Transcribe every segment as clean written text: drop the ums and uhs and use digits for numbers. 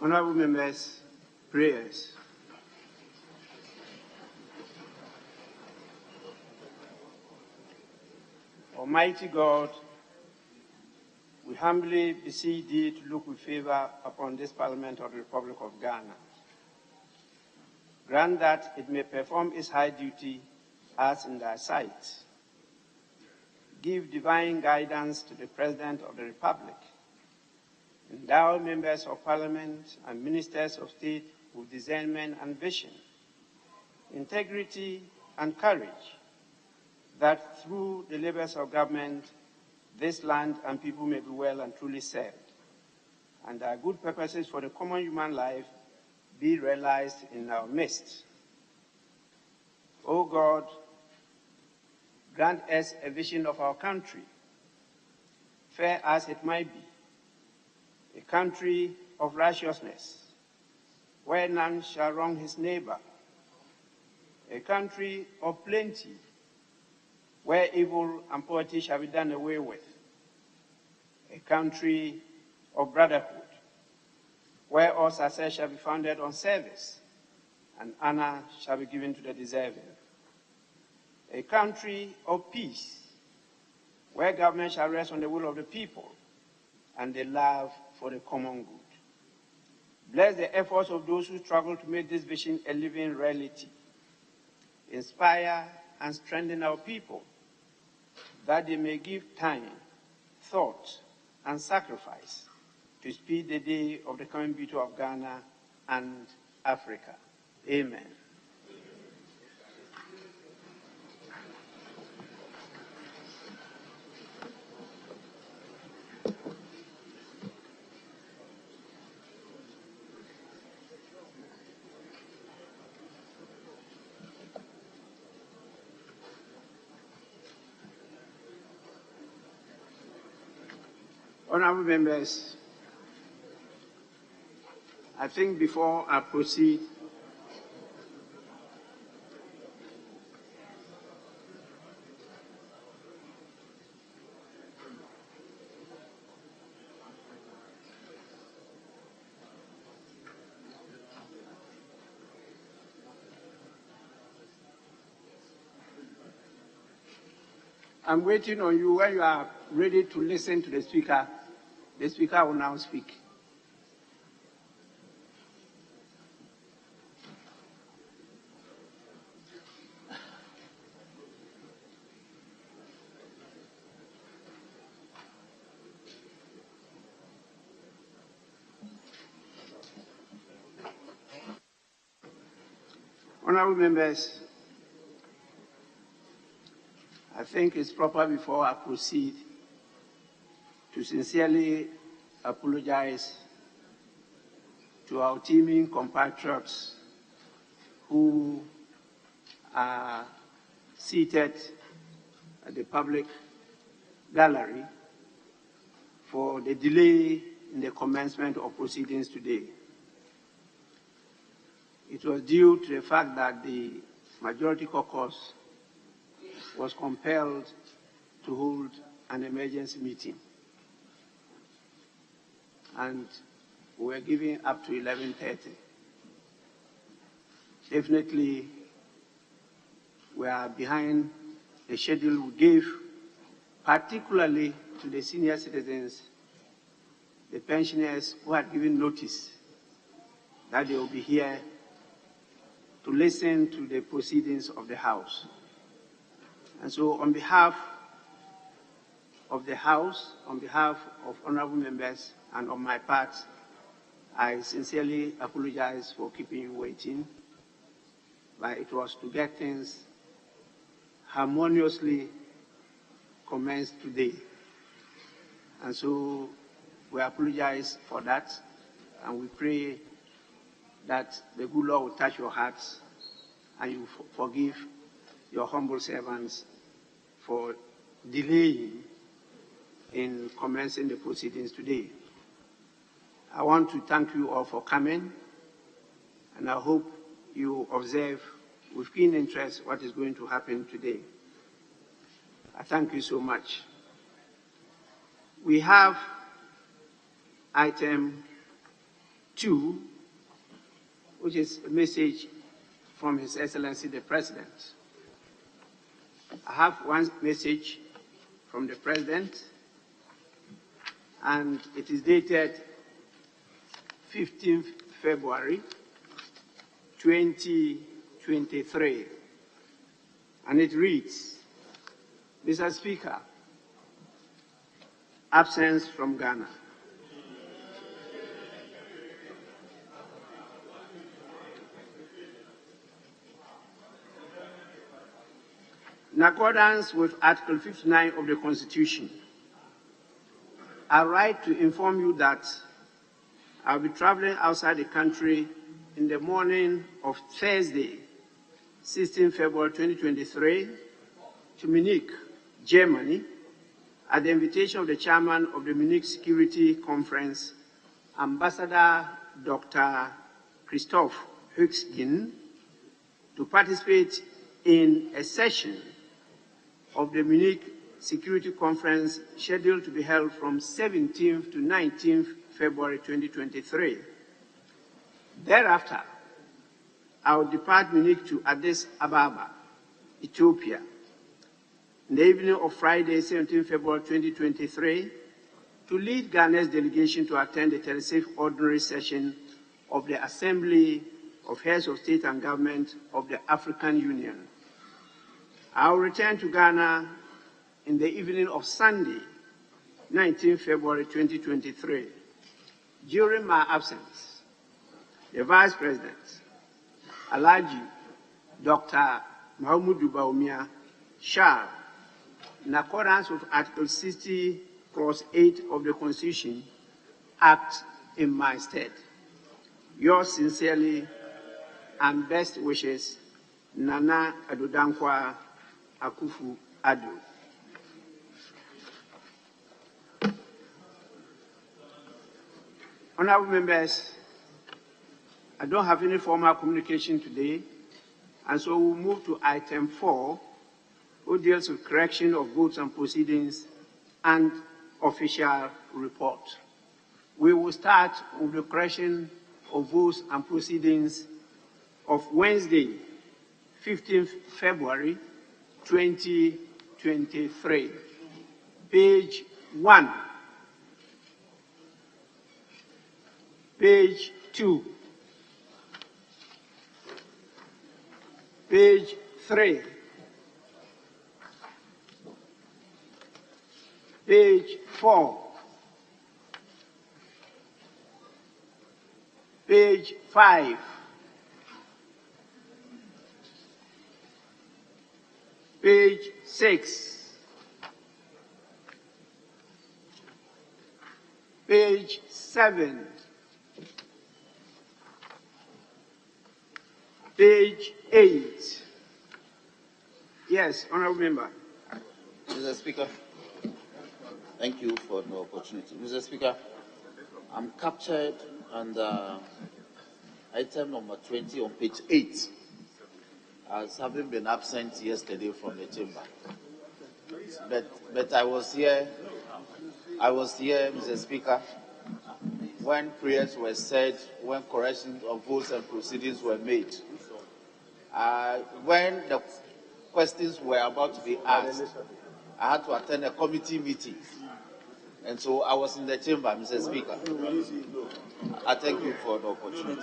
Honorable members, prayers. Almighty God, we humbly beseech thee to look with favor upon this Parliament of the Republic of Ghana. Grant that it may perform its high duty as in thy sight. Give divine guidance to the President of the Republic. Endow members of Parliament and ministers of state with discernment and vision, integrity and courage, that through the labors of government, this land and people may be well and truly served, and our good purposes for the common human life be realized in our midst. O God, grant us a vision of our country, fair as it might be, a country of righteousness, where none shall wrong his neighbor, a country of plenty, where evil and poverty shall be done away with, a country of brotherhood, where all success shall be founded on service, and honor shall be given to the deserving, a country of peace, where government shall rest on the will of the people and the love for the common good. Bless the efforts of those who struggle to make this vision a living reality. Inspire and strengthen our people, that they may give time, thought, and sacrifice to speed the day of the coming beauty of Ghana and Africa. Amen. Honorable members, I think before I proceed, I'm waiting on you. When you are ready to listen to the speaker will now speak. Honorable members, I think it's proper before I proceed to sincerely apologize to our teeming compatriots who are seated at the public gallery for the delay in the commencement of proceedings today. It was due to the fact that the majority caucus was compelled to hold an emergency meeting, and we were given up to 11:30. Definitely, we are behind the schedule we gave, particularly to the senior citizens, the pensioners who had given notice that they will be here to listen to the proceedings of the House. And so on behalf of the House, on behalf of honorable members, and on my part, I sincerely apologize for keeping you waiting, but it was to get things harmoniously commenced today. And so we apologize for that, and we pray that the good Lord will touch your hearts and you forgive your humble servants for delaying in commencing the proceedings today. I want to thank you all for coming, and I hope you observe with keen interest what is going to happen today. I thank you so much. We have item 2, which is a message from His Excellency the President. I have one message from the President, and it is dated 15th February 2023, and it reads, Mr. Speaker, absence from Ghana. In accordance with Article 59 of the Constitution, I write to inform you that I'll be traveling outside the country in the morning of Thursday, 16 February 2023, to Munich, Germany, at the invitation of the chairman of the Munich Security Conference, Ambassador Dr. Christoph Höchstgen, to participate in a session of the Munich Security Conference scheduled to be held from 17th to 19th February 2023. Thereafter, I will depart Munich to Addis Ababa, Ethiopia, in the evening of Friday, 17 February 2023, to lead Ghana's delegation to attend the 36th ordinary session of the Assembly of Heads of State and Government of the African Union. I will return to Ghana in the evening of Sunday, 19 February 2023. During my absence, the Vice President, Alhaji Dr. Mahamudu Bawumia, shall, in accordance with Article 60, Clause 8 of the Constitution, act in my stead. Yours sincerely and best wishes, Nana Adodankwa Akufo-Addo. Honorable members, I don't have any formal communication today, and so we'll move to item 4, which deals with correction of votes and proceedings and official report. We will start with the correction of votes and proceedings of Wednesday, 15th February 2023. Page 1, page 2, page 3, page 4, page 5, page 6, page 7, page 8. Yes, Honourable Member. Mr. Speaker, thank you for the opportunity. Mr. Speaker, I'm captured under item number 20 on page 8 as having been absent yesterday from the chamber. But I was here, Mr. Speaker, when prayers were said, when corrections of votes and proceedings were made. When the questions were about to be asked, I had to attend a committee meeting. And so I was in the chamber, Mr. Speaker. I thank you for the opportunity.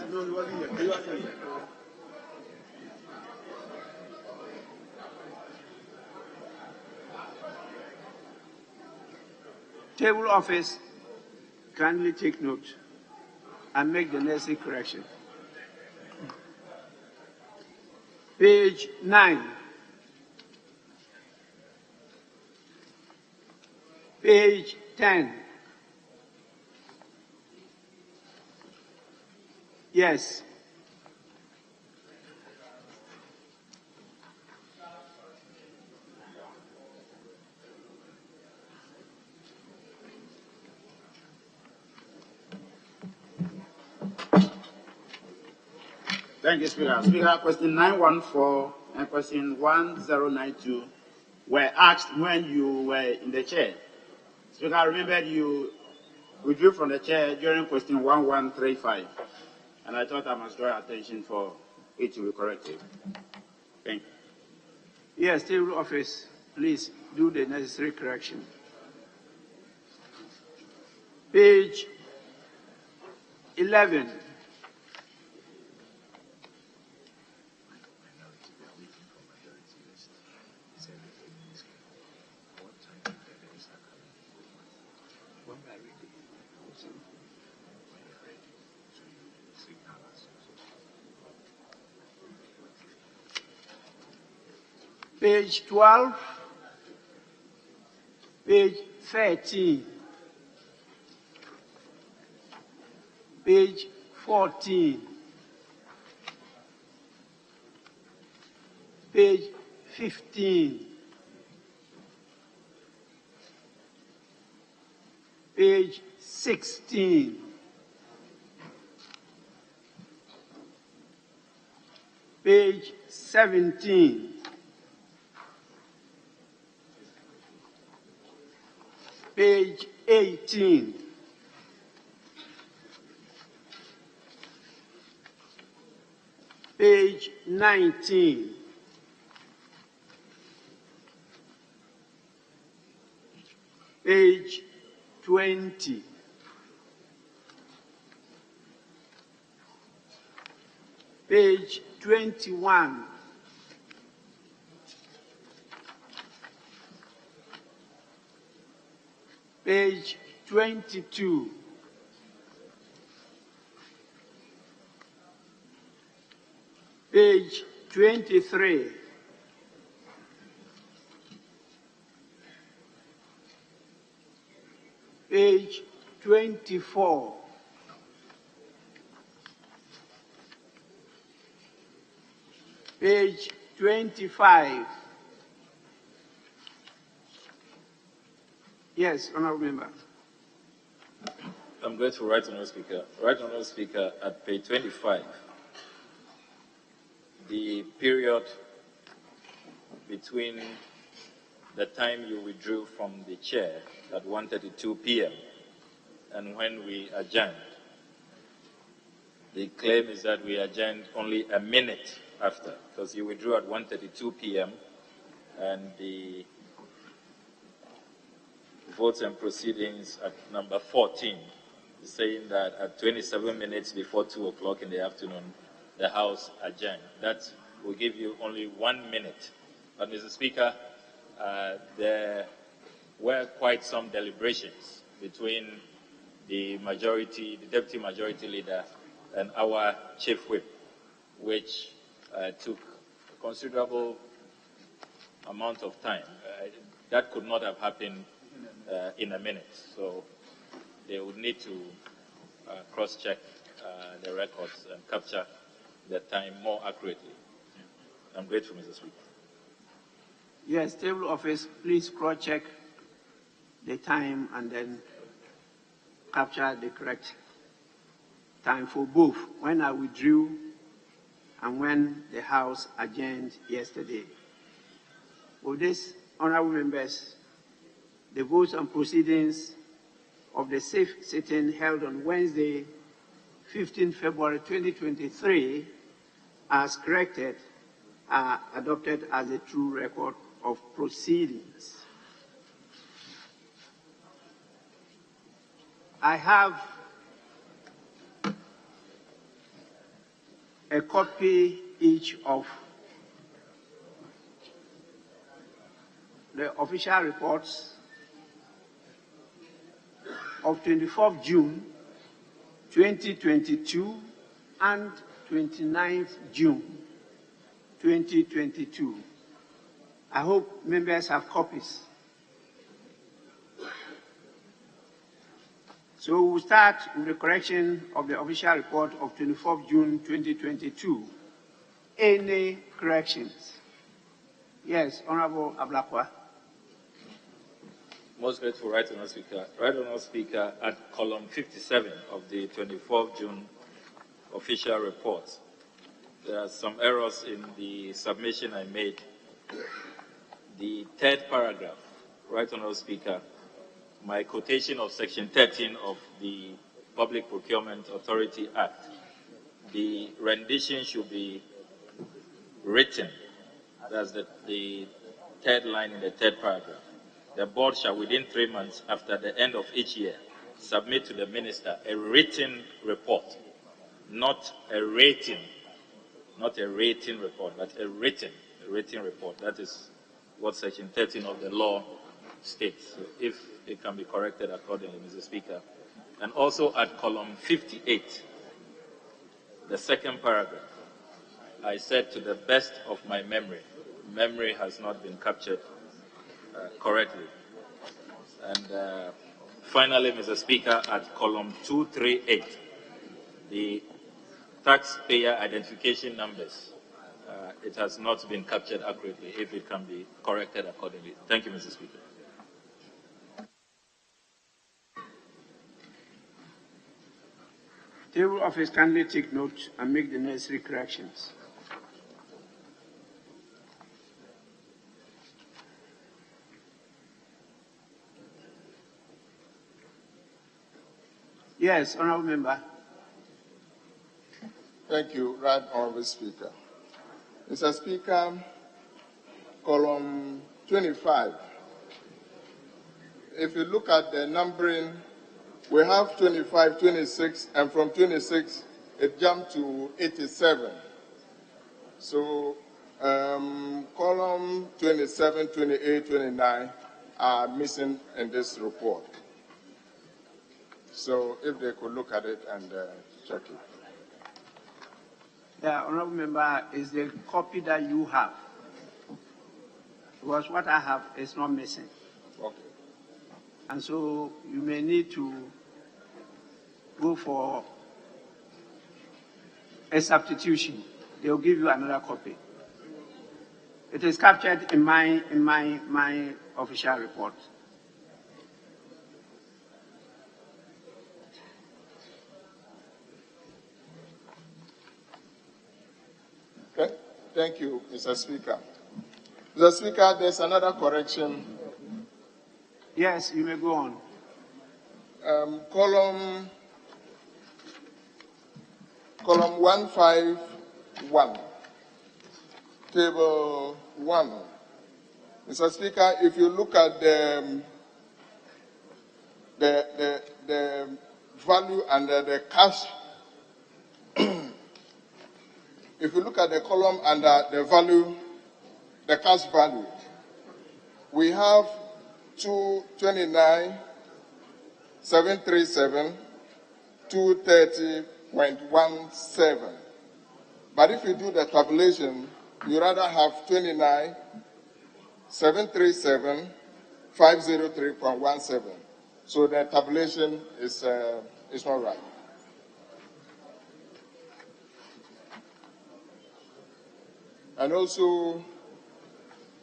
Table office, kindly take note and make the necessary correction. Page 9. Page 10. Yes. Thank you, Speaker. Speaker, question 914 and question 1092 were asked when you were in the chair. Speaker, I remembered you withdrew from the chair during question 1135. And I thought I must draw attention for it to be corrected. Thank you. Yes, table office, please do the necessary correction. Page 11. Page 12, page 13, page 14, page 15, page 16, page 17, page 18, page 19, page 20, page 21, page 22, page 23, page 24, page 25. Yes, Honourable Member. I'm going to write on the speaker. Right on the speaker at page 25. The period between the time you withdrew from the chair at 1:32 p.m. and when we adjourned. The claim is that we adjourned only a minute after, because you withdrew at 1:32 p.m. and the votes and proceedings at number 14 is saying that at 27 minutes before 2 o'clock in the afternoon, the House adjourned. That will give you only 1 minute. But, Mr. Speaker, there were quite some deliberations between the majority, the deputy majority leader, and our chief whip, which took a considerable amount of time. That could not have happened in a minute. So they would need to cross-check the records and capture the time more accurately. I'm grateful, Mr. Speaker. Yes, table office, please cross-check the time and then capture the correct time for both when I withdrew and when the House adjourned yesterday. For this, honourable members, the votes and proceedings of the safe sitting held on Wednesday, 15 February 2023, as corrected, are adopted as a true record of proceedings. I have a copy each of the official reports of 24th June 2022 and 29th June 2022. I hope members have copies. So we'll start with the correction of the official report of 24th June 2022. Any corrections? Yes, Honorable Ablakwa. Most grateful, Right Honourable Speaker. Right Honourable Speaker, at column 57 of the 24th June official report, there are some errors in the submission I made. The third paragraph, Right Honourable Speaker, my quotation of Section 13 of the Public Procurement Authority Act, the rendition should be written. That's the third line in the third paragraph. The board shall, within 3 months after the end of each year, submit to the minister a written report, not a rating report, but a written report. That is what Section 13 of the law states. So if it can be corrected accordingly, Mr. Speaker. And also at column 58, the second paragraph, I said, to the best of my memory has not been captured correctly. And finally, Mr. Speaker, at column 238, the taxpayer identification numbers, it has not been captured accurately. If it can be corrected accordingly. Thank you, Mr. Speaker. Table office kindly take note and make the necessary corrections. Yes, Honourable Member. Thank you, Right Honourable Speaker. Mr. Speaker, column 25. If you look at the numbering, we have 25, 26, and from 26, it jumped to 87. So column 27, 28, 29 are missing in this report. So if they could look at it and check it. Yeah, Honourable Member, is the copy that you have. Because what I have is not missing. Okay. And so you may need to go for a substitution. They'll give you another copy. It is captured in my official report. Okay. Thank you, Mr. Speaker. Mr. Speaker, there's another correction. Yes, you may go on. Column 151, table 1. Mr. Speaker, if you look at the value under the cash, if you look at the column under the value, the cash value, we have 229,737, 230.17. But if you do the calculation, you rather have 29,737, 503.17. So the tabulation is not right. And also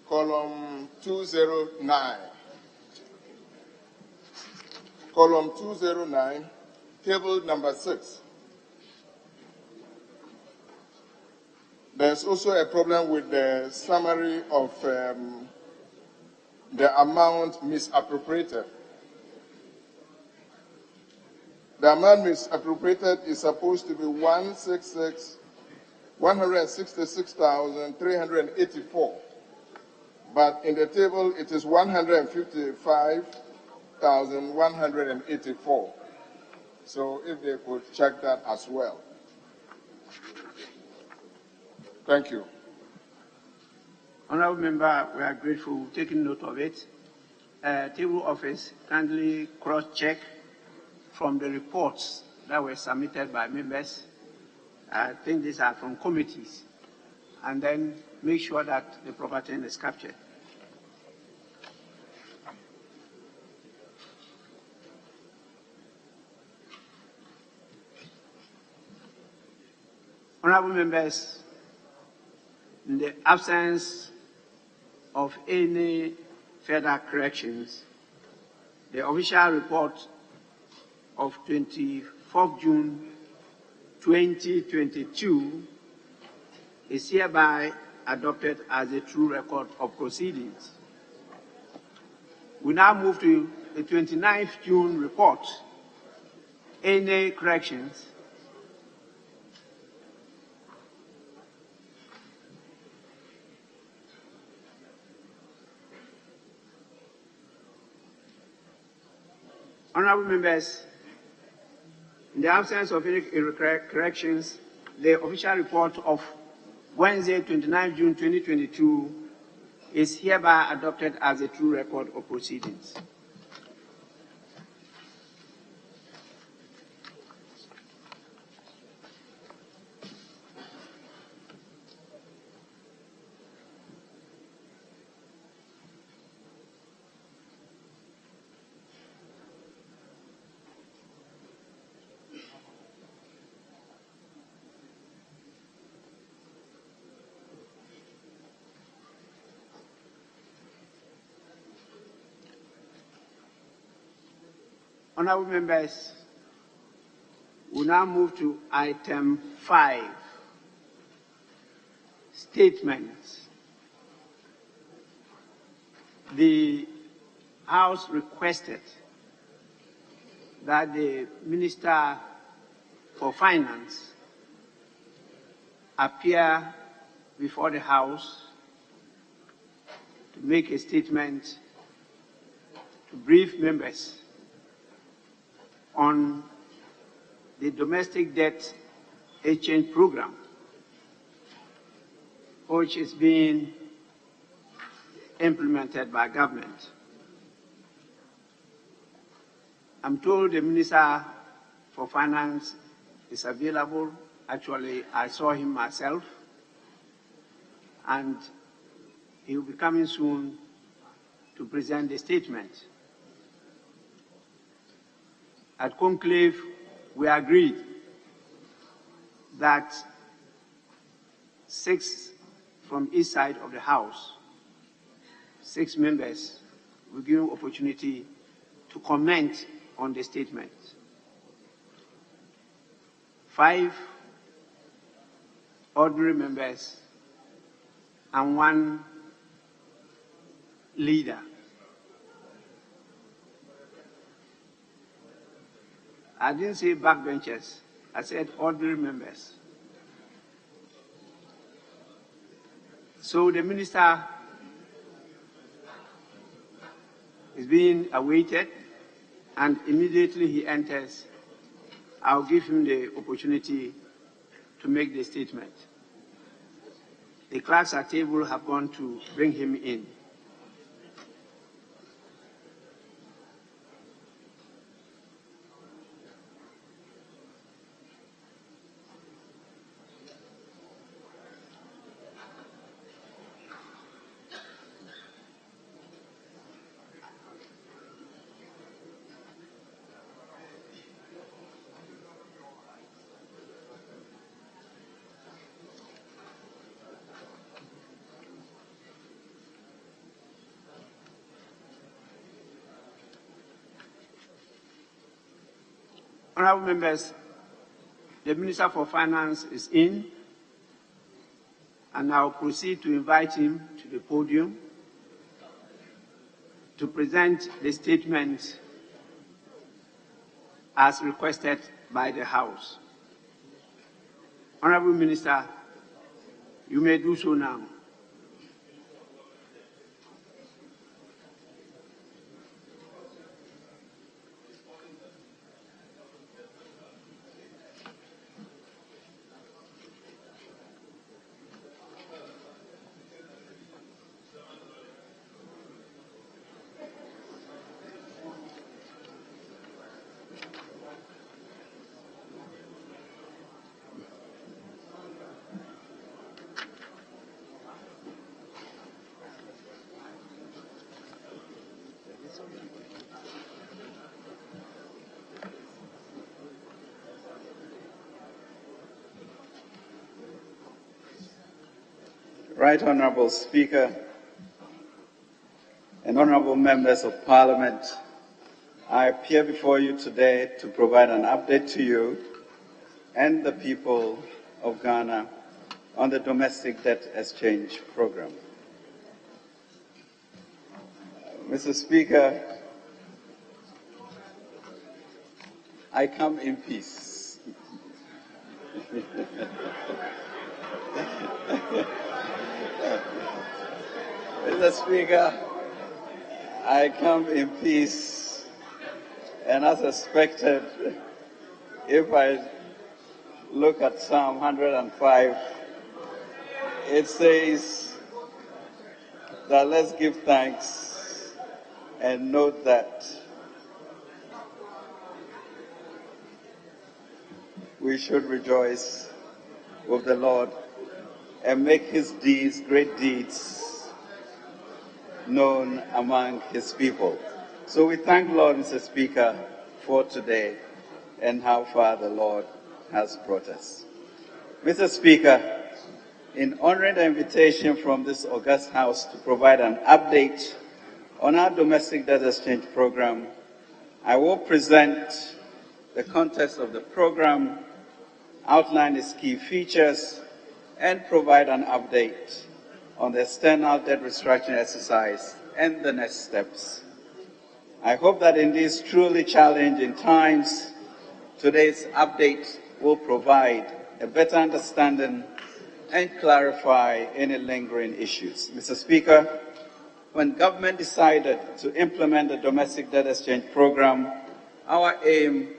column 209. Column 209, table number 6. There's also a problem with the summary of the amount misappropriated. The amount misappropriated is supposed to be 166,384. But in the table, it is 155,184. So if they could check that as well. Thank you. Honourable Member, we are grateful, taking note of it. Table office kindly cross-check from the reports that were submitted by members. I think these are from committees. And then make sure that the proper thing is captured. Honourable members, in the absence of any further corrections, the official report of 24th June 2022 is hereby adopted as a true record of proceedings. We now move to the 29th June report. Any corrections? Honorable members, in the absence of any corrections, the official report of Wednesday, 29 June 2022 is hereby adopted as a true record of proceedings. Honorable members, we now move to item 5, statements. The House requested that the Minister for Finance appear before the House to make a statement to brief members on the domestic debt exchange program, which is being implemented by government. I'm told the Minister for Finance is available. Actually, I saw him myself, and he will be coming soon to present the statement. At conclave, we agreed that 6 from each side of the House, 6 members, will give opportunity to comment on the statement. 5 ordinary members and 1 leader. I didn't say backbenchers, I said ordinary members. So the minister is being awaited, and immediately he enters, I'll give him the opportunity to make the statement. The clerks at table have gone to bring him in. Honorable members, the Minister for Finance is in, and I'll proceed to invite him to the podium to present the statement as requested by the House. Honorable Minister, you may do so now. Right Honorable Speaker and honorable members of Parliament, I appear before you today to provide an update to you and the people of Ghana on the domestic debt exchange program. Mr. Speaker, I come in peace. Mr. Speaker, I come in peace, and as expected, if I look at Psalm 105, it says that let's give thanks and note that we should rejoice with the Lord and make his deeds, great deeds, known among his people. So we thank the Lord, Mr. Speaker, for today and how far the Lord has brought us. Mr. Speaker, in honoring the invitation from this august House to provide an update on our domestic debt exchange program, I will present the context of the program, outline its key features, and provide an update on the external debt restructuring exercise and the next steps. I hope that in these truly challenging times, today's update will provide a better understanding and clarify any lingering issues. Mr. Speaker, when government decided to implement the domestic debt exchange program, our aim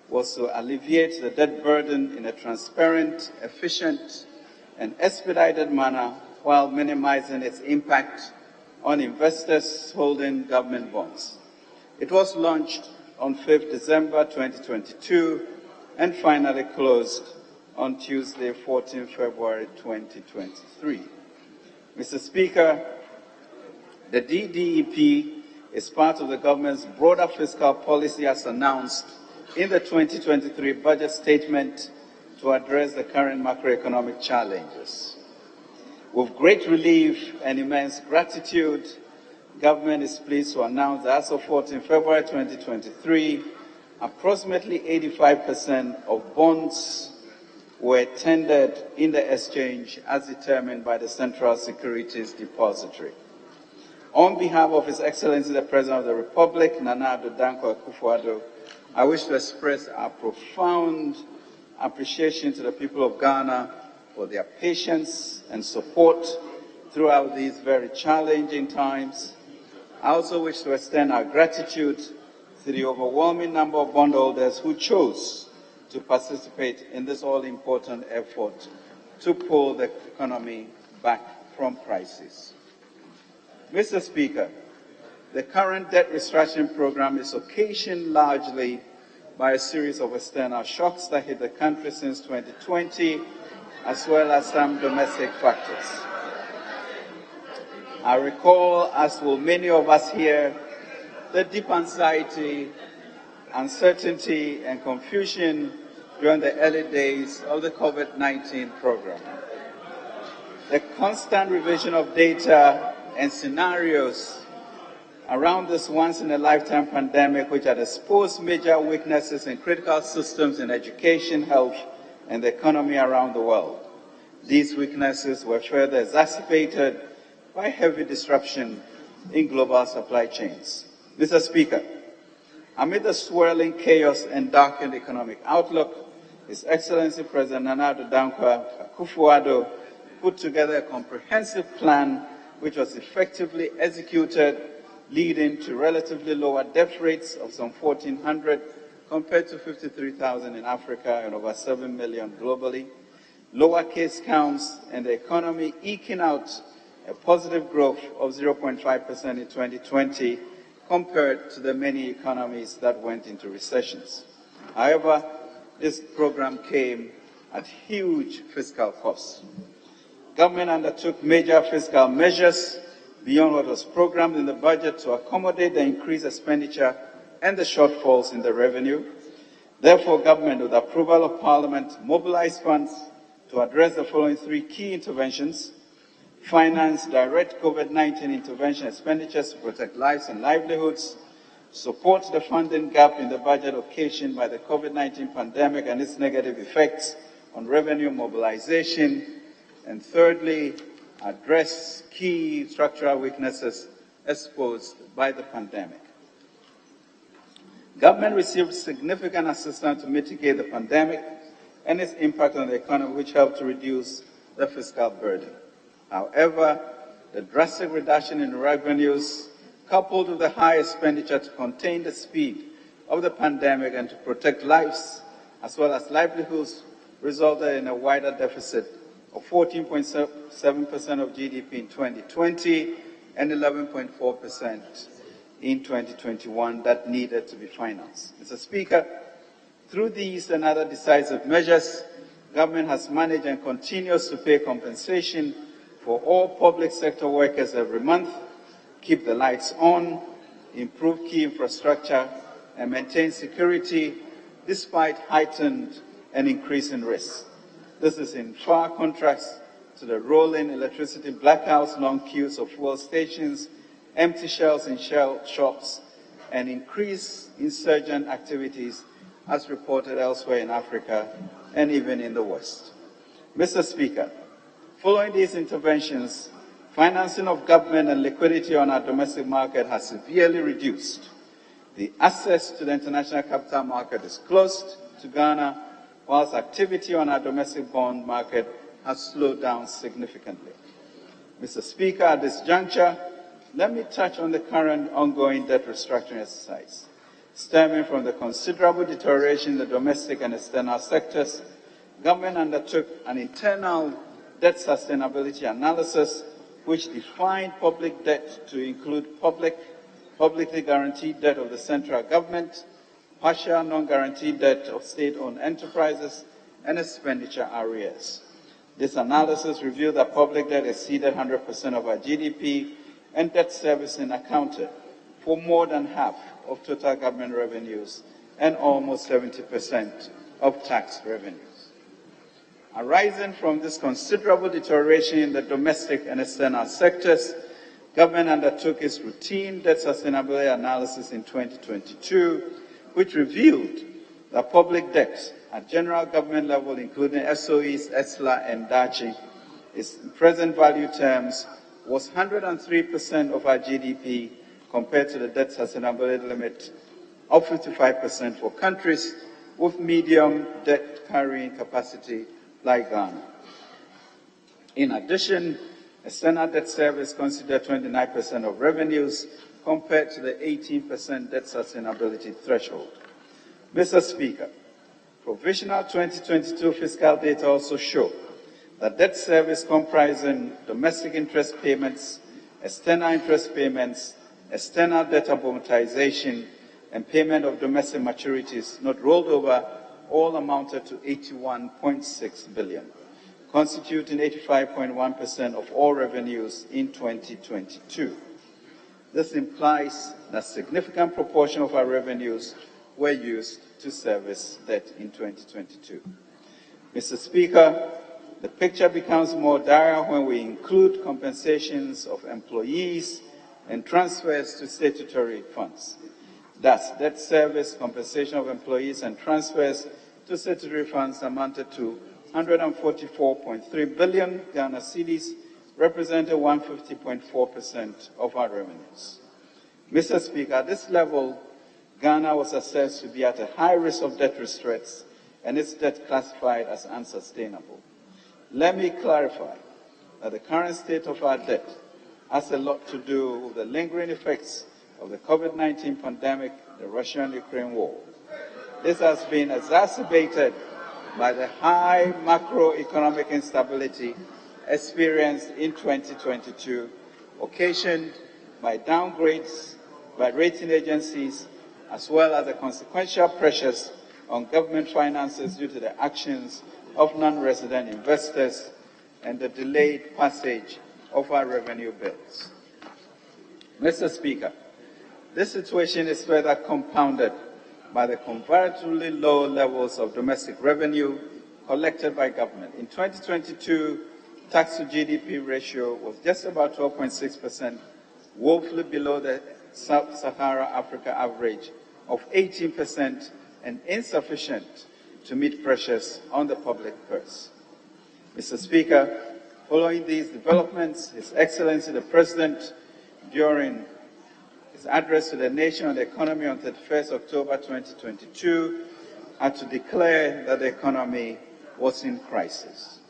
was to alleviate the debt burden in a transparent, efficient, and expedited manner while minimizing its impact on investors holding government bonds. It was launched on 5th December 2022 and finally closed on Tuesday, 14 February 2023. Mr. Speaker, the DDEP is part of the government's broader fiscal policy as announced in the 2023 budget statement to address the current macroeconomic challenges. With great relief and immense gratitude, government is pleased to announce that as of 14 February 2023, approximately 85% of bonds were tendered in the exchange as determined by the Central Securities Depository. On behalf of His Excellency the President of the Republic, Nana Addo Dankwa Akufo-Addo, I wish to express our profound appreciation to the people of Ghana for their patience and support throughout these very challenging times. I also wish to extend our gratitude to the overwhelming number of bondholders who chose to participate in this all-important effort to pull the economy back from crisis. Mr. Speaker, the current debt restructuring program is occasioned largely by a series of external shocks that hit the country since 2020, as well as some domestic factors. I recall, as will many of us here, the deep anxiety, uncertainty, and confusion during the early days of the COVID-19 program. The constant revision of data and scenarios around this once-in-a-lifetime pandemic, which had exposed major weaknesses in critical systems in education, health, and the economy around the world. These weaknesses were further exacerbated by heavy disruption in global supply chains. Mr. Speaker, amid the swirling chaos and darkened economic outlook, His Excellency President Nana Addo Dankwa Akufo-Addo put together a comprehensive plan which was effectively executed, leading to relatively lower death rates of some 1,400 compared to 53,000 in Africa and over 7 million globally, lower case counts, and the economy eking out a positive growth of 0.5% in 2020 compared to the many economies that went into recessions. However, this program came at huge fiscal costs. Government undertook major fiscal measures beyond what was programmed in the budget to accommodate the increased expenditure and the shortfalls in the revenue. Therefore, government, with approval of Parliament, mobilized funds to address the following three key interventions: finance direct COVID-19 intervention expenditures to protect lives and livelihoods, support the funding gap in the budget occasioned by the COVID-19 pandemic and its negative effects on revenue mobilization, and thirdly, address key structural weaknesses exposed by the pandemic. Government received significant assistance to mitigate the pandemic and its impact on the economy, which helped to reduce the fiscal burden. However, the drastic reduction in revenues, coupled with the high expenditure to contain the speed of the pandemic and to protect lives as well as livelihoods, resulted in a wider deficit of 14.7% of GDP in 2020 and 11.4% in 2021 that needed to be financed. Mr. Speaker, through these and other decisive measures, government has managed and continues to pay compensation for all public sector workers every month, keep the lights on, improve key infrastructure, and maintain security despite heightened and increasing risks. This is in far contrast to the rolling electricity blackouts, long queues of fuel stations, empty shelves in shell shops, and increased insurgent activities as reported elsewhere in Africa and even in the West. Mr. Speaker, following these interventions, financing of government and liquidity on our domestic market has severely reduced. The access to the international capital market is closed to Ghana, whilst activity on our domestic bond market has slowed down significantly. Mr. Speaker, at this juncture, let me touch on the current ongoing debt restructuring exercise. Stemming from the considerable deterioration in the domestic and external sectors, government undertook an internal debt sustainability analysis which defined public debt to include publicly guaranteed debt of the central government, partial non-guaranteed debt of state-owned enterprises, and expenditure arrears. This analysis revealed that public debt exceeded 100% of our GDP, and debt servicing accounted for more than half of total government revenues and almost 70% of tax revenues. Arising from this considerable deterioration in the domestic and external sectors, government undertook its routine debt sustainability analysis in 2022, which revealed that public debt at general government level, including SOEs, ESLA, and DACHI, in present value terms, was 103% of our GDP compared to the debt sustainability limit of 55% for countries with medium debt carrying capacity like Ghana. In addition, external debt service considered 29% of revenues compared to the 18% debt sustainability threshold. Mr. Speaker, provisional 2022 fiscal data also show that debt service comprising domestic interest payments, external interest payments, external debt amortization, and payment of domestic maturities not rolled over all amounted to 81.6 billion, constituting 85.1% of all revenues in 2022. This implies that a significant proportion of our revenues were used to service debt in 2022. Mr. Speaker, the picture becomes more dire when we include compensations of employees and transfers to statutory funds. Thus, debt service, compensation of employees, and transfers to statutory funds amounted to 144.3 billion Ghana cedis, representing 150.4% of our revenues. Mr. Speaker, at this level, Ghana was assessed to be at a high risk of debt restraints and its debt classified as unsustainable. Let me clarify that the current state of our debt has a lot to do with the lingering effects of the COVID-19 pandemic, the Russia-Ukraine war. This has been exacerbated by the high macroeconomic instability experienced in 2022, occasioned by downgrades by rating agencies, as well as the consequential pressures on government finances due to the actions of non-resident investors and the delayed passage of our revenue bills. Mr. Speaker, this situation is further compounded by the comparatively low levels of domestic revenue collected by government. In 2022, tax to GDP ratio was just about 12.6%, woefully below the Sub-Saharan Africa average of 18% and insufficient to meet pressures on the public purse. Mr. Speaker, following these developments, His Excellency the President, during his address to the nation on the economy on 31st October 2022 had to declare that the economy was in crisis.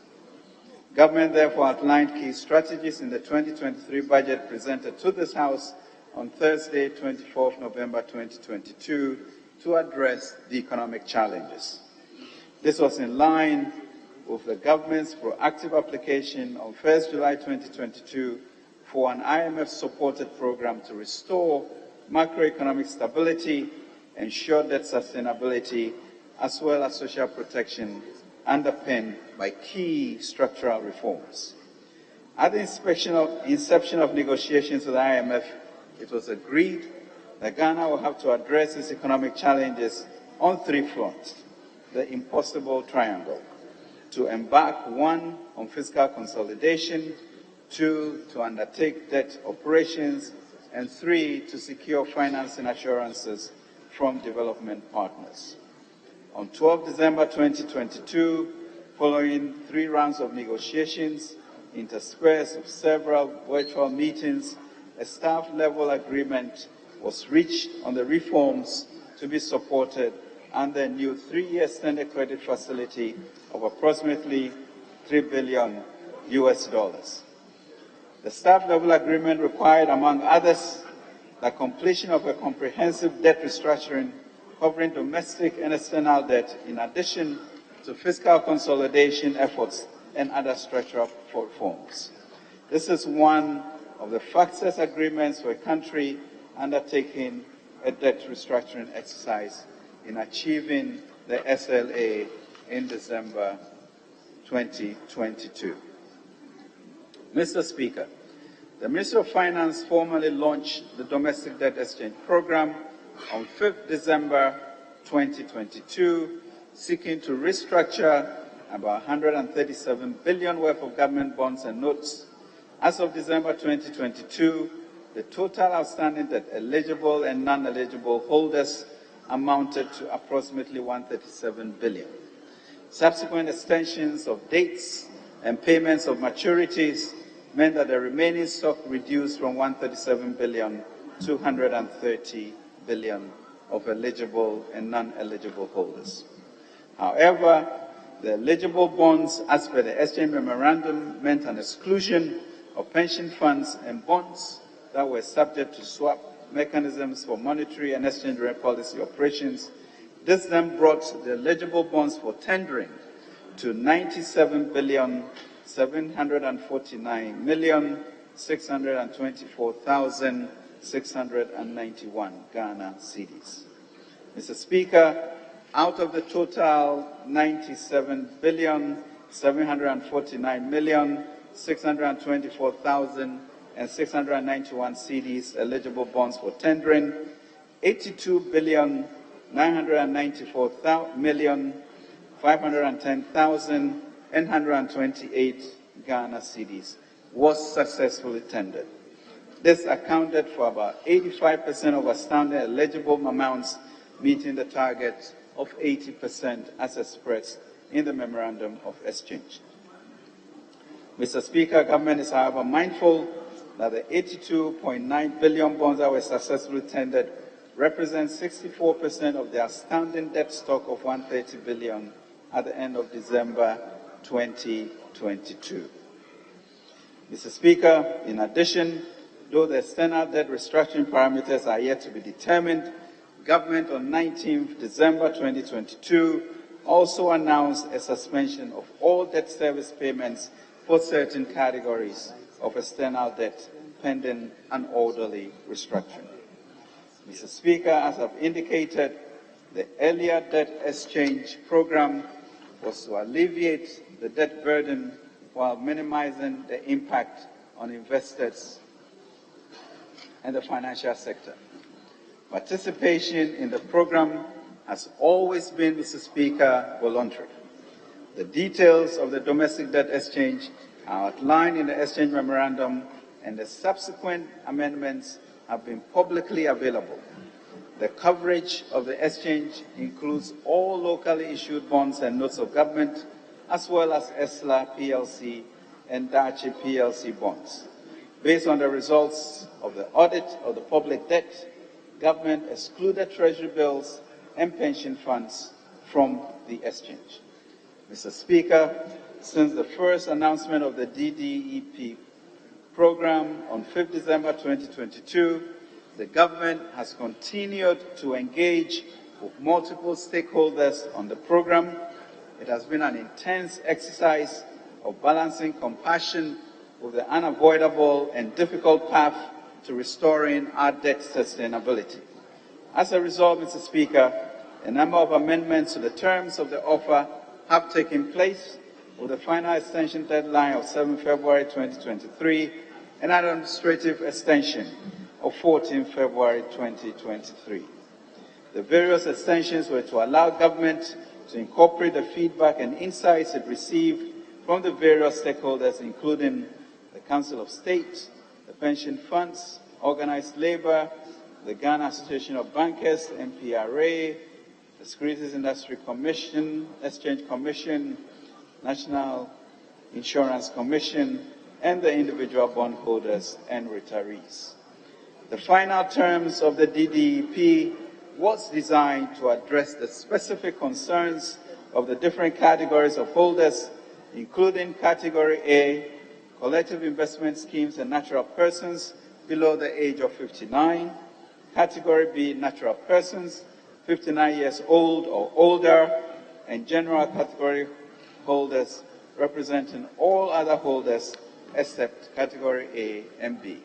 Government therefore outlined key strategies in the 2023 budget presented to this House on Thursday, 24th November 2022, to address the economic challenges. This was in line with the government's proactive application on 1st July 2022 for an IMF-supported program to restore macroeconomic stability, ensure debt sustainability, as well as social protection underpinned by key structural reforms. At the inception of negotiations with the IMF, it was agreed that Ghana will have to address its economic challenges on three fronts: the impossible triangle, to embark, one, on fiscal consolidation, two, to undertake debt operations, and three, to secure financing assurances from development partners. On 12 December 2022, following 3 rounds of negotiations, interspersed with several virtual meetings, a staff-level agreement was reached on the reforms to be supported under a new 3-year extended credit facility of approximately $3 billion. The staff-level agreement required, among others, the completion of a comprehensive debt restructuring covering domestic and external debt, in addition to fiscal consolidation efforts and other structural reforms. This is one of the fastest agreements for a country undertaking a debt restructuring exercise in achieving the SLA in December 2022. Mr. Speaker, the Ministry of Finance formally launched the Domestic Debt Exchange Program on 5th December 2022, seeking to restructure about 137 billion worth of government bonds and notes. As of December 2022, the total outstanding debt eligible and non-eligible holders amounted to approximately 137 billion. Subsequent extensions of dates and payments of maturities meant that the remaining stock reduced from 137 billion to 130 billion of eligible and non-eligible holders. However, the eligible bonds, as per the exchange memorandum, meant an exclusion of pension funds and bonds that were subject to swap mechanisms for monetary and exchange rate policy operations. This then brought the eligible bonds for tendering to 97,749,624,691 Ghana cedis. Mr. Speaker, out of the total 97,749,624,691 cedis eligible bonds for tendering, 82,994,510,128 Ghana cedis was successfully tendered. This accounted for about 85% of outstanding eligible amounts, meeting the target of 80% as expressed in the Memorandum of Exchange. Mr. Speaker, government is, however, mindful that the 82.9 billion bonds that were successfully tendered represent 64% of the outstanding debt stock of 130 billion at the end of December 2022. Mr. Speaker, in addition, though the external debt restructuring parameters are yet to be determined, government on 19th December 2022 also announced a suspension of all debt service payments for certain categories of external debt pending an orderly restructuring. Mr. Speaker, as I've indicated, the earlier debt exchange program was to alleviate the debt burden while minimizing the impact on investors and the financial sector. Participation in the program has always been, Mr. Speaker, voluntary. The details of the domestic debt exchange are outlined in the exchange memorandum, and the subsequent amendments have been publicly available. The coverage of the exchange includes all locally issued bonds and notes of government, as well as ESLA PLC and Dachi PLC bonds. Based on the results of the audit of the public debt, government excluded treasury bills and pension funds from the exchange. Mr. Speaker, since the first announcement of the DDEP program on 5th December 2022, the government has continued to engage with multiple stakeholders on the program. It has been an intense exercise of balancing compassion with the unavoidable and difficult path to restoring our debt sustainability. As a result, Mr. Speaker, a number of amendments to the terms of the offer have taken place, with the final extension deadline of 7 February 2023 and an administrative extension of 14 February 2023. The various extensions were to allow government to incorporate the feedback and insights it received from the various stakeholders, including the Council of State, the pension funds, organized labor, the Ghana Association of Bankers, MPRA, the Securities Industry Commission, Exchange Commission, National Insurance Commission, and the individual bondholders and retirees. The final terms of the DDEP was designed to address the specific concerns of the different categories of holders, including Category A, collective investment schemes and natural persons below the age of 59, Category B, natural persons 59 years old or older, and general category holders representing all other holders except Category A and B.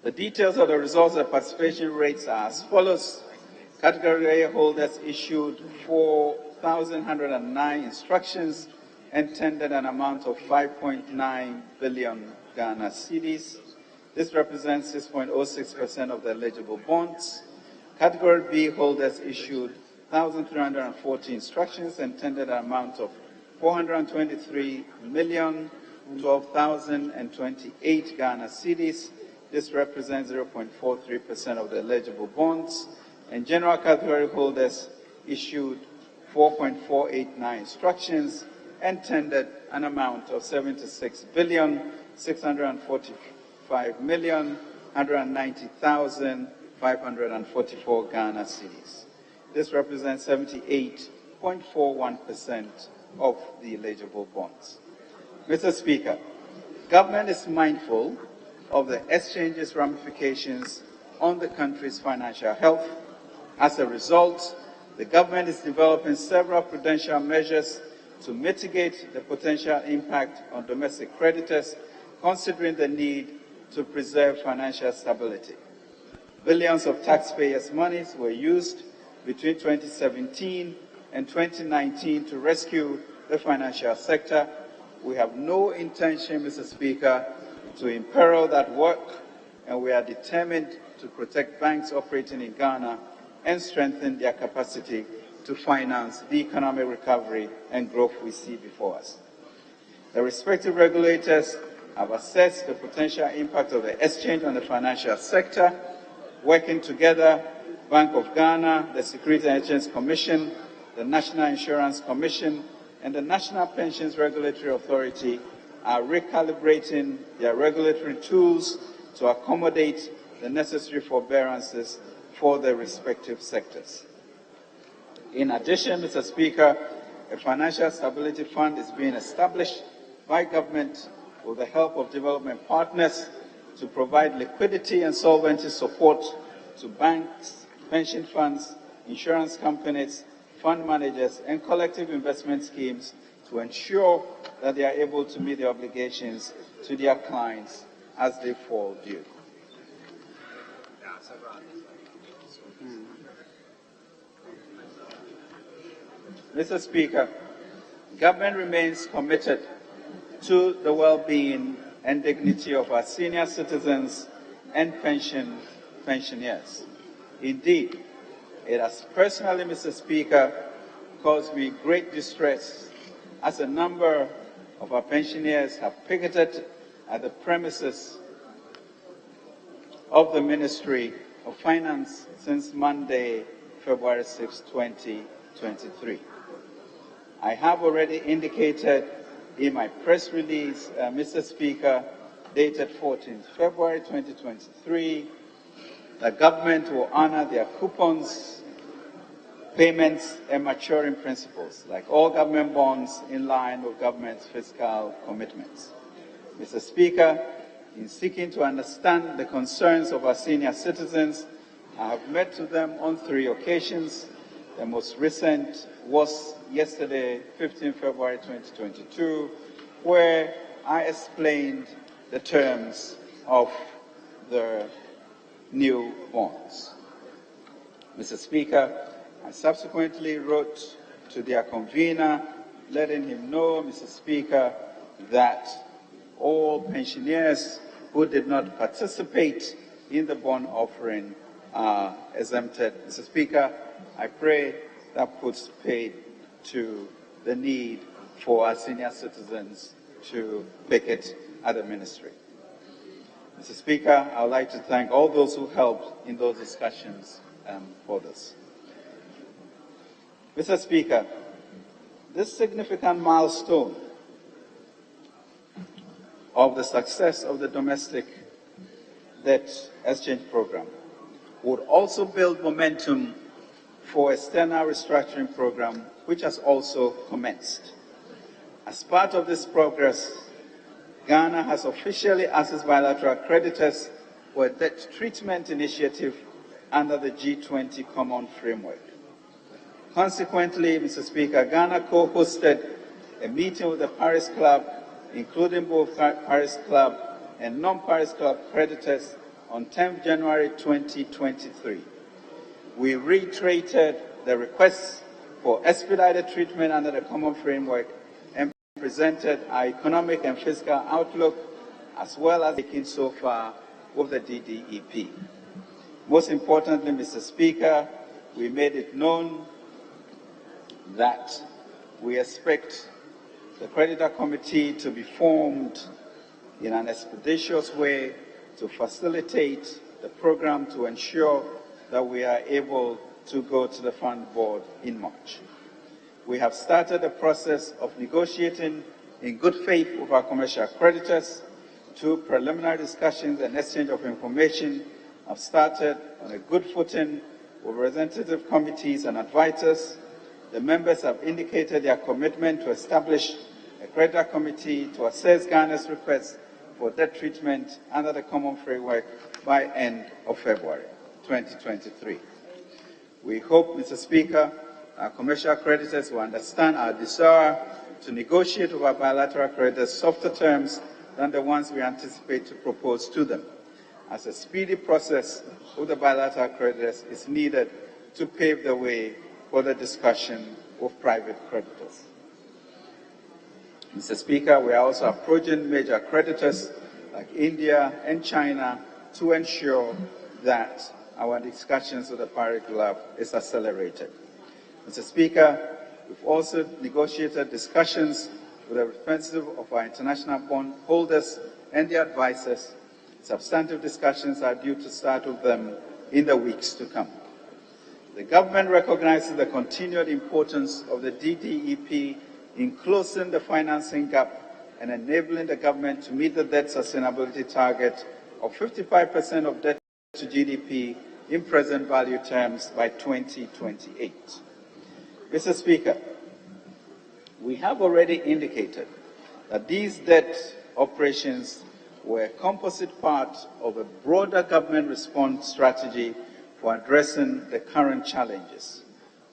The details of the results of the participation rates are as follows. Category A holders issued 4,109 instructions and tendered an amount of 5.9 billion Ghana cedis. This represents 6.06% of the eligible bonds. Category B holders issued 1,340 instructions and tendered an amount of 423,012,028 Ghana cedis. This represents 0.43% of the eligible bonds. And general category holders issued 4.489 instructions and tendered an amount of 76,645,190,544 Ghana cedis. This represents 78.41% of the eligible bonds. Mr. Speaker, government is mindful of the exchange's ramifications on the country's financial health. As a result, the government is developing several prudential measures to mitigate the potential impact on domestic creditors, considering the need to preserve financial stability. Billions of taxpayers' monies were used between 2017 and 2019 to rescue the financial sector. We have no intention, Mr. Speaker, to imperil that work, and we are determined to protect banks operating in Ghana and strengthen their capacity to finance the economic recovery and growth we see before us. The respective regulators have assessed the potential impact of the exchange on the financial sector. Working together, Bank of Ghana, the Securities and Exchange Commission, the National Insurance Commission, and the National Pensions Regulatory Authority are recalibrating their regulatory tools to accommodate the necessary forbearances for their respective sectors. In addition, Mr. Speaker, a financial stability fund is being established by government with the help of development partners to provide liquidity and solvency support to banks, pension funds, insurance companies, fund managers, and collective investment schemes to ensure that they are able to meet their obligations to their clients as they fall due. Mr. Speaker, government remains committed to the well-being and dignity of our senior citizens and pensioners. Indeed, it has personally, Mr. Speaker, caused me great distress as a number of our pensioners have picketed at the premises of the Ministry of Finance since Monday, February 6, 2023. I have already indicated in my press release, Mr. Speaker, dated 14th February 2023, the government will honor their coupons, payments, and maturing principles, like all government bonds, in line with government's fiscal commitments. Mr. Speaker, in seeking to understand the concerns of our senior citizens, I have met with them on 3 occasions. The most recent was yesterday, 15 February 2022, where I explained the terms of the new bonds. Mr. Speaker, I subsequently wrote to their convener, letting him know, Mr. Speaker, that all pensioners who did not participate in the bond offering are exempted. Mr. Speaker, I pray that puts paid to the need for our senior citizens to picket at the ministry. Mr. Speaker, I would like to thank all those who helped in those discussions for this. Mr. Speaker, this significant milestone of the success of the domestic debt exchange program would also build momentum for external restructuring program, which has also commenced. As part of this progress, Ghana has officially asked its bilateral creditors for a debt treatment initiative under the G20 Common Framework. Consequently, Mr. Speaker, Ghana co-hosted a meeting with the Paris Club, including both Paris Club and non-Paris Club creditors, on 10 January 2023. We reiterated the requests for expedited treatment under the Common Framework and presented our economic and fiscal outlook, as well as taking so far with the DDEP. Most importantly, Mr. Speaker, we made it known that we expect the creditor committee to be formed in an expeditious way to facilitate the program to ensure that we are able to go to the fund board in March. We have started the process of negotiating in good faith with our commercial creditors. 2 preliminary discussions and exchange of information have started on a good footing with representative committees and advisors. The members have indicated their commitment to establish a creditor committee to assess Ghana's request for debt treatment under the Common Framework by end of February 2023. We hope, Mr. Speaker, our commercial creditors will understand our desire to negotiate with our bilateral creditors softer terms than the ones we anticipate to propose to them, as a speedy process with the bilateral creditors is needed to pave the way for the discussion with private creditors. Mr. Speaker, we are also approaching major creditors like India and China to ensure that our discussions with the Paris Club is accelerated. Mr. Speaker, we've also negotiated discussions with the representative of our international bondholders and their advisors. Substantive discussions are due to start with them in the weeks to come. The government recognizes the continued importance of the DDEP in closing the financing gap and enabling the government to meet the debt sustainability target of 55% of debt to GDP in present value terms by 2028. Mr. Speaker, we have already indicated that these debt operations were a composite part of a broader government response strategy for addressing the current challenges,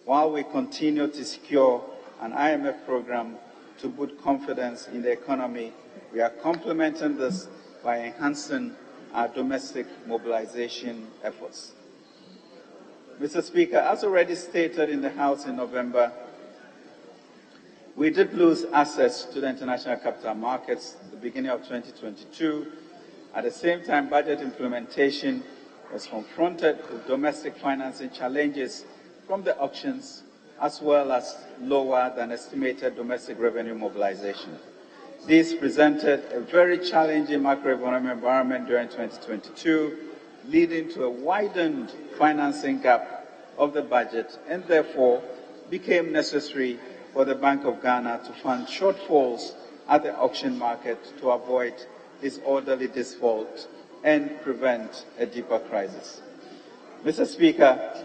while we continue to secure an IMF program to boost confidence in the economy. We are complementing this by enhancing our domestic mobilization efforts. Mr. Speaker, as already stated in the House in November, we did lose access to the international capital markets at the beginning of 2022. At the same time, budget implementation was confronted with domestic financing challenges from the auctions, as well as lower than estimated domestic revenue mobilization. This presented a very challenging macroeconomic environment during 2022, leading to a widened financing gap of the budget, and therefore became necessary for the Bank of Ghana to fund shortfalls at the auction market to avoid its orderly default and prevent a deeper crisis. Mr. Speaker,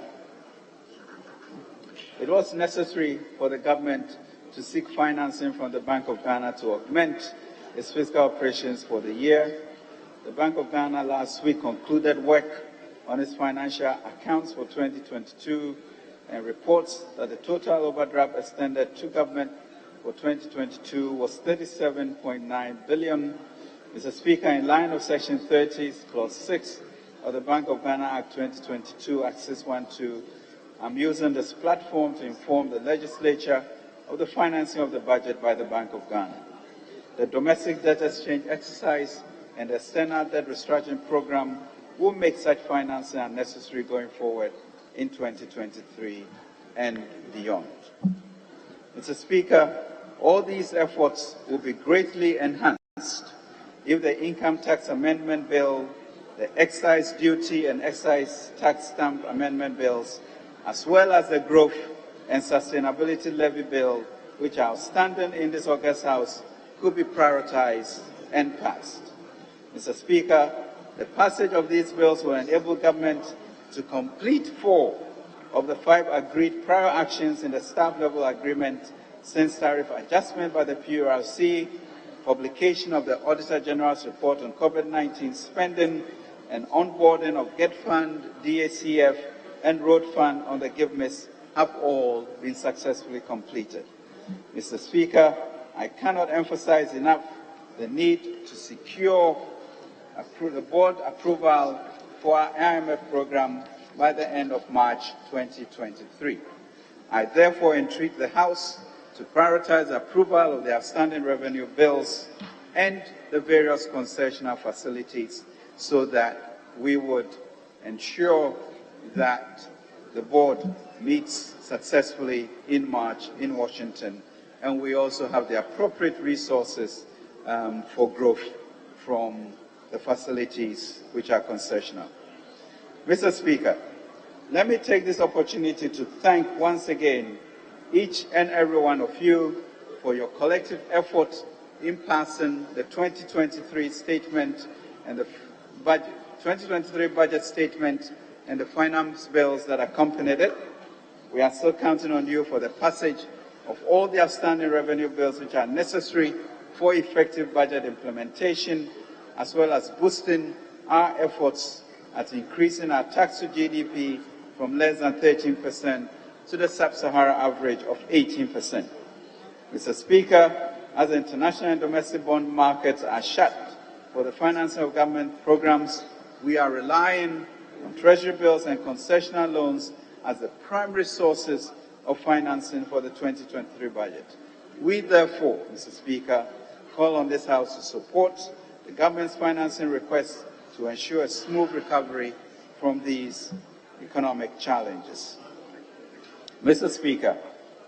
it was necessary for the government to seek financing from the Bank of Ghana to augment its fiscal operations for the year. The Bank of Ghana last week concluded work on its financial accounts for 2022 and reports that the total overdraft extended to government for 2022 was 37.9 billion. Mr. Speaker, in line of Section 30, Clause 6 of the Bank of Ghana Act 2022, Act 612, I'm using this platform to inform the legislature of the financing of the budget by the Bank of Ghana. The domestic debt exchange exercise and the external debt restructuring program will make such financing unnecessary going forward in 2023 and beyond. Mr. Speaker, all these efforts will be greatly enhanced if the Income Tax Amendment Bill, the Excise Duty and Excise Tax Stamp Amendment Bills, as well as the Growth and Sustainability Levy Bill, which are outstanding in this August House, could be prioritized and passed. Mr. Speaker, the passage of these bills will enable government to complete 4 of the 5 agreed prior actions in the staff-level agreement since tariff adjustment by the PURC, publication of the Auditor General's report on COVID-19 spending, and onboarding of GET Fund, DACF, and Road Fund on the GIVMIS have all been successfully completed. Mr. Speaker, I cannot emphasize enough the need to secure the board approval for our IMF program by the end of March 2023. I therefore entreat the House to prioritize approval of the outstanding revenue bills and the various concessional facilities so that we would ensure that the board meets successfully in March in Washington, and we also have the appropriate resources for growth from the facilities which are concessional. Mr. Speaker, let me take this opportunity to thank once again each and every one of you for your collective effort in passing the 2023 statement and the 2023 budget statement and the finance bills that accompanied it. We are still counting on you for the passage of all the outstanding revenue bills which are necessary for effective budget implementation, as well as boosting our efforts at increasing our tax to GDP from less than 13% to the sub-Sahara average of 18%. Mr. Speaker, as the international and domestic bond markets are shut for the financing of government programs, we are relying on treasury bills and concessional loans as the primary sources of financing for the 2023 budget. We therefore, Mr. Speaker, call on this House to support the government's financing requests to ensure a smooth recovery from these economic challenges. Mr. Speaker,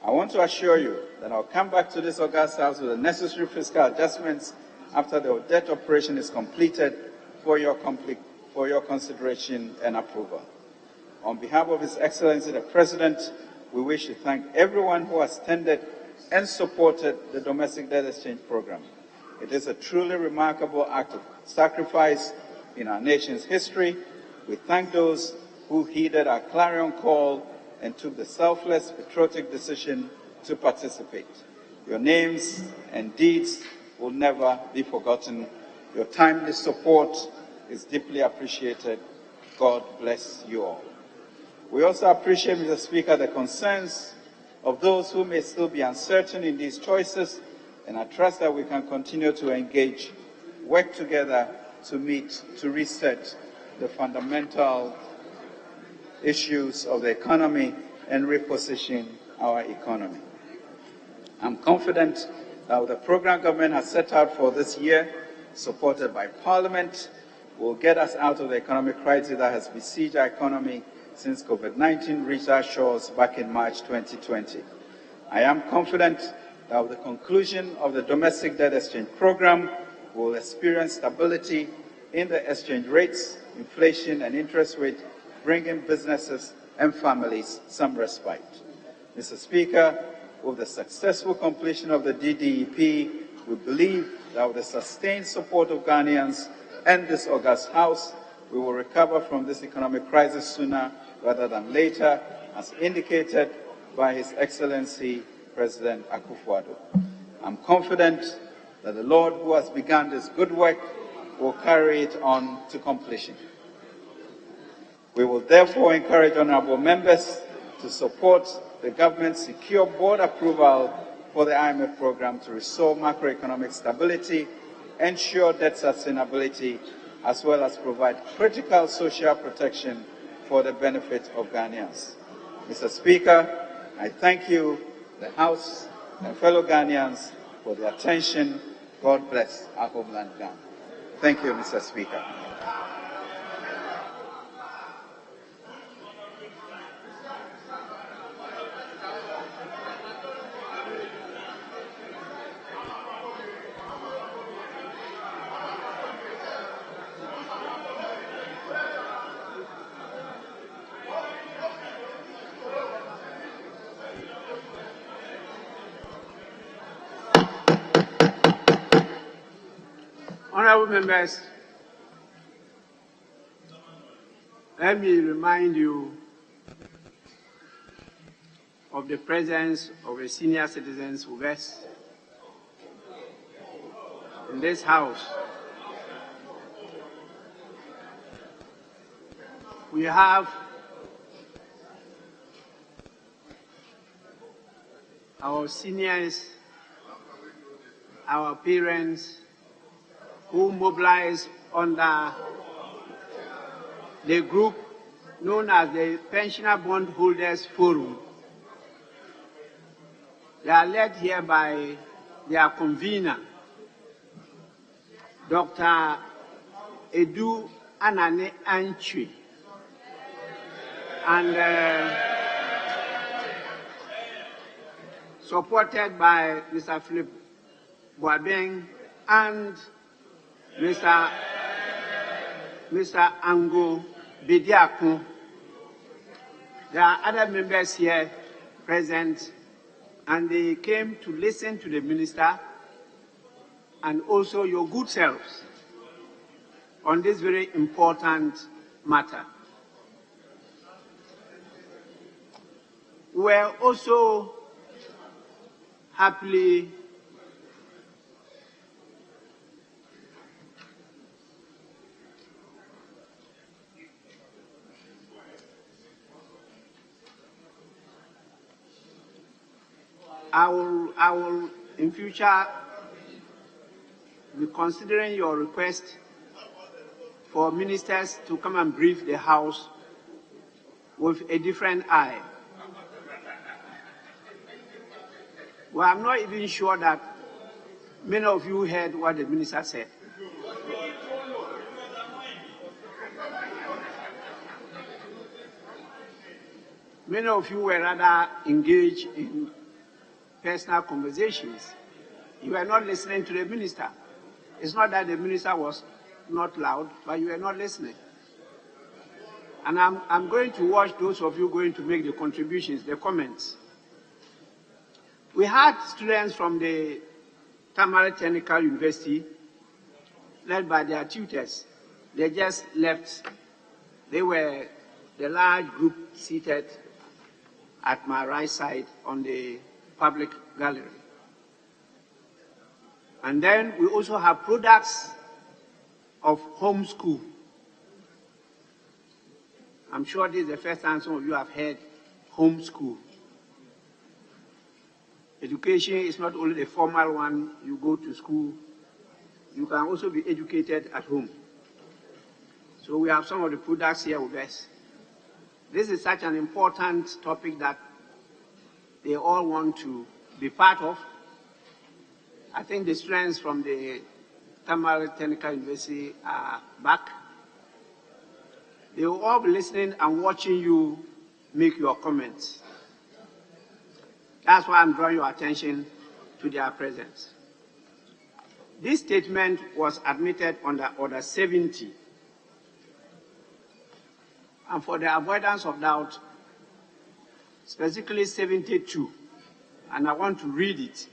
I want to assure you that I'll come back to this August House with the necessary fiscal adjustments after the debt operation is completed for your consideration and approval. On behalf of His Excellency the President, we wish to thank everyone who has tended and supported the domestic debt exchange program. It is a truly remarkable act of sacrifice in our nation's history. We thank those who heeded our clarion call and took the selfless, patriotic decision to participate. Your names and deeds will never be forgotten. Your timely support is deeply appreciated. God bless you all. We also appreciate, Mr. Speaker, the concerns of those who may still be uncertain in these choices, and I trust that we can continue to engage, work together to reset the fundamental issues of the economy and reposition our economy. I'm confident that the program government has set out for this year, supported by Parliament, will get us out of the economic crisis that has besieged our economy since COVID-19 reached our shores back in March 2020. I am confident that with the conclusion of the domestic debt exchange program, we will experience stability in the exchange rates, inflation and interest rate, bringing businesses and families some respite. Mr. Speaker, with the successful completion of the DDEP, we believe that with the sustained support of Ghanaians and this august House, we will recover from this economic crisis sooner rather than later, as indicated by His Excellency President Akufo-Addo. I'm confident that the Lord who has begun this good work will carry it on to completion. We will therefore encourage honorable members to support the government's secure board approval for the IMF program to restore macroeconomic stability, ensure debt sustainability, as well as provide critical social protection for the benefit of Ghanaians. Mr. Speaker, I thank you, the House, and fellow Ghanaians for the attention. God bless our homeland, Ghana. Thank you, Mr. Speaker. Honorable members, let me remind you of the presence of a senior citizens with us in this House. We have our seniors, our parents, who mobilize under the group known as the Pensioner Bondholders Forum. They are led here by their convener, Dr. Edu Anane Antwi, and supported by Mr. Philip Boabeng and Mr. Ango Bediako. There are other members here present, and they came to listen to the minister and also your good selves on this very important matter. We are also happily I will in future be considering your request for ministers to come and brief the House with a different eye. Well, I'm not even sure that many of you heard what the minister said. Many of you were rather engaged in personal conversations. You were not listening to the minister. It's not that the minister was not loud, but you were not listening. And I'm going to watch those of you going to make the contributions, the comments. We had students from the Tamale Technical University, led by their tutors. They just left. They were the large group seated at my right side on the public gallery. And then we also have products of homeschool. I'm sure this is the first time some of you have heard homeschool. Education is not only the formal one, you go to school, you can also be educated at home. So we have some of the products here with us. This is such an important topic that they all want to be part of. I think the students from the Tamale Technical University are back. They will all be listening and watching you make your comments. That's why I'm drawing your attention to their presence. This statement was admitted under Order 70. And for the avoidance of doubt, specifically 72, and I want to read it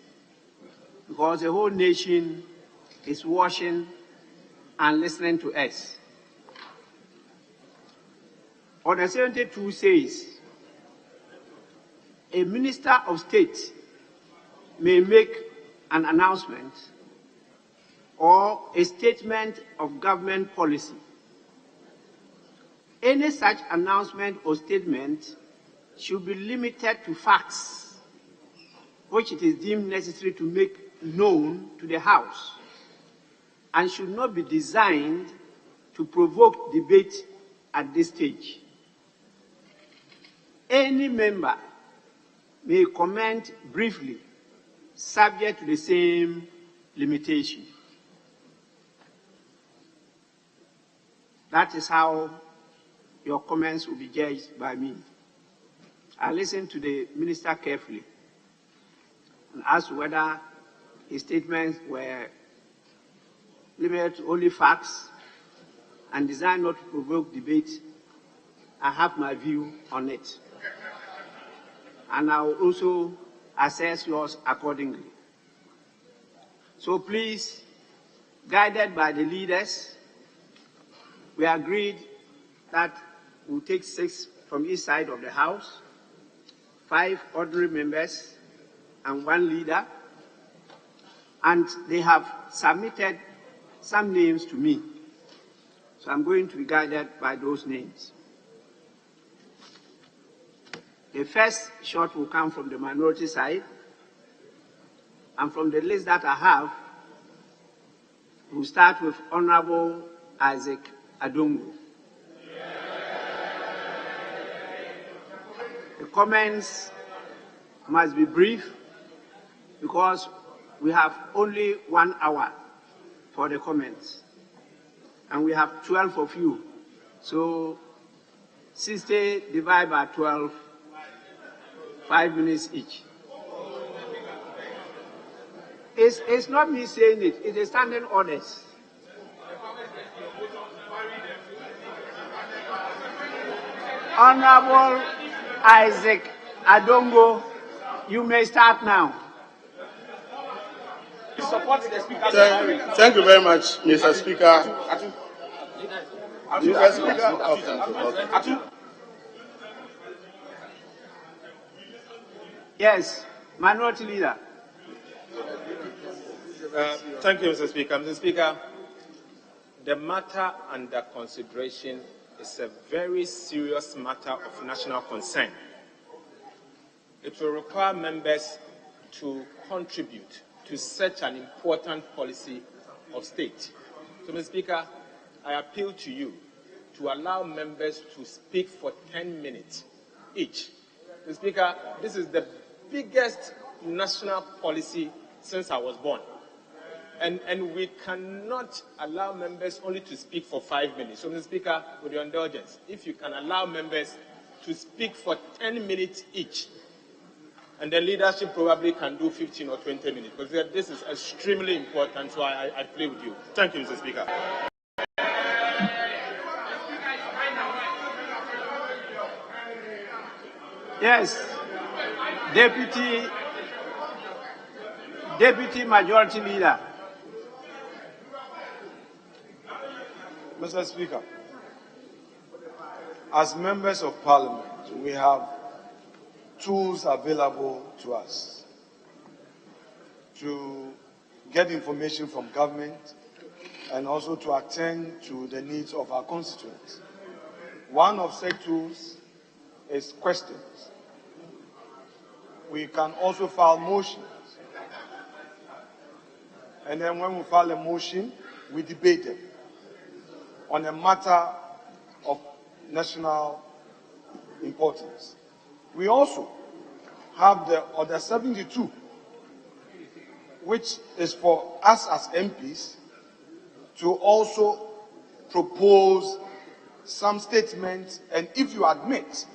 because the whole nation is watching and listening to us. Order 72 says, a minister of state may make an announcement or a statement of government policy. Any such announcement or statement should be limited to facts which it is deemed necessary to make known to the House and should not be designed to provoke debate at this stage. Any member may comment briefly, subject to the same limitation. That is how your comments will be judged by me. I listened to the minister carefully and asked whether his statements were limited to only facts and designed not to provoke debate. I have my view on it. And I will also assess yours accordingly. So please, guided by the leaders, we agreed that we'll take 6 from each side of the House, 5 ordinary members, and 1 leader. And they have submitted some names to me. So I'm going to be guided by those names. The first shot will come from the minority side. And from the list that I have, we'll start with Honorable Isaac Adongo. The comments must be brief because we have only 1 hour for the comments. And we have 12 of you. So 60 divided by 12, 5 minutes each. It's not me saying it, it is standing orders. Honorable Isaac Adongo, you may start now. Thank you very much, Mr. Speaker. Mr. Speaker. Yes, Minority Leader. Thank you, Mr. Speaker. Mr. Speaker, the matter under consideration is a very serious matter of national concern. It will require members to contribute to such an important policy of state. So, Mr. Speaker, I appeal to you to allow members to speak for 10 minutes each. Mr. Speaker, this is the biggest national policy since I was born. And we cannot allow members only to speak for 5 minutes. So, Mr. Speaker, with your indulgence, if you can allow members to speak for 10 minutes each, and the leadership probably can do 15 or 20 minutes, because this is extremely important, so I play with you. Thank you, Mr. Speaker. Yes, Deputy Majority Leader. Mr. Speaker, as members of Parliament, we have tools available to us to get information from government and also to attend to the needs of our constituents. One of such tools is questions. We can also file motions. And then when we file a motion, we debate them on a matter of national importance. We also have the Order 72, which is for us as MPs to also propose some statements, and if you admit,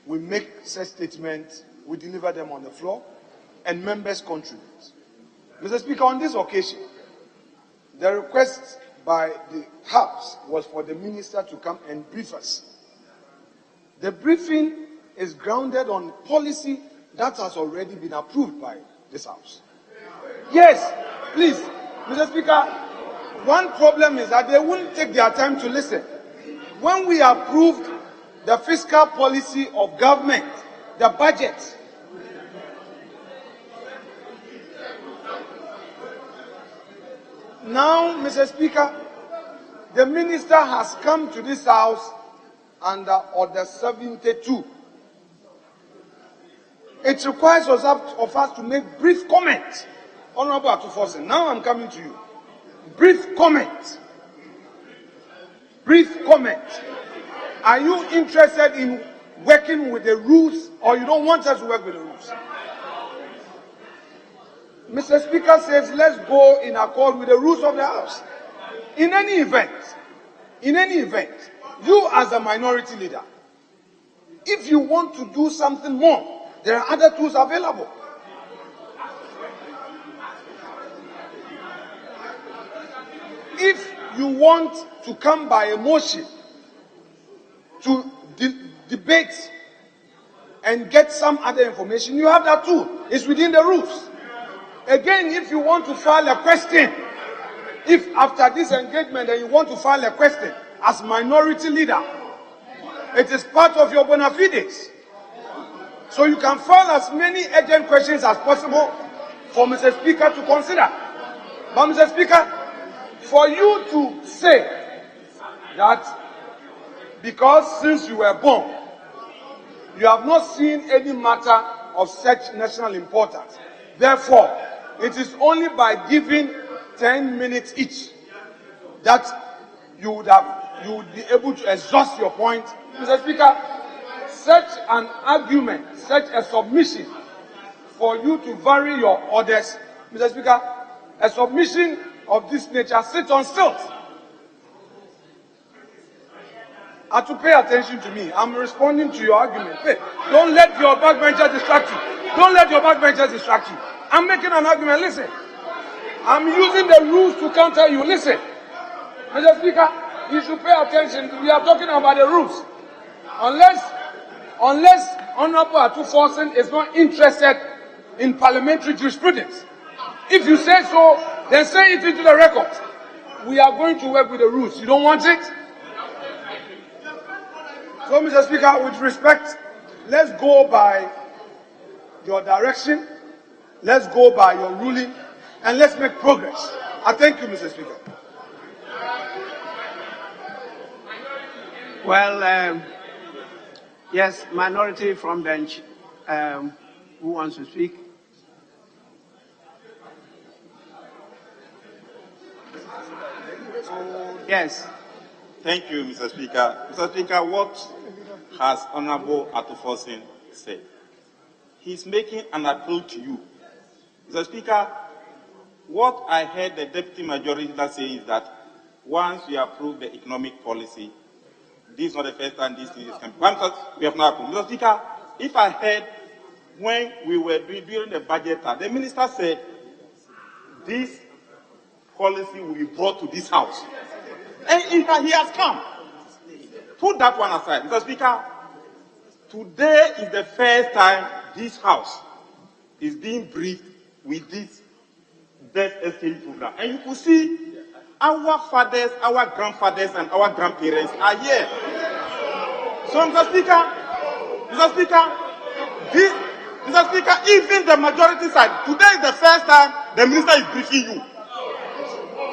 we make such statements, we deliver them on the floor, and members contribute. Mr. Speaker, on this occasion, the request by the House was for the minister to come and brief us. The briefing is grounded on policy that has already been approved by this House. Yes, please, Mr. Speaker, One problem is that they wouldn't take their time to listen. When we approved the fiscal policy of government, the budget, now, Mr. Speaker, the minister has come to this house under Order 72. It requires of us to make brief comments. Honorable Atufosin, now I'm coming to you. Brief comment. Brief comment. Are you interested in working with the rules, or you don't want us to work with the rules? Mr. Speaker says let's go in accord with the rules of the House. In any event, you as a minority leader, if you want to do something more, there are other tools available. If you want to come by a motion to debate and get some other information, you have that tool. It's within the rules. Again, if you want to file a question, if after this engagement you want to file a question as minority leader, it is part of your bona fides. So you can file as many urgent questions as possible for Mr. Speaker to consider. But Mr. Speaker, for you to say that because since you were born, you have not seen any matter of such national importance, therefore, it is only by giving 10 minutes each that you would be able to exhaust your point. Mr. Speaker, such an argument, such a submission for you to vary your orders, Mr. Speaker, a submission of this nature sits on stilts. To pay attention to me, I'm responding to your argument. Hey, don't let your backbencher distract you. Don't let your backbencher distract you. I'm making an argument. Listen, I'm using the rules to counter you. Listen, Mr. Speaker, you should pay attention. We are talking about the rules. Unless Honorable Atufosin is not interested in parliamentary jurisprudence. If you say so, then say it into the record. We are going to work with the rules. You don't want it? So, Mr. Speaker, with respect, let's go by your direction, let's go by your ruling, and let's make progress. I thank you, Mr. Speaker. Well, yes, minority from bench. Who wants to speak? Yes. Thank you, Mr. Speaker. Mr. Speaker, what has Honorable Atufosin said? He's making an appeal to you. Mr. Speaker, what I heard the Deputy Majority Leader say is that once we approve the economic policy, this is not the first time this thing is coming. We have not approved. Mr. Speaker, if I heard when we were during the budget, the minister said this policy will be brought to this house. And he has come. Put that one aside. Mr. Speaker, today is the first time this house is being briefed with this death exchange program. And you could see our fathers, our grandfathers, and our grandparents are here. So, Mr. Speaker, even the majority side, today is the first time the minister is briefing you.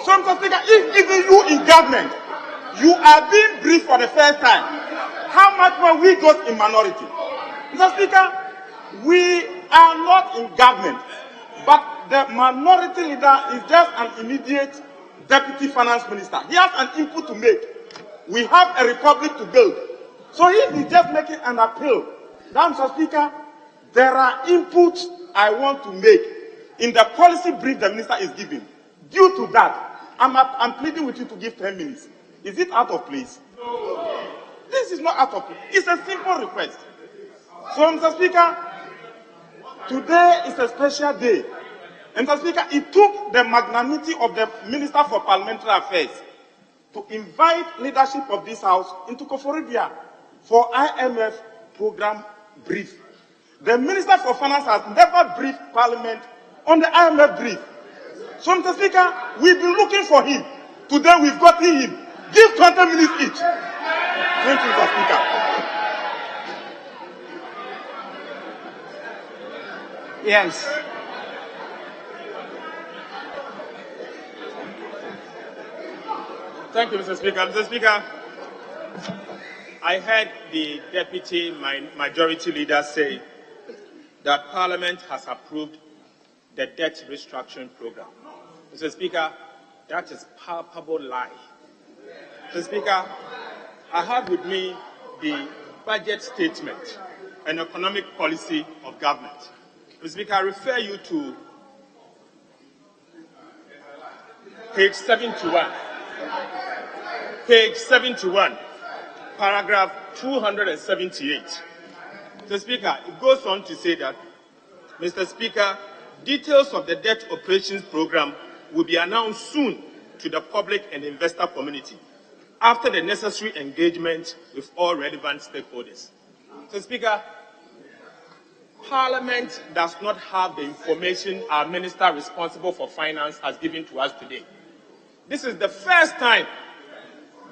So, Mr. Speaker, if even you in government, you are being briefed for the first time, how much more we got in minority? Mr. Speaker, we are not in government, but the minority leader is just an immediate deputy finance minister. He has an input to make. We have a republic to build. So if he's just making an appeal, then, Mr. Speaker, there are inputs I want to make in the policy brief the minister is giving. Due to that, I'm pleading with you to give 10 minutes. Is it out of place? No. This is not out of place. It's a simple request. So, Mr. Speaker, today is a special day. And, Mr. Speaker, it took the magnanimity of the Minister for Parliamentary Affairs to invite leadership of this House into Koforidua for IMF program brief. The Minister for Finance has never briefed Parliament on the IMF brief. So, Mr. Speaker, we've been looking for him. Today we've gotten him. Give 20 minutes each. Thank you, Mr. Speaker. Yes. Thank you, Mr. Speaker. Mr. Speaker, I heard the Deputy Majority Leader say that Parliament has approved the debt restructuring program. Mr. Speaker, that is palpable lie. Mr. Speaker, I have with me the budget statement and economic policy of government. Mr. Speaker, I refer you to page 71. Page 71, paragraph 278. Mr. Speaker, it goes on to say that, Mr. Speaker, details of the debt operations program will be announced soon to the public and investor community after the necessary engagement with all relevant stakeholders. Mr. Speaker, Parliament does not have the information our Minister responsible for finance has given to us today. This is the first time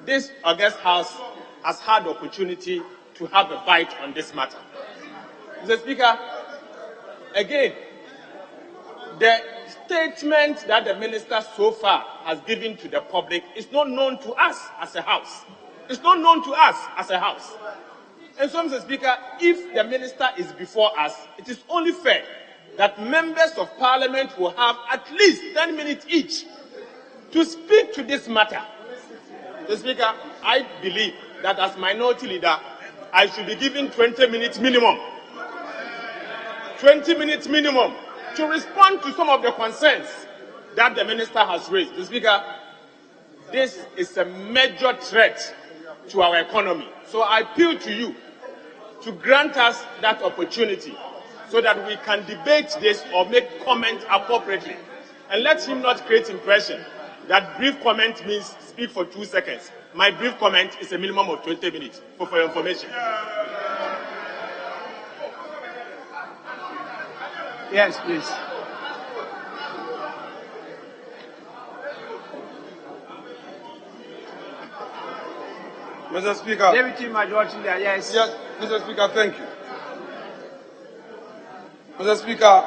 this August House has had the opportunity to have a bite on this matter. Mr. Speaker, again, the statement that the Minister so far has given to the public is not known to us as a House. It's not known to us as a House. And so, Mr. Speaker, if the Minister is before us, it is only fair that members of Parliament will have at least 10 minutes each to speak to this matter. Mr. Speaker, I believe that as Minority Leader, I should be given 20 minutes minimum. 20 minutes minimum to respond to some of the concerns that the Minister has raised. Mr. Speaker, this is a major threat to our economy. So I appeal to you to grant us that opportunity so that we can debate this or make comment appropriately. And let him not create impression that brief comment means speak for 2 seconds. My brief comment is a minimum of 20 minutes for your information. Yes, please. Mr. Speaker. Deputy Majority Leader, yes. Yes, Mr. Speaker, thank you. Mr. Speaker,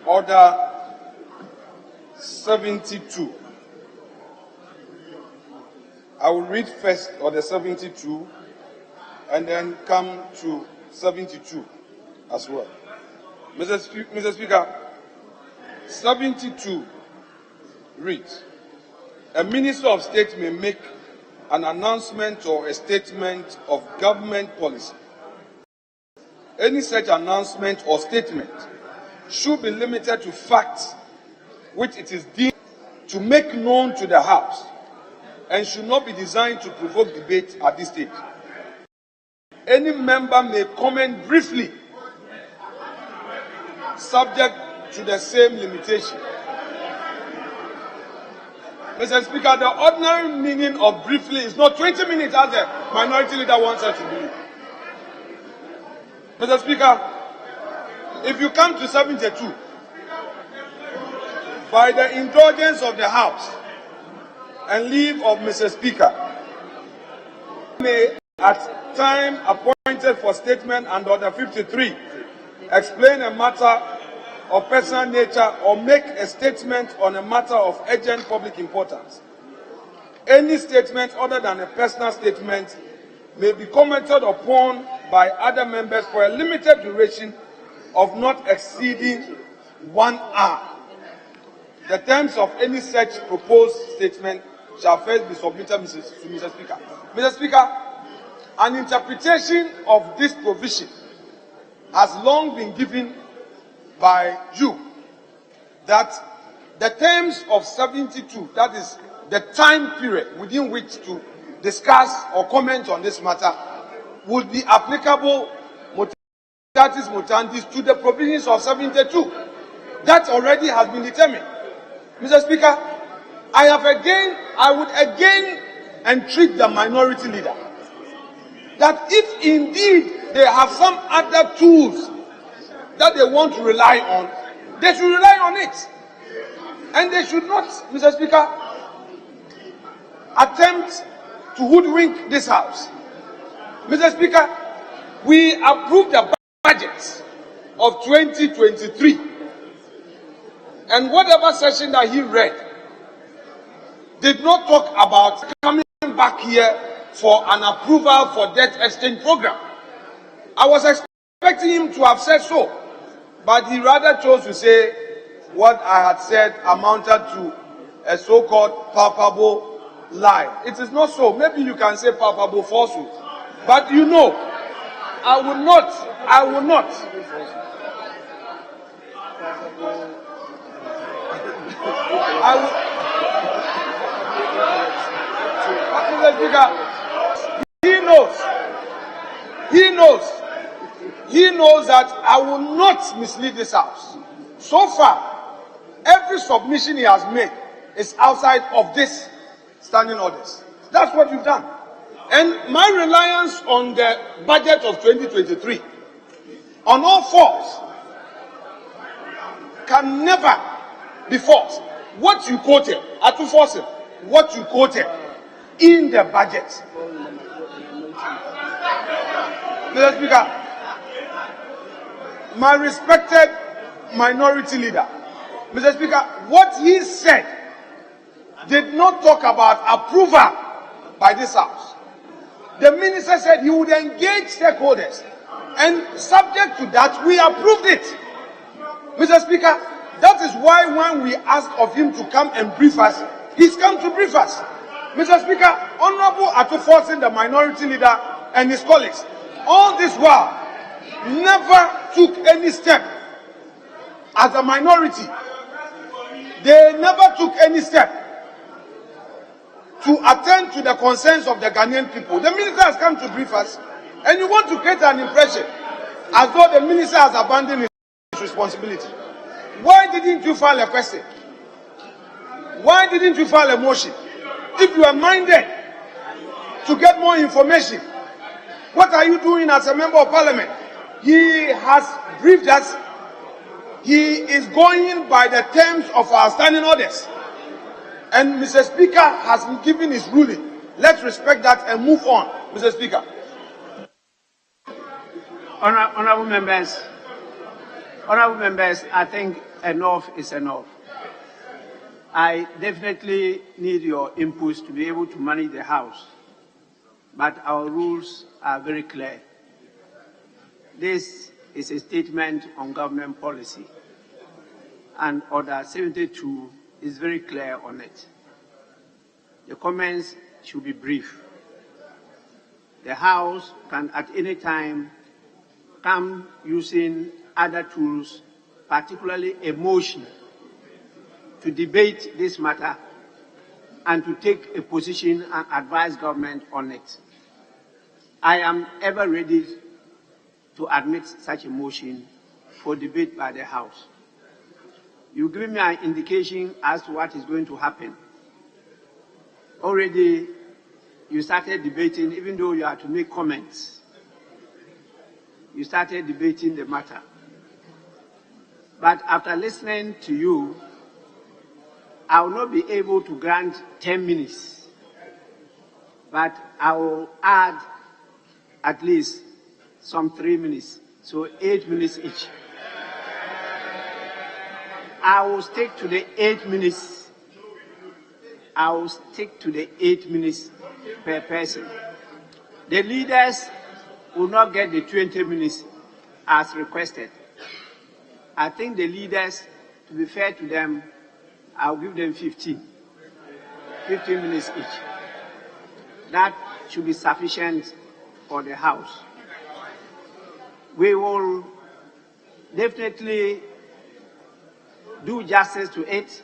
Order 72. I will read first Order 72 and then come to 72 as well. Mr. Speaker, 72 reads, a Minister of State may make an announcement or a statement of government policy. Any such announcement or statement should be limited to facts which it is deemed to make known to the House and should not be designed to provoke debate at this stage. Any member may comment briefly, subject to the same limitation. Mr. Speaker, the ordinary meaning of briefly is not 20 minutes as the Minority Leader wants us to believe. Mr. Speaker, if you come to 72, by the indulgence of the House and leave of Mr. Speaker, may at time appointed for statement under Order 53 explain a matter of personal nature or make a statement on a matter of urgent public importance. Any statement other than a personal statement may be commented upon by other members for a limited duration of not exceeding 1 hour. The terms of any such proposed statement shall first be submitted to Mr. Speaker. Mr. Speaker, an interpretation of this provision has long been given by you that the terms of 72, that is the time period within which to discuss or comment on this matter, would be applicable mutatis mutandis to the provisions of 72. That already has been determined. Mr. Speaker, I would again entreat the Minority Leader that if indeed they have some other tools that they want to rely on, they should rely on it. And they should not, Mr. Speaker, attempt to hoodwink this House. Mr. Speaker, we approved the budget of 2023, and whatever session that he read did not talk about coming back here for an approval for debt exchange program. I was expecting him to have said so, but he rather chose to say what I had said amounted to a so-called palpable lie. It is not so. Maybe you can say palpable falsehood, but you know, I will not. Mr. Speaker, he knows that I will not mislead this House. So far, every submission he has made is outside of this standing orders. That's what you've done. And my reliance on the budget of 2023 on all fours can never be false. What you quoted, what you quoted in the budget. Mr. Speaker, my respected minority leader, Mr. Speaker, what he said did not talk about approval by this House. The minister said he would engage stakeholders, and subject to that, we approved it. Mr. Speaker, that is why when we asked of him to come and brief us, he's come to brief us. Mr. Speaker, Honorable Atto-Forson, the minority leader, and his colleagues, all this while, never took any step as a minority. They never took any step to attend to the concerns of the Ghanaian people. The minister has come to brief us, and you want to create an impression as though the minister has abandoned his responsibility. Why didn't you file a question? Why didn't you file a motion? If you are minded to get more information, what are you doing as a member of parliament? He has briefed us. He is going by the terms of our standing orders. And Mr. Speaker has given his ruling. Let's respect that and move on, Mr. Speaker. Honorable members, I think enough is enough. I definitely need your inputs to be able to manage the House, but our rules are very clear. This is a statement on government policy, and Order 72 is very clear on it. The comments should be brief. The House can at any time come using other tools, particularly a motion, to debate this matter and to take a position and advise government on it. I am ever ready to admit such a motion for debate by the House. You give me an indication as to what is going to happen. Already, you started debating, even though you had to make comments. You started debating the matter. But after listening to you, I will not be able to grant 10 minutes, but I will add at least some 3 minutes, so 8 minutes each. I will stick to the 8 minutes. I will stick to the 8 minutes per person. The leaders will not get the 20 minutes as requested. I think the leaders, to be fair to them, I'll give them 15 minutes each. That should be sufficient for the House. We will definitely do justice to it,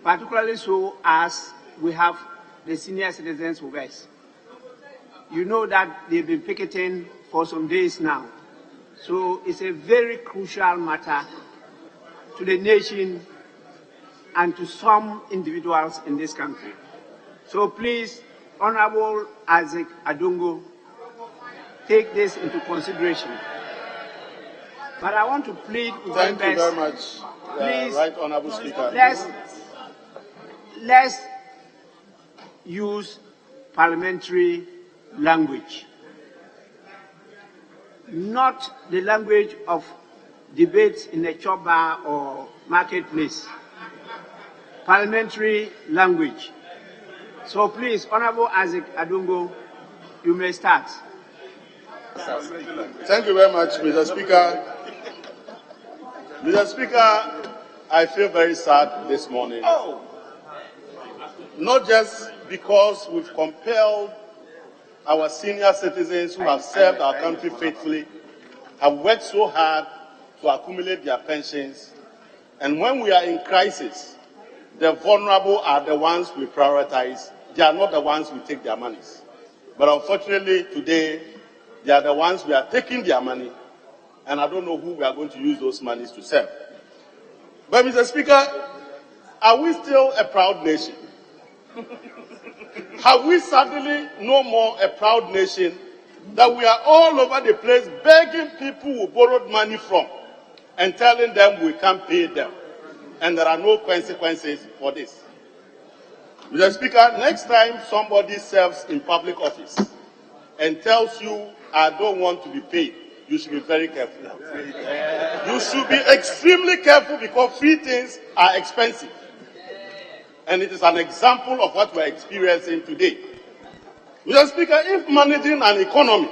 particularly so as we have the senior citizens with us. You know that they've been picketing for some days now. So it's a very crucial matter to the nation and to some individuals in this country. So please, Honorable Isaac Adongo, take this into consideration. But I want to plead with members. Thank you very much, please, Right Honorable Speaker. Let's use parliamentary language, not the language of debates in a chop bar or marketplace. Parliamentary language. So please, Honorable Isaac Adungo, you may start. Thank you very much, Mr. Speaker. Mr. Speaker, I feel very sad this morning. Not just because we've compelled our senior citizens who have served our country faithfully, have worked so hard to accumulate their pensions, and when we are in crisis, the vulnerable are the ones we prioritize. They are not the ones we take their monies. But unfortunately, today, they are the ones we are taking their money, and I don't know who we are going to use those monies to serve. But, Mr. Speaker, are we still a proud nation? Have we suddenly no more a proud nation that we are all over the place begging people who borrowed money from and telling them we can't pay them, and there are no consequences for this? Mr. Speaker, next time somebody serves in public office and tells you, I don't want to be paid, you should be very careful. You should be extremely careful because free things are expensive. And it is an example of what we are experiencing today. Mr. Speaker, if managing an economy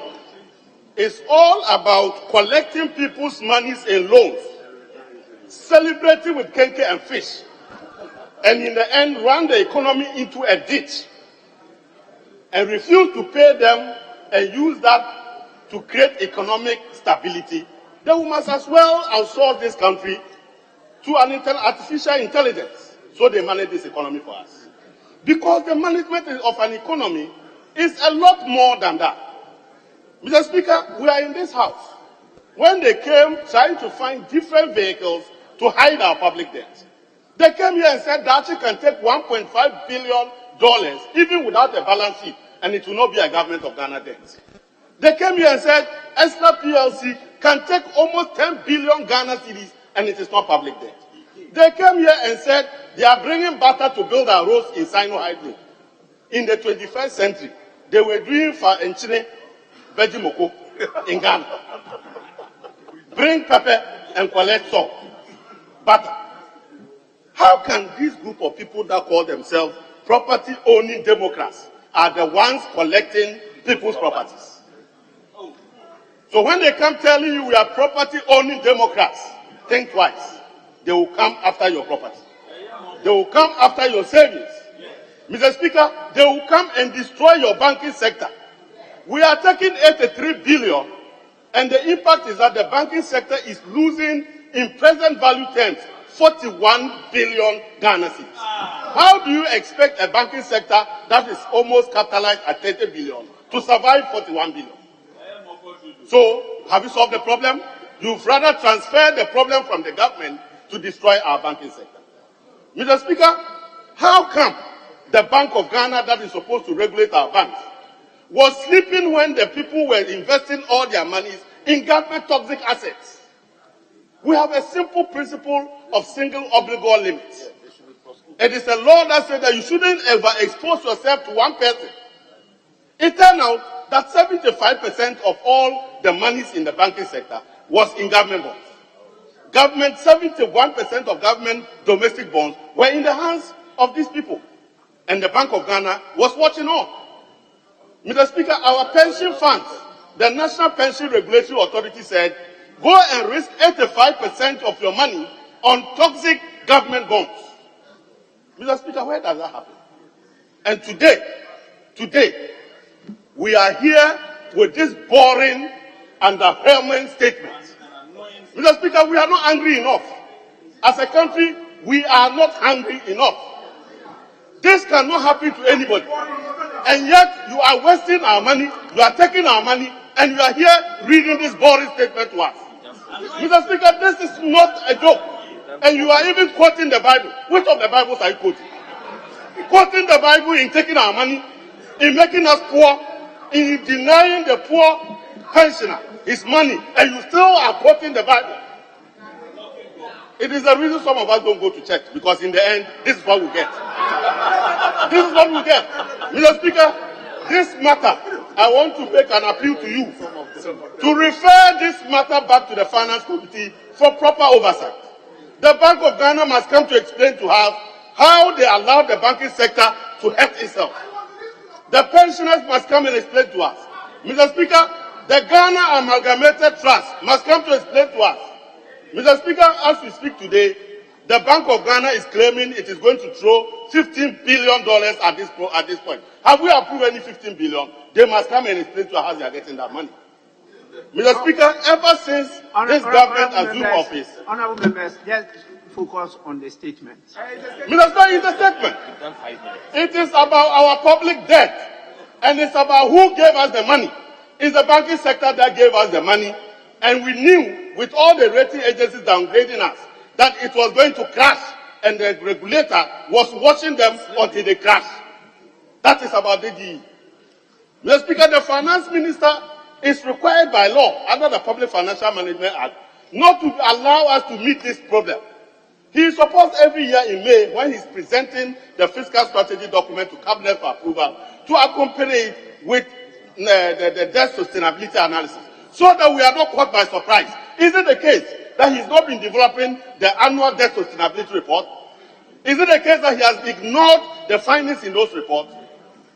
is all about collecting people's monies in loans, celebrating with kenke and fish, and in the end run the economy into a ditch and refuse to pay them and use that to create economic stability, then we must as well outsource this country to an artificial intelligence so they manage this economy for us. Because the management of an economy is a lot more than that. Mr. Speaker, we are in this house when they came trying to find different vehicles to hide our public debt. They came here and said that you can take $1.5 billion even without a balance sheet, and it will not be a government of Ghana debt. They came here and said Esla PLC can take almost 10 billion Ghana cedis, and it is not public debt. They came here and said they are bringing butter to build our roads in Sino-Hydro. In the 21st century, they were doing for Enchine, Bejimoko in Ghana. Bring pepper and collect salt, butter. How can this group of people that call themselves property-owning Democrats are the ones collecting people's properties? So when they come telling you we are property-owning Democrats, think twice. They will come after your property. They will come after your savings. Mr. Speaker, they will come and destroy your banking sector. We are taking 83 billion, and the impact is that the banking sector is losing, in present value terms, 41 billion Ghana cedis. How do you expect a banking sector that is almost capitalized at 30 billion to survive 41 billion? So, have you solved the problem? You've rather transferred the problem from the government to destroy our banking sector. Mr. Speaker, how come the Bank of Ghana, that is supposed to regulate our banks, was sleeping when the people were investing all their monies in government toxic assets? We have a simple principle of single obligor limits. It is a law that says that you shouldn't ever expose yourself to one person. It turned out that 75% of all the monies in the banking sector was in government bonds. 71% of government domestic bonds were in the hands of these people. And the Bank of Ghana was watching on. Mr. Speaker, our pension funds, the National Pension Regulatory Authority said, go and risk 85% of your money on toxic government bonds. Mr. Speaker, where does that happen? And today, we are here with this boring underwhelming statement. Mr. Speaker, we are not angry enough. As a country, we are not hungry enough. This cannot happen to anybody. And yet, you are wasting our money, you are taking our money, and you are here reading this boring statement to us. Mr. Speaker, this is not a joke. And you are even quoting the Bible. Which of the Bibles are you quoting? Quoting the Bible in taking our money, in making us poor, in denying the poor pensioner his money, and you still are quoting the Bible. It is the reason some of us don't go to church, because in the end, this is what we get. This is what we get. Mr. Speaker, this matter, I want to make an appeal to you to refer this matter back to the Finance Committee for proper oversight. The Bank of Ghana must come to explain to us how they allow the banking sector to hurt itself. The pensioners must come and explain to us. Mr. Speaker, the Ghana Amalgamated Trust must come to explain to us. Mr. Speaker, as we speak today, the Bank of Ghana is claiming it is going to throw $15 billion at this point. Have we approved any $15 billion? They must come and explain to us how they are getting that money. Mr. Speaker, ever since this government assumed office... Honorable members, just focus on the statement. Mr. Speaker, it's a statement. It is about our public debt, and it's about who gave us the money. It's the banking sector that gave us the money, and we knew, with all the rating agencies downgrading us, that it was going to crash, and the regulator was watching them until they crashed. That is about the DE. Mr. Speaker, the finance minister is required by law, under the Public Financial Management Act, not to allow us to meet this problem. He is supposed every year in May, when he's presenting the fiscal strategy document to Cabinet for approval, to accompany it with the debt sustainability analysis, so that we are not caught by surprise. Is it the case that he's not been developing the annual debt sustainability report? Is it the case that he has ignored the findings in those reports?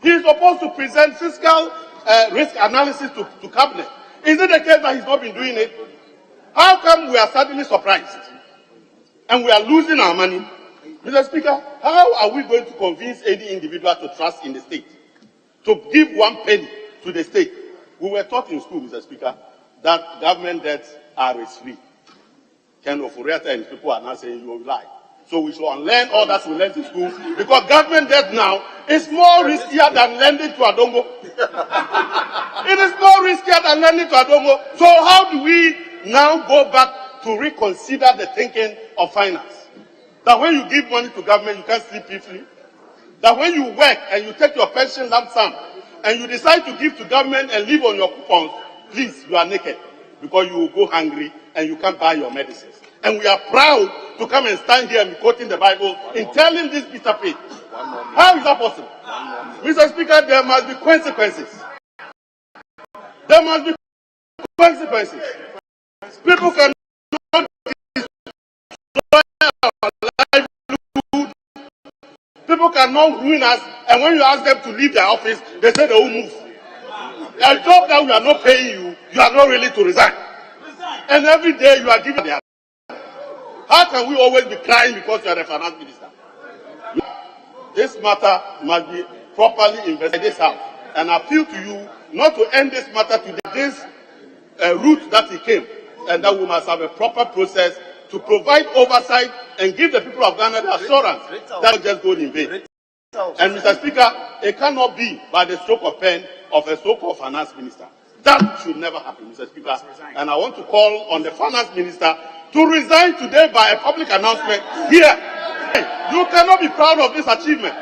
He is supposed to present fiscal risk analysis to Cabinet. Is it the case that he's not been doing it? How come we are suddenly surprised and we are losing our money? Mr. Speaker, how are we going to convince any individual to trust in the state, to give 1 penny to the state? We were taught in school, Mr. Speaker, that government debts are risk-free. Ken Ofuriata and his people are now saying you lie. So we should unlearn all that we learned in school, because government debt now is more riskier than lending to Adongo. It is more riskier than lending to Adongo. So how do we now go back to reconsider the thinking of finance? That when you give money to government, you can't sleep peacefully? That when you work and you take your pension lump sum and you decide to give to government and live on your coupons, please, you are naked, because you will go hungry and you can't buy your medicines. And we are proud to come and stand here and be quoting the Bible in telling this bitter faith. How is that possible? Mr. Speaker, there must be consequences. There must be consequences. People cannot destroy our livelihood. People cannot ruin us, and when you ask them to leave their office, they say they will move. A job that we are not paying you, you are not ready to resign. And every day you are giving their... How can we always be crying because you are the finance minister? This matter must be properly investigated this house. And I appeal to you not to end this matter to this route that it came, and that we must have a proper process to provide oversight and give the people of Ghana the assurance that it just goes in vain. And Mr. Speaker, it cannot be by the stroke of pen of a so-called finance minister. That should never happen, Mr. Speaker. And I want to call on the finance minister to resign today by a public announcement here. You cannot be proud of this achievement.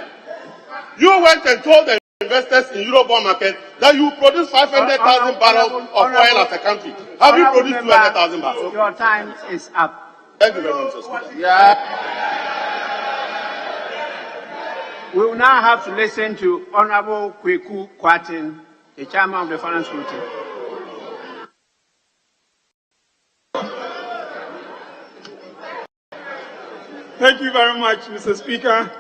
You went and told the investors in Eurobond market that you produce 500,000 barrels of oil as a country. Have you produced 200,000 barrels? Your time is up. Thank you very much, Mr. Speaker. We will now have to listen to Honorable Kweku Kwatin, the chairman of the Finance Committee. Thank you very much, Mr. Speaker.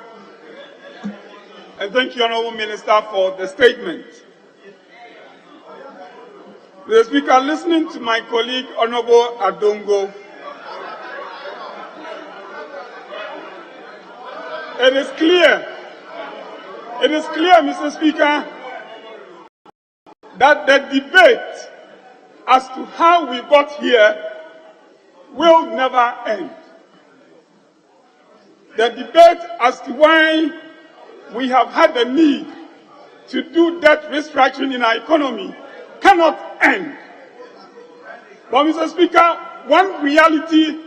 And thank you, Honorable Minister, for the statement. Mr. Speaker, listening to my colleague, Honorable Adongo, it is clear, Mr. Speaker, that the debate as to how we got here will never end. The debate as to why we have had the need to do debt restructuring in our economy cannot end. But, Mr. Speaker, one reality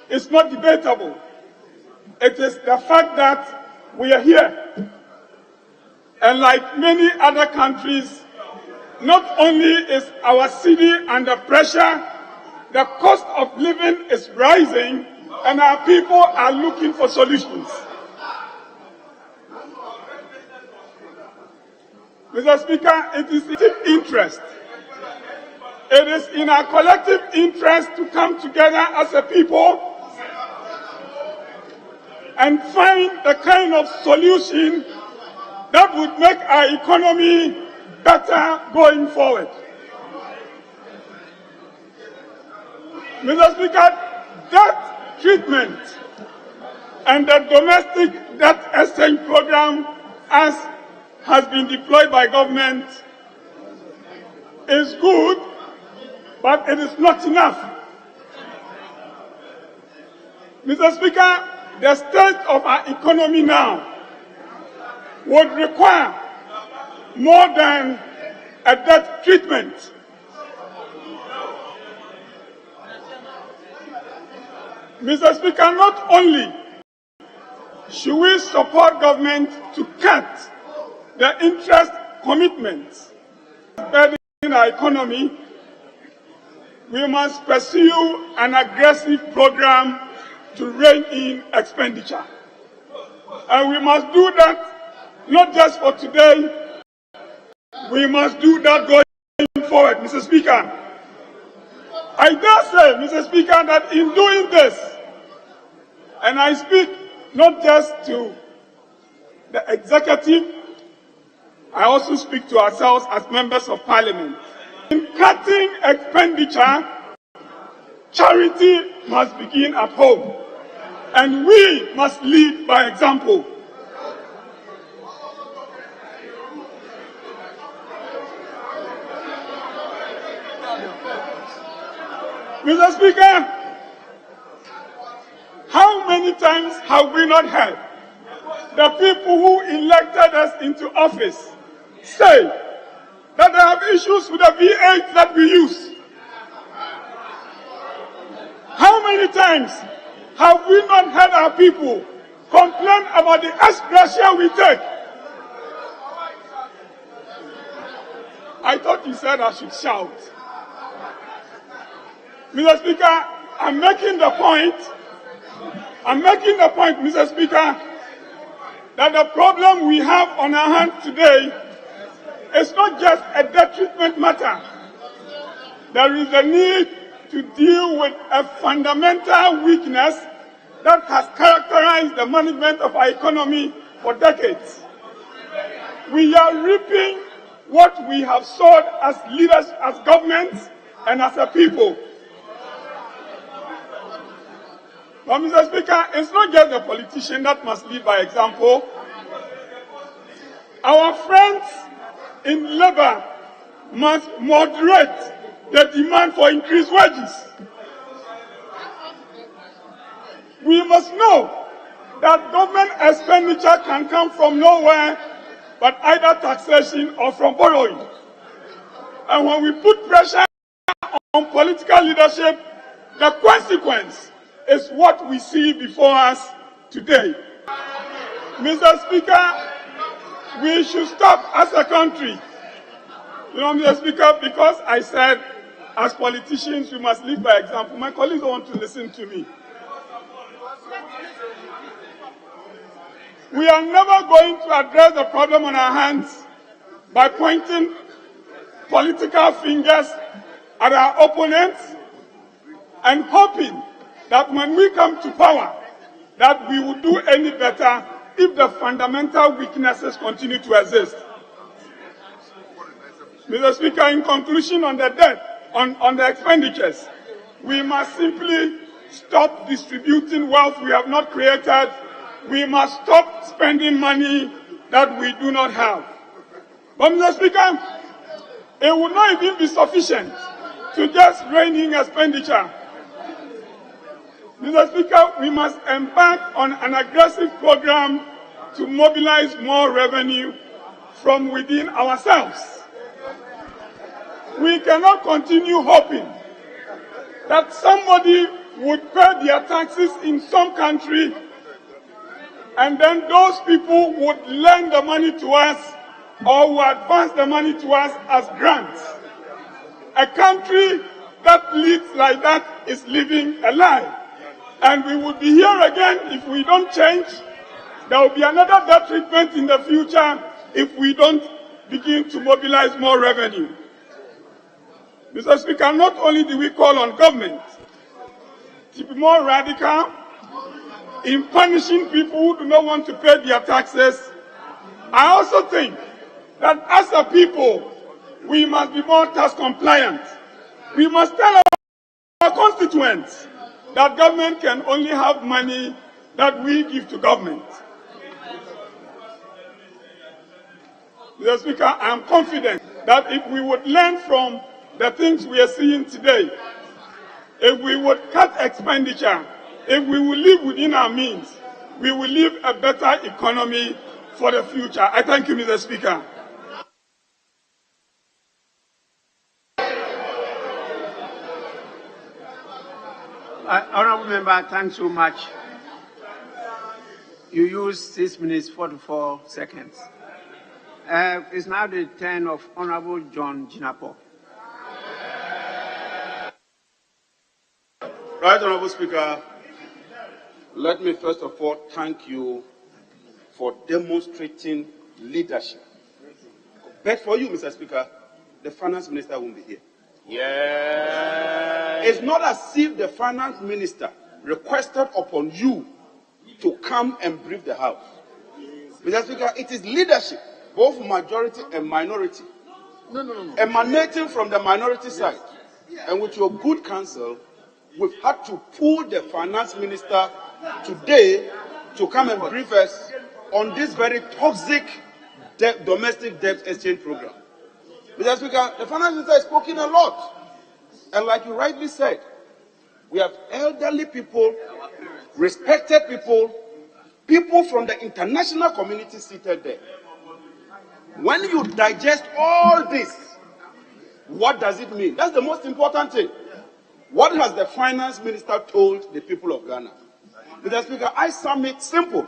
is not debatable. It is the fact that we are here. And like many other countries, not only is our city under pressure, the cost of living is rising, and our people are looking for solutions. Mr. Speaker, it is in interest. It is in our collective interest to come together as a people and find the kind of solution that would make our economy better going forward. Mr. Speaker, debt treatment and the domestic debt exchange program, as has been deployed by government, is good, but it is not enough. Mr. Speaker, the state of our economy now would require more than a debt treatment. Mr. Speaker, not only should we support government to cut the interest commitments burdening our economy, we must pursue an aggressive program to rein in expenditure. And we must do that not just for today, we must do that going forward, Mr. Speaker. I dare say, Mr. Speaker, that in doing this, and I speak not just to the executive, I also speak to ourselves as members of parliament. In cutting expenditure, charity must begin at home, and we must lead by example. Mr. Speaker, how many times have we not heard the people who elected us into office say that they have issues with the V8 that we use? How many times have we not heard our people complain about the expenditure we take? I thought you said I should shout. Mr. Speaker, I'm making the point, Mr. Speaker, that the problem we have on our hands today is not just a debt treatment matter. There is a need to deal with a fundamental weakness that has characterized the management of our economy for decades. We are reaping what we have sowed as leaders, as governments, and as a people. But, Mr. Speaker, it's not just the politician that must lead by example. Our friends in labor must moderate the demand for increased wages. We must know that government expenditure can come from nowhere but either taxation or from borrowing. And when we put pressure on political leadership, the consequence is what we see before us today. Mr. Speaker, we should stop as a country. You know, Mr. Speaker, because I said as politicians we must lead by example. My colleagues don't want to listen to me. We are never going to address the problem on our hands by pointing political fingers at our opponents and hoping that when we come to power, that we will do any better if the fundamental weaknesses continue to exist. Mr. Speaker, in conclusion on the debt, on the expenditures, we must simply stop distributing wealth we have not created. We must stop spending money that we do not have. But, Mr. Speaker, it would not even be sufficient to just rein in expenditure. Mr. Speaker, we must embark on an aggressive program to mobilize more revenue from within ourselves. We cannot continue hoping that somebody would pay their taxes in some country and then those people would lend the money to us or would advance the money to us as grants. A country that leads like that is living a lie. And we will be here again if we don't change. There will be another debt treatment in the future if we don't begin to mobilize more revenue. Mr. Speaker, not only do we call on government to be more radical in punishing people who do not want to pay their taxes, I also think that as a people, we must be more tax compliant. We must tell our constituents that government can only have money that we give to government. Mr. Speaker, I am confident that if we would learn from the things we are seeing today, if we would cut expenditure, if we will live within our means, we will live a better economy for the future. I thank you, Mr. Speaker. Honourable Member, thanks so much. You used 6 minutes 44 seconds. It's now the turn of Honourable John Jinapo. Right, Honourable Speaker, let me first of all thank you for demonstrating leadership. But for you, Mr. Speaker, the Finance Minister won't be here. Yeah. It's not as if the Finance Minister requested upon you to come and brief the House. Mr. Speaker, it is leadership, both majority and minority, emanating from the minority side. And with your good counsel, we've had to pull the Finance Minister today to come and brief us on this very toxic domestic debt exchange program. Mr. Speaker, the Finance Minister has spoken a lot. And like you rightly said, we have elderly people, respected people, people from the international community seated there. When you digest all this, what does it mean? That's the most important thing. What has the Finance Minister told the people of Ghana? Mr. Speaker, I sum it simple.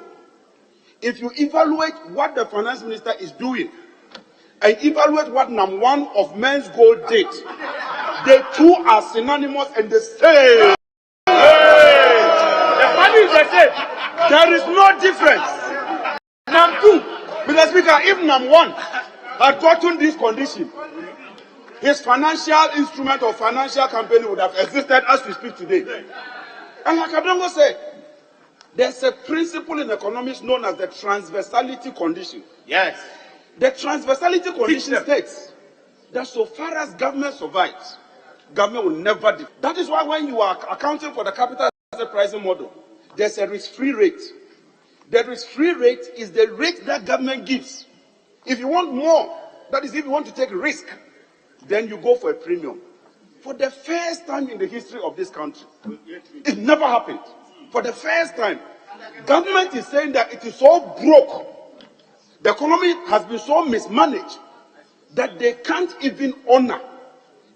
If you evaluate what the Finance Minister is doing and evaluate what #1 of Men's Gold did, the two are synonymous and the same. The money is the same. There is no difference. #2, Mr. Speaker, if #1 had gotten this condition, his financial instrument or financial campaign would have existed as we speak today. And like Abdongo said, there's a principle in economics known as the transversality condition. Yes. The transversality condition states that so far as government survives, government will never do. That is why when you are accounting for the capital asset pricing model, there's a risk-free rate. The risk-free rate is the rate that government gives. If you want more, that is if you want to take risk, then you go for a premium. For the first time in the history of this country, it never happened. For the first time, government is saying that it is so broke, the economy has been so mismanaged, that they can't even honor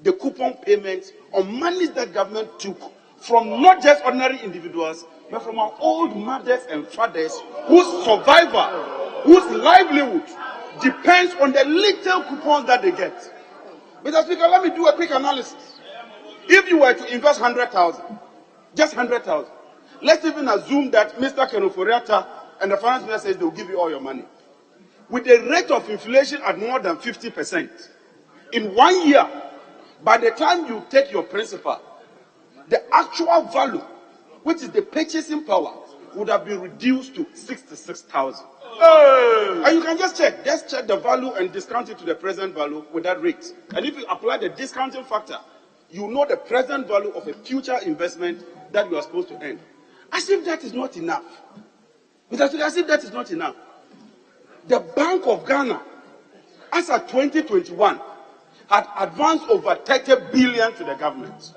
the coupon payments on monies that government took from not just ordinary individuals, but from our old mothers and fathers whose survival, whose livelihood depends on the little coupons that they get. Mr. Speaker, let me do a quick analysis. If you were to invest 100,000, just 100,000, let's even assume that Mr. Kenoforiata and the Finance Minister says they will give you all your money. With a rate of inflation at more than 50%, in 1 year, by the time you take your principal, the actual value, which is the purchasing power, would have been reduced to 66,000. And you can just check the value and discount it to the present value with that rate. And if you apply the discounting factor, you know the present value of a future investment that you are supposed to earn. As if that is not enough. As if that is not enough. The Bank of Ghana, as of 2021, had advanced over 30 billion to the government.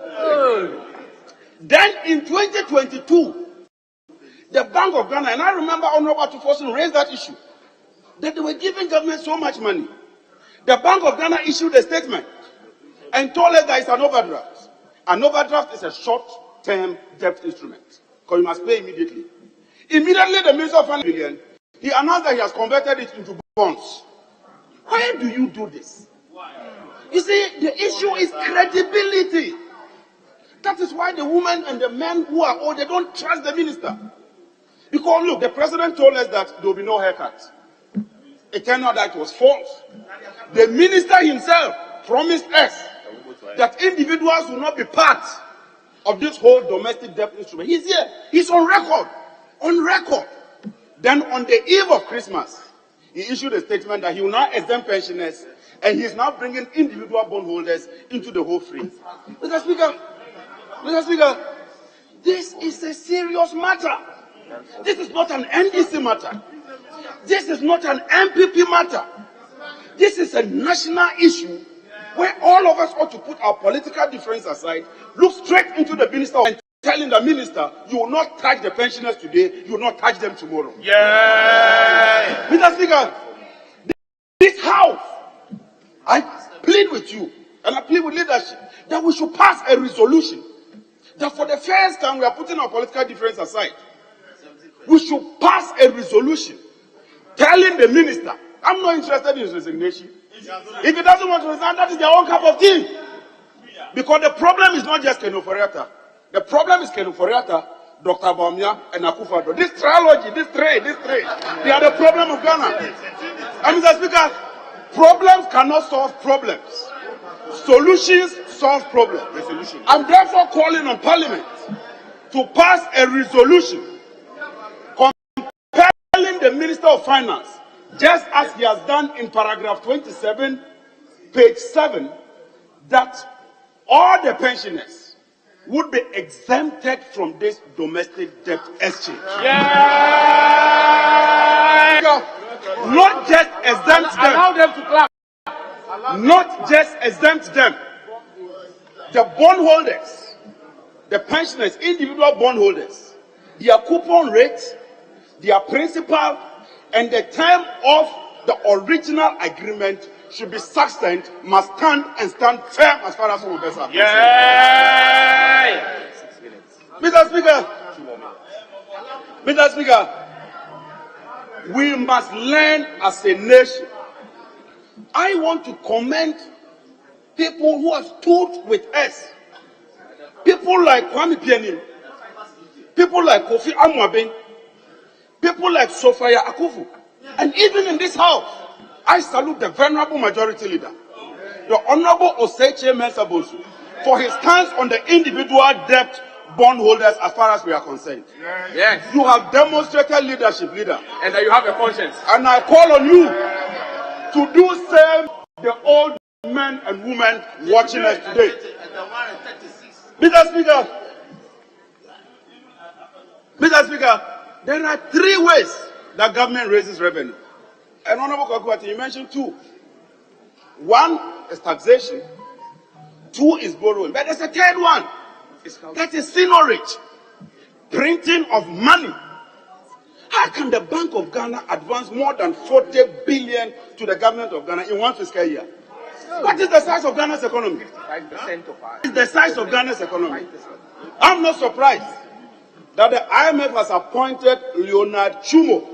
Then in 2022, the Bank of Ghana, and I remember Honorable Atufosun raised that issue, that they were giving government so much money. The Bank of Ghana issued a statement and told us that it's an overdraft. An overdraft is a short-term debt instrument, because you must pay immediately. Immediately, the Minister of Finance, billion, he announced that he has converted it into bonds. Why do you do this? You see, the issue is credibility. That is why the women and the men who are old, they don't trust the minister. Because look, the president told us that there will be no haircut. It turned out that it was false. The minister himself promised us that individuals will not be part of this whole domestic debt instrument. He's here. He's on record. On record. Then on the eve of Christmas, he issued a statement that he will not exempt pensioners, and he is now bringing individual bondholders into the whole frame. Mr. Speaker, this is a serious matter. This is not an NDC matter. This is not an MPP matter. This is a national issue where all of us ought to put our political difference aside, look straight into the minister and telling the minister, you will not touch the pensioners today, you will not touch them tomorrow. Yeah. Mr. Speaker, this house, I plead with you, and I plead with leadership, that we should pass a resolution that for the first time we are putting our political difference aside. We should pass a resolution telling the minister, I'm not interested in his resignation. If he doesn't want to resign, that is their own cup of tea. Because the problem is not just Kenuforiata. The problem is Kenuforiata, Dr. Bawumia, and Akufo-Addo. This trilogy, this three, they are the problem of Ghana. And Mr. Speaker, problems cannot solve problems. Solutions solve problems. I'm therefore calling on Parliament to pass a resolution compelling the Minister of Finance, just as he has done in paragraph 27, page 7, that all the pensioners would be exempted from this domestic debt exchange. Yeah. Not just exempt them. Allow them to clap. Not just exempt them. The bondholders, the pensioners, individual bondholders, their coupon rate, their principal, and the term of the original agreement should be sustained, must stand and stand firm as far as some of us are concerned. Mr. Speaker, we must learn as a nation. I want to commend people who have stood with us. People like Kwame Pianim, people like Kofi Amwaben, people like Sophia Akufu. And even in this house, I salute the venerable majority leader, the Honorable Oseche Mensah-Bonsu, for his stance on the individual debt bondholders as far as we are concerned. Yes. You have demonstrated leadership, leader. And you have a conscience. And I call on you to do same the old men and women watching us today. Mr. Speaker, there are 3 ways that government raises revenue. And Honorable Kwakwati, you mentioned 2. 1 is taxation. 2 is borrowing. But there's a 3rd one. That is seigniorage. Printing of money. How can the Bank of Ghana advance more than 40 billion to the government of Ghana in 1 fiscal year? What is the size of Ghana's economy? 5% of our. It's the size of Ghana's economy. I'm not surprised that the IMF has appointed Leonard Chumo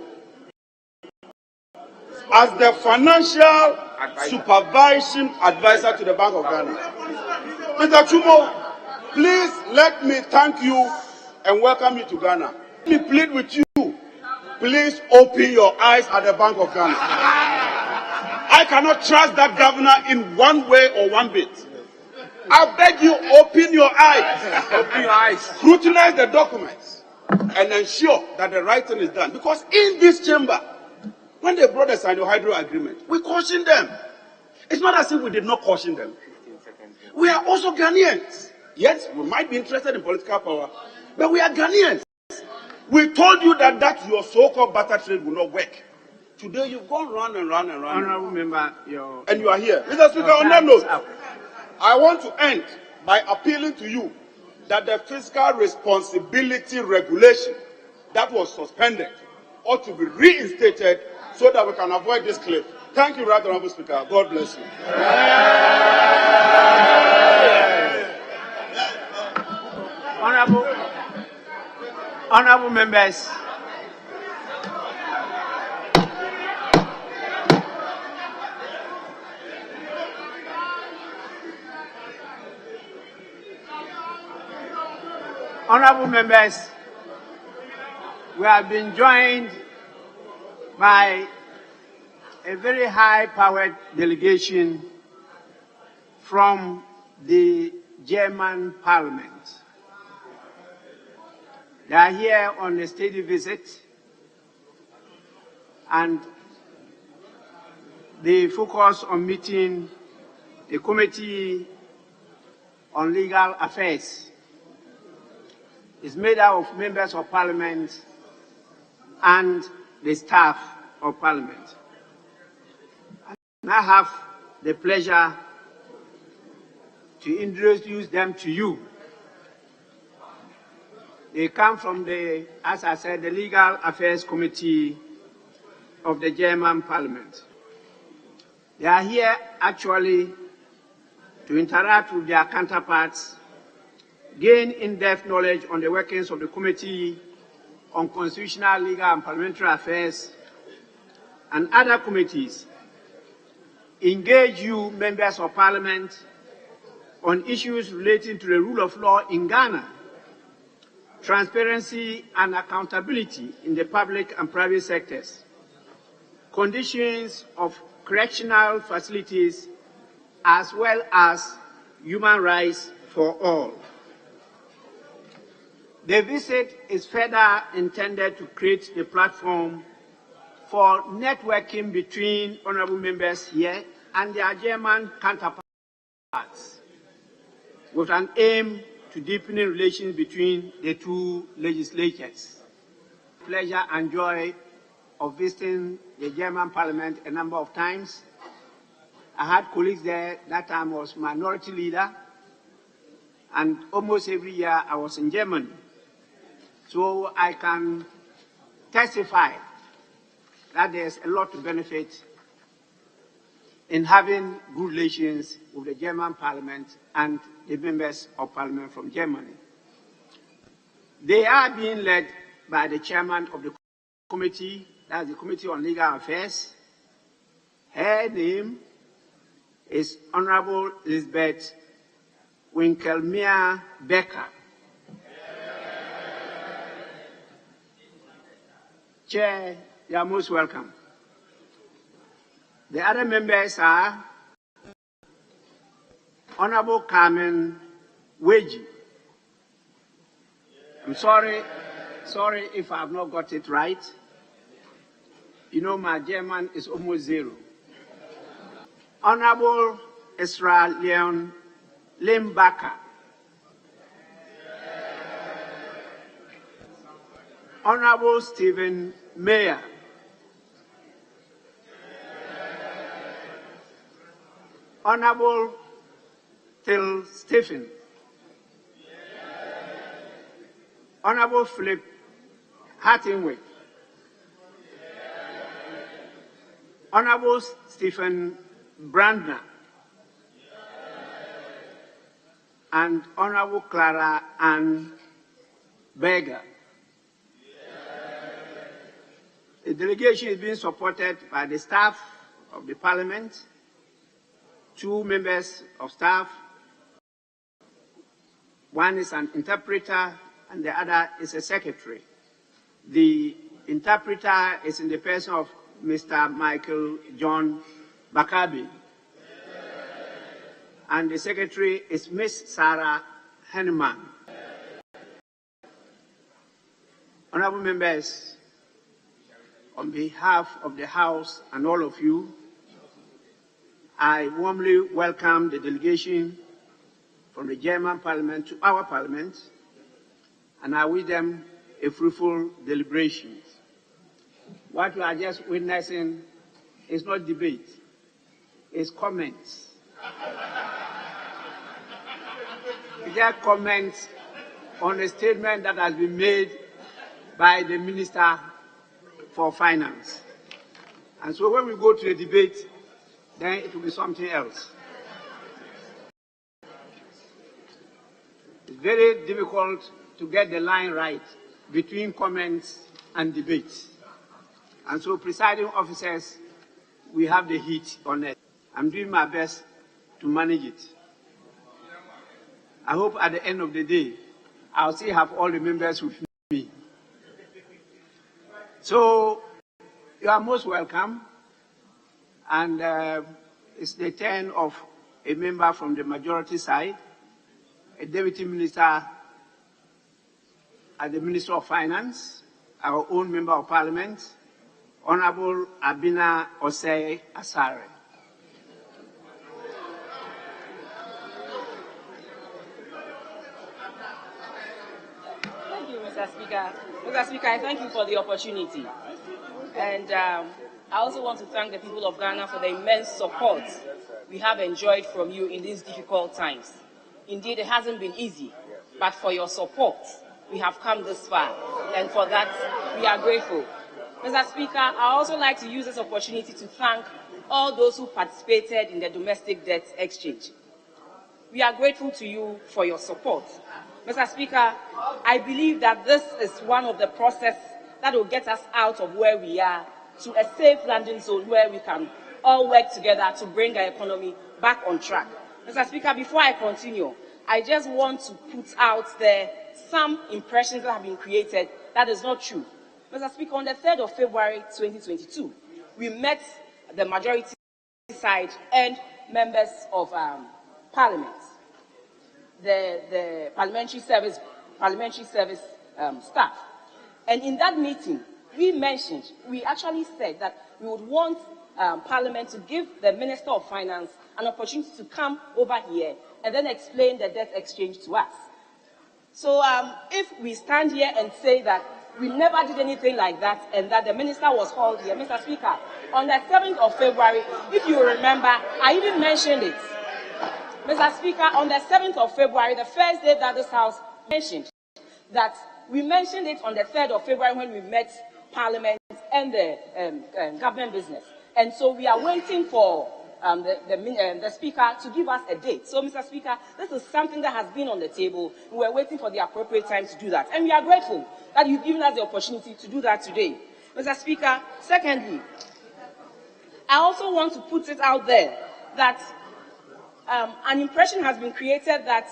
as the financial supervision advisor to the Bank of Ghana. Mr. Chumo, please let me thank you and welcome you to Ghana. Let me plead with you. Please open your eyes at the Bank of Ghana. I cannot trust that governor in one way or one bit. I beg you, open your eyes. Open your eyes. Scrutinize the documents and ensure that the right thing is done. Because in this chamber, when they brought the Sino-Hydro agreement, we cautioned them. It's not as if we did not caution them. We are also Ghanaians. Yes, we might be interested in political power, but we are Ghanaians. We told you that your so-called barter trade will not work. Today you've gone round and round and round. Honorable member, and you are here. Mr. Speaker, on that note, I want to end by appealing to you that the fiscal responsibility regulation that was suspended ought to be reinstated so that we can avoid this cliff. Thank you, Right Honorable Speaker. God bless you. Honorable members, we have been joined by a very high-powered delegation from the German parliament. They are here on a study visit, and they focus on meeting the Committee on Legal Affairs. It's made up of members of parliament and the staff of parliament. And I have the pleasure to introduce them to you. They come from the, as I said, the Legal Affairs Committee of the German Parliament. They are here actually to interact with their counterparts, gain in-depth knowledge on the workings of the Committee on Constitutional, Legal and Parliamentary Affairs and other committees, engage you, members of Parliament, on issues relating to the rule of law in Ghana, transparency and accountability in the public and private sectors, conditions of correctional facilities, as well as human rights for all. The visit is further intended to create a platform for networking between honorable members here and their German counterparts, with an aim to deepening relations between the two legislatures. Pleasure and joy of visiting the German Parliament a number of times. I had colleagues there. That time I was minority leader, and almost every year I was in Germany. So I can testify that there's a lot to benefit in having good relations with the German Parliament and the members of Parliament from Germany. They are being led by the chairman of the committee, that's the Committee on Legal Affairs. Her name is Honorable Elizabeth Winkelmeer Becker. Chair, you are most welcome. The other members are Honorable Carmen Weji. I'm sorry if I have not got it right. You know, my German is almost zero. Honorable Israel Leon Limbacher. Honorable Stephen Mayer. Honorable Phil Stephen. Honorable Philip Hartingwick. Honorable Stephen Brandner. And Honorable Clara Ann Berger. The delegation is being supported by the staff of the Parliament, 2 members of staff. One is an interpreter and the other is a secretary. The interpreter is in the person of Mr. Michael John Bakabi. And the secretary is Miss Sarah Henneman. Honorable members, on behalf of the House and all of you, I warmly welcome the delegation from the German Parliament to our Parliament, and I wish them a fruitful deliberation. What we are just witnessing is not debate, it's comments. It's just comments on a statement that has been made by the Minister for Finance. And so when we go to the debate, then it will be something else. It's very difficult to get the line right between comments and debates. And so, presiding officers, we have the heat on it. I'm doing my best to manage it. I hope at the end of the day, I'll still have all the members with me. So, you are most welcome. And it's the turn of a member from the majority side, a deputy minister at the Ministry of Finance, our own member of parliament, Honorable Abina Osei Asare. Thank you, Mr. Speaker. Mr. Speaker, I thank you for the opportunity. And I also want to thank the people of Ghana for the immense support we have enjoyed from you in these difficult times. Indeed, it hasn't been easy, but for your support, we have come this far, and for that, we are grateful. Mr. Speaker, I also like to use this opportunity to thank all those who participated in the domestic debt exchange. We are grateful to you for your support. Mr. Speaker, I believe that this is one of the processes that will get us out of where we are to a safe landing zone where we can all work together to bring our economy back on track. Mr. Speaker, before I continue, I just want to put out there some impressions that have been created that is not true. Mr. Speaker, on the 3rd of February 2022, we met the majority side and members of Parliament, the parliamentary service staff. And in that meeting, we actually said that we would want Parliament to give the Minister of Finance an opportunity to come over here and then explain the debt exchange to us. So if we stand here and say that we never did anything like that and that the minister was called here, Mr. Speaker, on the 7th of February, if you remember, I even mentioned it. Mr. Speaker, on the 7th of February, the first day that this House mentioned that we mentioned it on the 3rd of February when we met Parliament and the government business. And so we are waiting for the Speaker to give us a date. So, Mr. Speaker, this is something that has been on the table. We are waiting for the appropriate time to do that. And we are grateful that you've given us the opportunity to do that today. Mr. Speaker, secondly, I also want to put it out there that an impression has been created that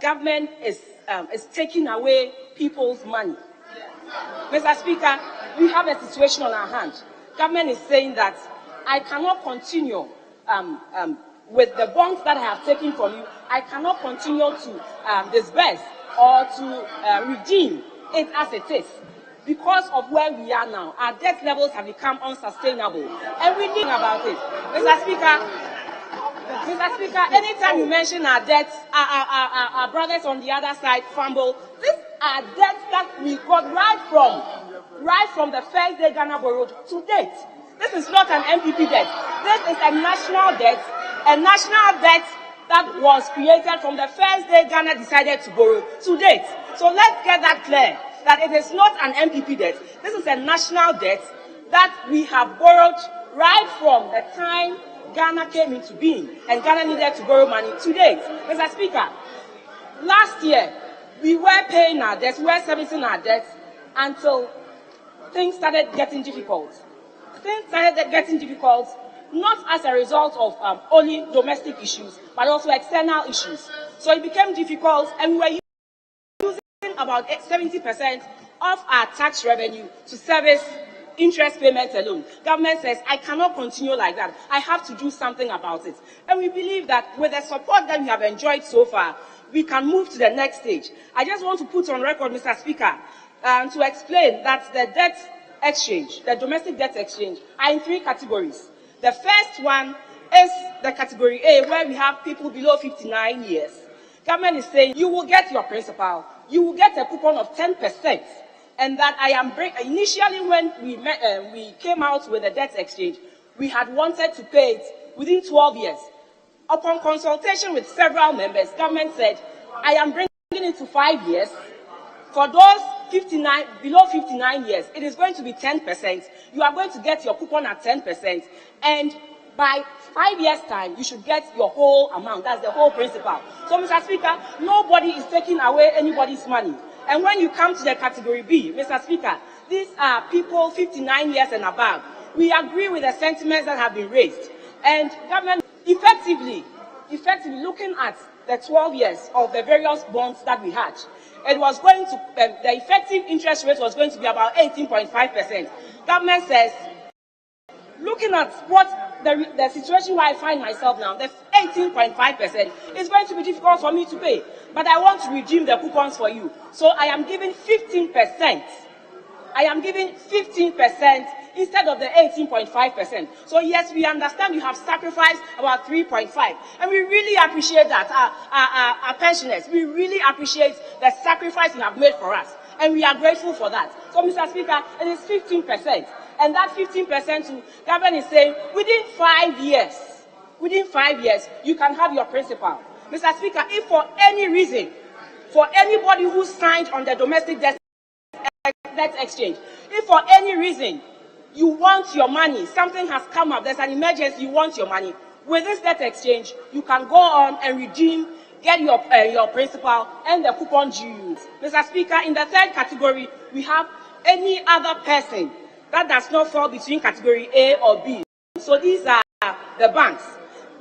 government is taking away people's money. Mr. Speaker, we have a situation on our hand. Government is saying that I cannot continue with the bonds that I have taken from you. I cannot continue to disburse or to redeem it as it is. Because of where we are now, our debt levels have become unsustainable. And we think about it. Mr. Speaker, anytime you mention our debts, our brothers on the other side fumble. These are debts that we got right from the first day Ghana borrowed to date. This is not an MPP debt. This is a national debt that was created from the first day Ghana decided to borrow to date. So let's get that clear, that it is not an MPP debt. This is a national debt that we have borrowed right from the time Ghana came into being, and Ghana needed to borrow money to date. Mr. Speaker, last year, we were paying our debts, we were servicing our debts until things started getting difficult. Things started getting difficult not as a result of only domestic issues, but also external issues. So it became difficult, and we were using about 70% of our tax revenue to service interest payments alone. Government says, I cannot continue like that. I have to do something about it. And we believe that with the support that we have enjoyed so far, we can move to the next stage. I just want to put on record, Mr. Speaker, to explain that the debt exchange, the domestic debt exchange, are in 3 categories. The first one is the category A, where we have people below 59 years. Government is saying you will get your principal, you will get a coupon of 10%, and that I am initially when we came out with the debt exchange, we had wanted to pay it within 12 years. Upon consultation with several members, government said, I am bringing it to 5 years. For those below 59 years, it is going to be 10%. You are going to get your coupon at 10%. And by 5 years' time, you should get your whole amount. That's the whole principal. So, Mr. Speaker, nobody is taking away anybody's money. And when you come to the category B, Mr. Speaker, these are people 59 years and above. We agree with the sentiments that have been raised. And government effectively looking at the 12 years of the various bonds that we had, it was going to, the effective interest rate was going to be about 18.5%. Government says looking at what the situation where I find myself now, the 18.5% is going to be difficult for me to pay. But I want to redeem the coupons for you. So I am giving 15%. I am giving 15% instead of the 18.5%. So yes, we understand you have sacrificed about 3.5, and we really appreciate that. Our pensioners, we really appreciate the sacrifice you have made for us, and we are grateful for that. So, Mr. Speaker, it is 15%, and that 15% to government is saying within 5 years, you can have your principal. Mr. Speaker, if for any reason, for anybody who signed on the domestic debt exchange, if for any reason you want your money, something has come up, there's an emergency, you want your money, with this debt exchange, you can go on and redeem, get your principal and the coupon you use. Mr. Speaker, in the third category, we have any other person that does not fall between category A or B. So these are the banks.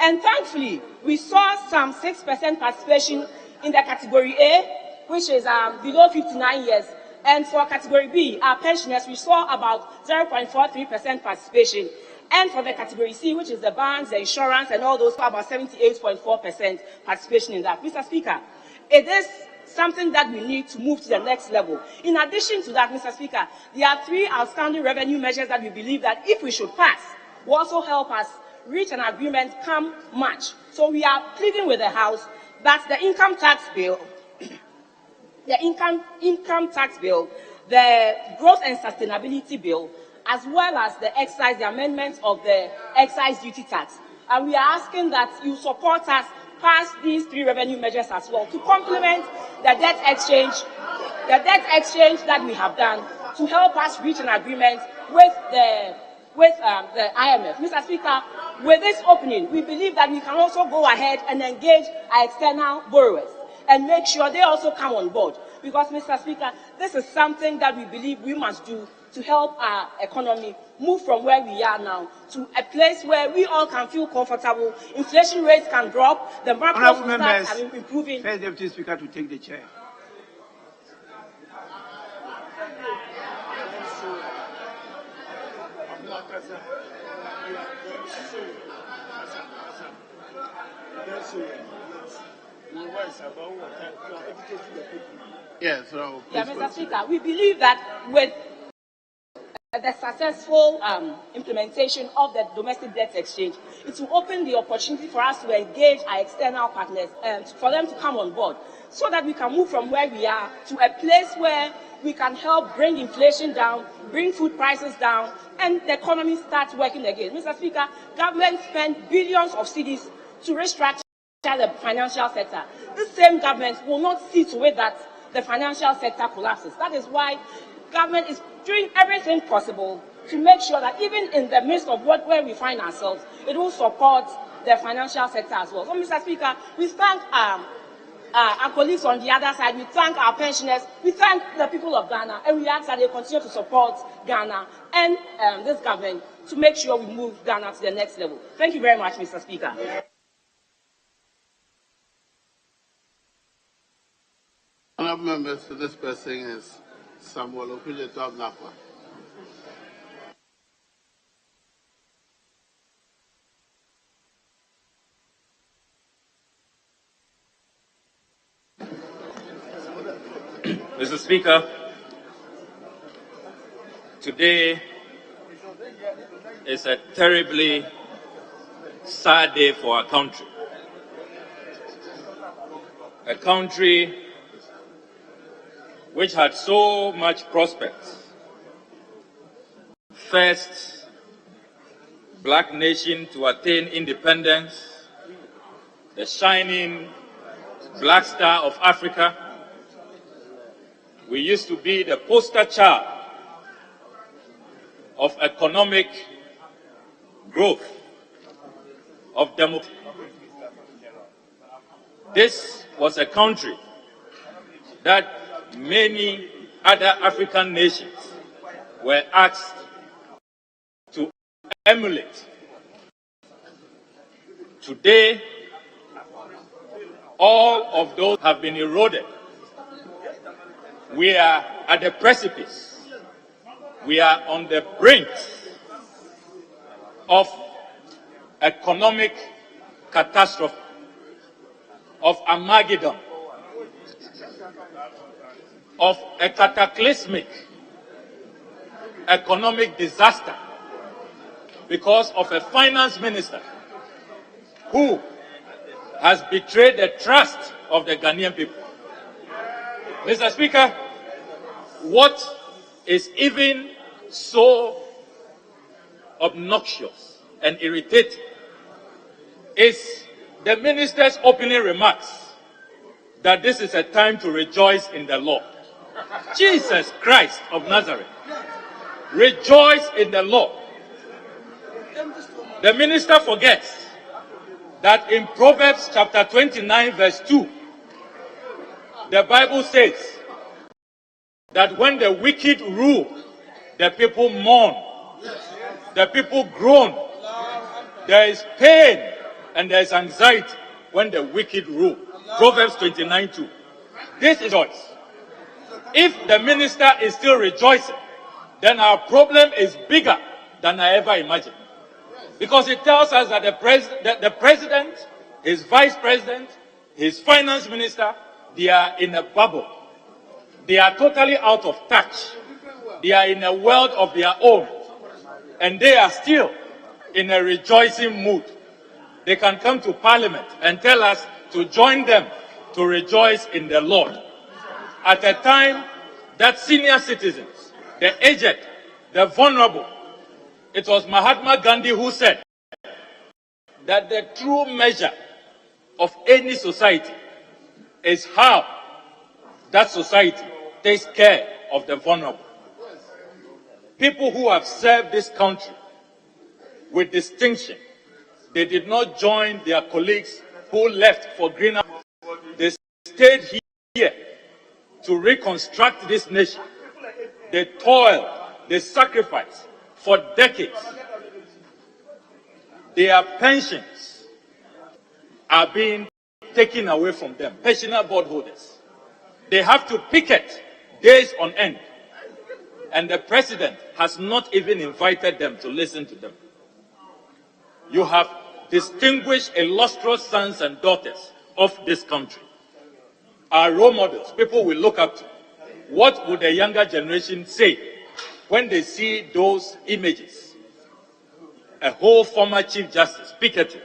And thankfully, we saw some 6% participation in the category A, which is below 59 years. And for category B, our pensioners, we saw about 0.43% participation. And for the category C, which is the banks, the insurance, and all those, about 78.4% participation in that. Mr. Speaker, it is something that we need to move to the next level. In addition to that, Mr. Speaker, there are 3 outstanding revenue measures that we believe that if we should pass, will also help us reach an agreement come March. So we are pleading with the House that the income tax bill, the growth and sustainability bill, as well as the amendments of the excise duty tax. And we are asking that you support us pass these 3 revenue measures as well to complement the debt exchange that we have done to help us reach an agreement with the IMF. Mr. Speaker, with this opening, we believe that we can also go ahead and engage our external borrowers and make sure they also come on board. Because, Mr. Speaker, this is something that we believe we must do to help our economy move from where we are now to a place where we all can feel comfortable, inflation rates can drop, the market will start improving. First Deputy Speaker to take the chair. Yes, Mr. Speaker, we believe that with the successful implementation of the domestic debt exchange, it will open the opportunity for us to engage our external partners and for them to come on board so that we can move from where we are to a place where we can help bring inflation down, bring food prices down, and the economy starts working again. Mr. Speaker, government spent billions of cedis to restructure the financial sector. This same government will not see to it that the financial sector collapses. That is why government is doing everything possible to make sure that even in the midst of where we find ourselves, it will support the financial sector as well. So, Mr. Speaker, we thank our colleagues on the other side, we thank our pensioners, we thank the people of Ghana, and we ask that they continue to support Ghana and this government to make sure we move Ghana to the next level. Thank you very much, Mr. Speaker. Honourable members, this person is Samuel Okujeto of NAFA. Mr. Speaker, today is a terribly sad day for our country. A country which had so much prospects. First black nation to attain independence, the shining black star of Africa. We used to be the poster child of economic growth, of democracy. This was a country that many other African nations were asked to emulate. Today, all of those have been eroded. We are at the precipice. We are on the brink of economic catastrophe, of Armageddon, of a cataclysmic economic disaster because of a finance minister who has betrayed the trust of the Ghanaian people. Mr. Speaker, what is even so obnoxious and irritating is the minister's opening remarks that this is a time to rejoice in the Lord. Jesus Christ of Nazareth, rejoice in the Lord. The minister forgets that in Proverbs chapter 29 verse 2, the Bible says that when the wicked rule, the people mourn, the people groan. There is pain and there is anxiety when the wicked rule. Proverbs 29:2. This is choice. If the minister is still rejoicing, then our problem is bigger than I ever imagined. Because it tells us that the president, his vice president, his finance minister, they are in a bubble. They are totally out of touch. They are in a world of their own. And they are still in a rejoicing mood. They can come to Parliament and tell us to join them to rejoice in the Lord. At a time that senior citizens, the aged, the vulnerable, it was Mahatma Gandhi who said that the true measure of any society is how that society takes care of the vulnerable. People who have served this country with distinction, they did not join their colleagues who left for greener. They stayed here to reconstruct this nation. They toiled, they sacrificed for decades. Their pensions are being taken away from them, pensioner bondholders. They have to picket days on end. And the president has not even invited them to listen to them. You have distinguished, illustrious sons and daughters of this country. Our role models, people we look up to. What would the younger generation say when they see those images? A whole former Chief Justice picketing.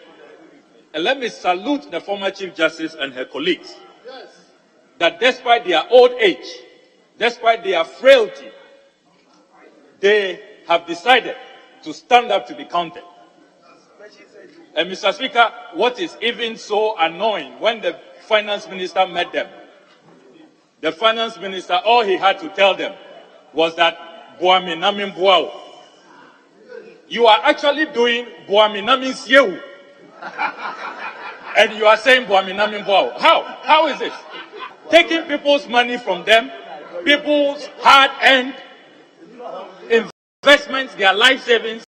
And let me salute the former Chief Justice and her colleagues. That despite their old age, despite their frailty, they have decided to stand up to be counted. And Mr. Speaker, what is even so annoying, when the finance minister met them, the finance minister, all he had to tell them was that Boami Namin Buao. You are actually doing Boami Namin Siewu. And you are saying Boami Namin Buao. How? How is this? Taking people's money from them, people's hard-earned investments, their life savings,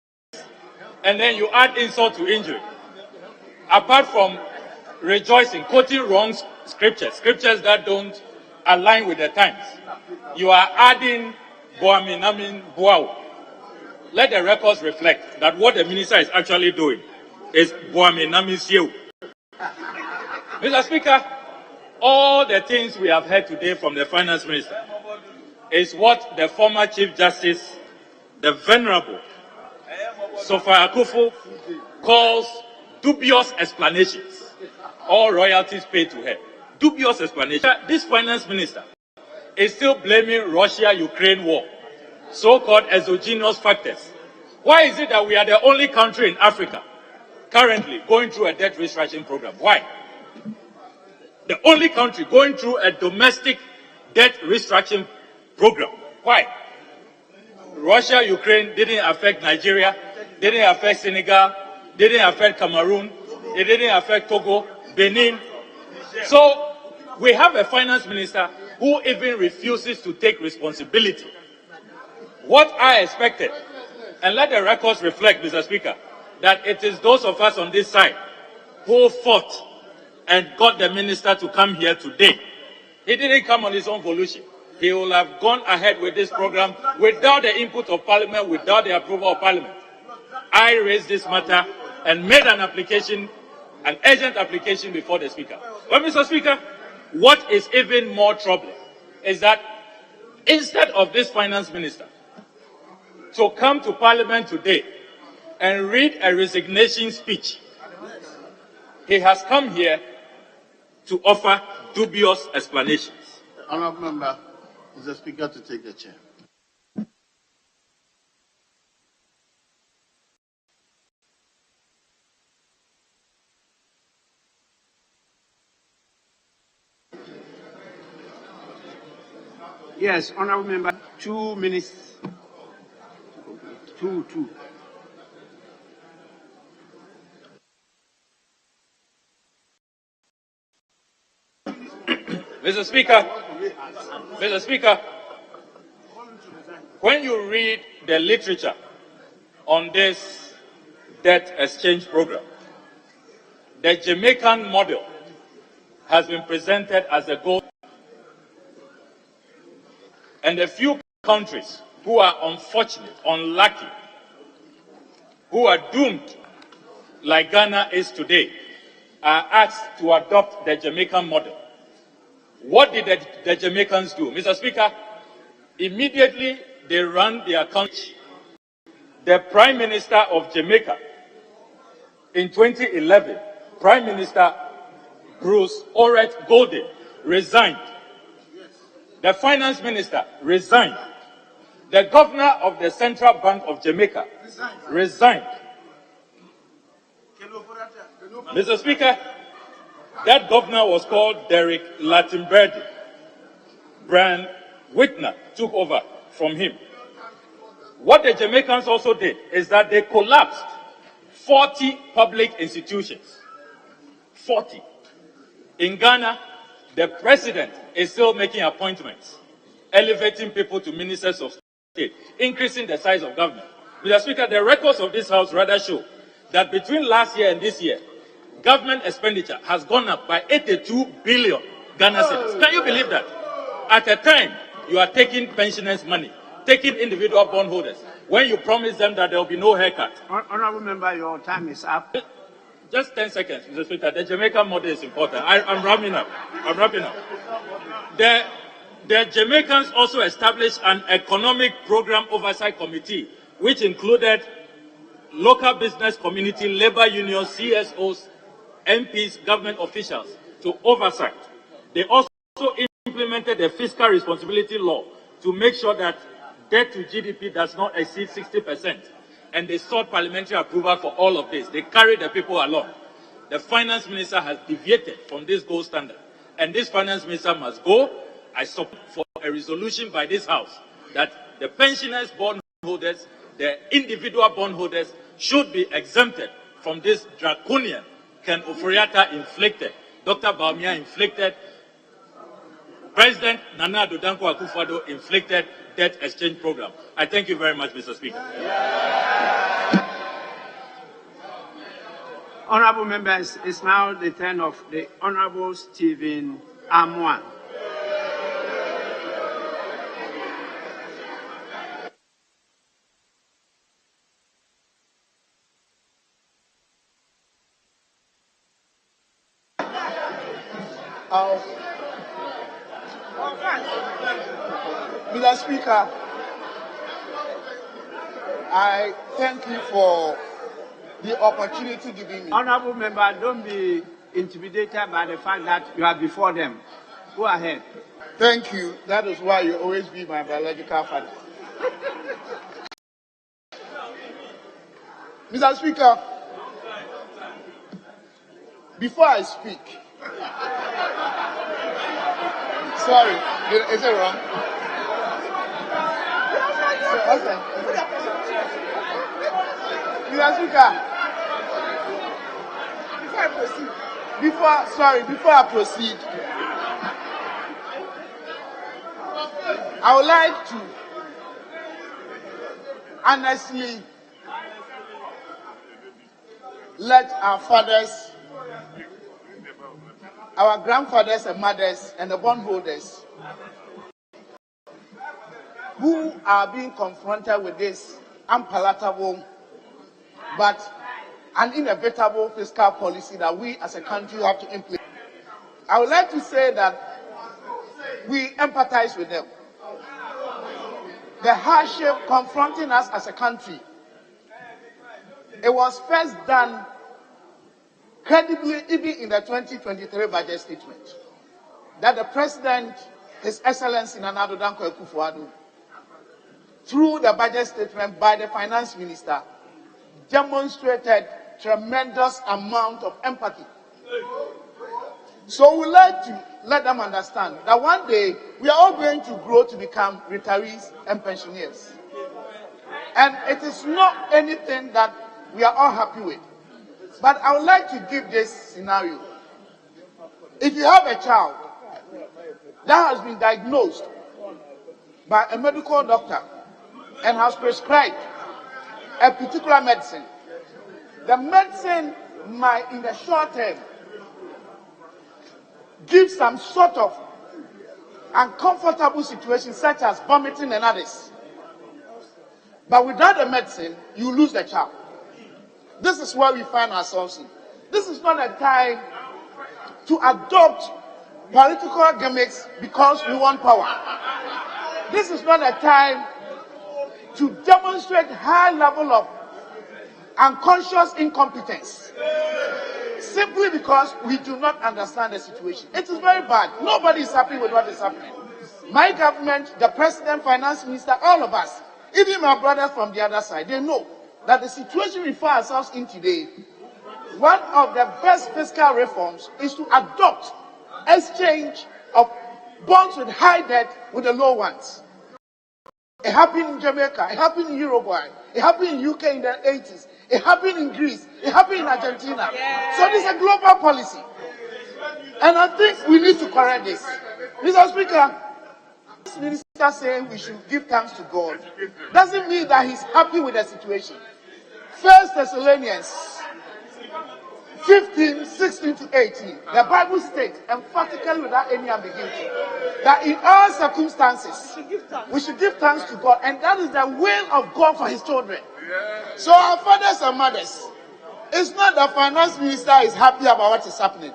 and then you add insult to injury. Apart from rejoicing, quoting wrong scriptures that don't align with the times, you are adding Boami Namin Buao. Let the records reflect that what the minister is actually doing is Boami Namin Siewu. Mr. Speaker, all the things we have heard today from the finance minister is what the former Chief Justice, the Venerable Sofa Akufo, calls dubious explanations. All royalties paid to her. Dubious explanation. This finance minister is still blaming Russia-Ukraine war, so-called exogenous factors. Why is it that we are the only country in Africa currently going through a debt restructuring program? Why? The only country going through a domestic debt restructuring program. Why? Russia, Ukraine didn't affect Nigeria, didn't affect Senegal, didn't affect Cameroon, it didn't affect Togo, Benin. So we have a finance minister who even refuses to take responsibility. What I expected, and let the records reflect, Mr. Speaker, that it is those of us on this side who fought and got the minister to come here today. He didn't come on his own volition. He will have gone ahead with this program without the input of Parliament, without the approval of Parliament. I raised this matter and made an application, an urgent application before the Speaker. But Mr. Speaker, what is even more troubling is that instead of this finance minister to come to Parliament today and read a resignation speech, he has come here to offer dubious explanations. Honourable Member, is the Speaker to take the chair? Yes, Honourable Member, 2 minutes. Two. Mr. Speaker, when you read the literature on this debt exchange program, the Jamaican model has been presented as a gold, and a few countries who are unfortunate, unlucky, who are doomed, like Ghana is today, are asked to adopt the Jamaican model. What did the Jamaicans do? Mr. Speaker, immediately they ran their country. The Prime Minister of Jamaica in 2011, Prime Minister Bruce Orret Golden, resigned. The Finance Minister resigned. The Governor of the Central Bank of Jamaica resigned. Mr. Speaker, that governor was called Derek Latimberdi. Brian Whitner took over from him. What the Jamaicans also did is that they collapsed 40 public institutions. 40. In Ghana, the president is still making appointments, elevating people to ministers of state, increasing the size of government. Mr. Speaker, the records of this House rather show that between last year and this year, government expenditure has gone up by 82 billion Ghana cedis. Can you believe that? At a time, you are taking pensioners' money, taking individual bondholders, when you promise them that there will be no haircut. Honourable Member, your time is up. Just 10 seconds, Mr. Speaker. The Jamaican model is important. I'm wrapping up. The Jamaicans also established an economic program oversight committee, which included local business community, labor unions, CSOs, MPs, government officials to oversight. They also implemented the fiscal responsibility law to make sure that debt to GDP does not exceed 60%. And they sought parliamentary approval for all of this. They carried the people along. The finance minister has deviated from this gold standard. And this finance minister must go. I support for a resolution by this House that the pensioners, bondholders, the individual bondholders should be exempted from this draconian Ken Oforiatta inflicted, Dr. Bawumia inflicted, President Nana Addo Dankwa Akufo-Addo inflicted debt exchange program. I thank you very much, Mr. Speaker. Honourable members, it's now the turn of the Honourable Stephen Amwan. Mr. Speaker, I thank you for the opportunity given me. Honourable member, don't be intimidated by the fact that you are before them. Go ahead. Thank you. That is why you always be my biological father. Mr. Speaker, before I speak, sorry, is it wrong? Okay. Mr. Speaker, before I proceed, I would like to honestly let our fathers, our grandfathers and mothers and the bondholders who are being confronted with this unpalatable but an inevitable fiscal policy that we as a country have to implement. I would like to say that we empathize with them. The hardship confronting us as a country, it was first done credibly even in the 2023 budget statement, that the President, His Excellency Nana Addo Dankwa Akufo-Addo, through the budget statement by the Finance Minister, demonstrated tremendous amount of empathy. So we would like to let them understand that one day we are all going to grow to become retirees and pensioners. And it is not anything that we are all happy with. But I would like to give this scenario. If you have a child that has been diagnosed by a medical doctor and has prescribed a particular medicine, the medicine might, in the short term, give some sort of uncomfortable situation, such as vomiting and others. But without the medicine, you lose the child. This is where we find ourselves in. This is not a time to adopt political gimmicks because we want power. This is not a time to demonstrate high level of unconscious incompetence simply because we do not understand the situation. It is very bad. Nobody is happy with what is happening. My government, the President, Finance Minister, all of us, even my brothers from the other side, they know that the situation we find ourselves in today, one of the best fiscal reforms is to adopt exchange of bonds with high debt with the low ones. It happened in Jamaica, it happened in Uruguay, it happened in UK in the 80s, it happened in Greece, it happened in Argentina. So this is a global policy. And I think we need to correct this. Mr. Speaker, this minister saying we should give thanks to God doesn't mean that he's happy with the situation. 1 Thessalonians 15, 16 to 18, the Bible states emphatically without any ambiguity that in all circumstances we should give thanks to God, and that is the will of God for his children. So our fathers and mothers, it's not the finance minister is happy about what is happening,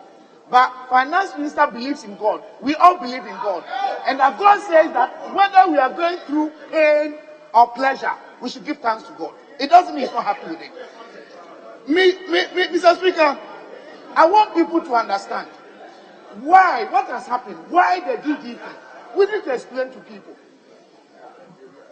but finance minister believes in God. We all believe in God, and that God says that whether we are going through pain or pleasure, we should give thanks to God. It doesn't mean he's not happy with it. Mr. Speaker, I want people to understand why, what has happened, why the DDP. We need to explain to people.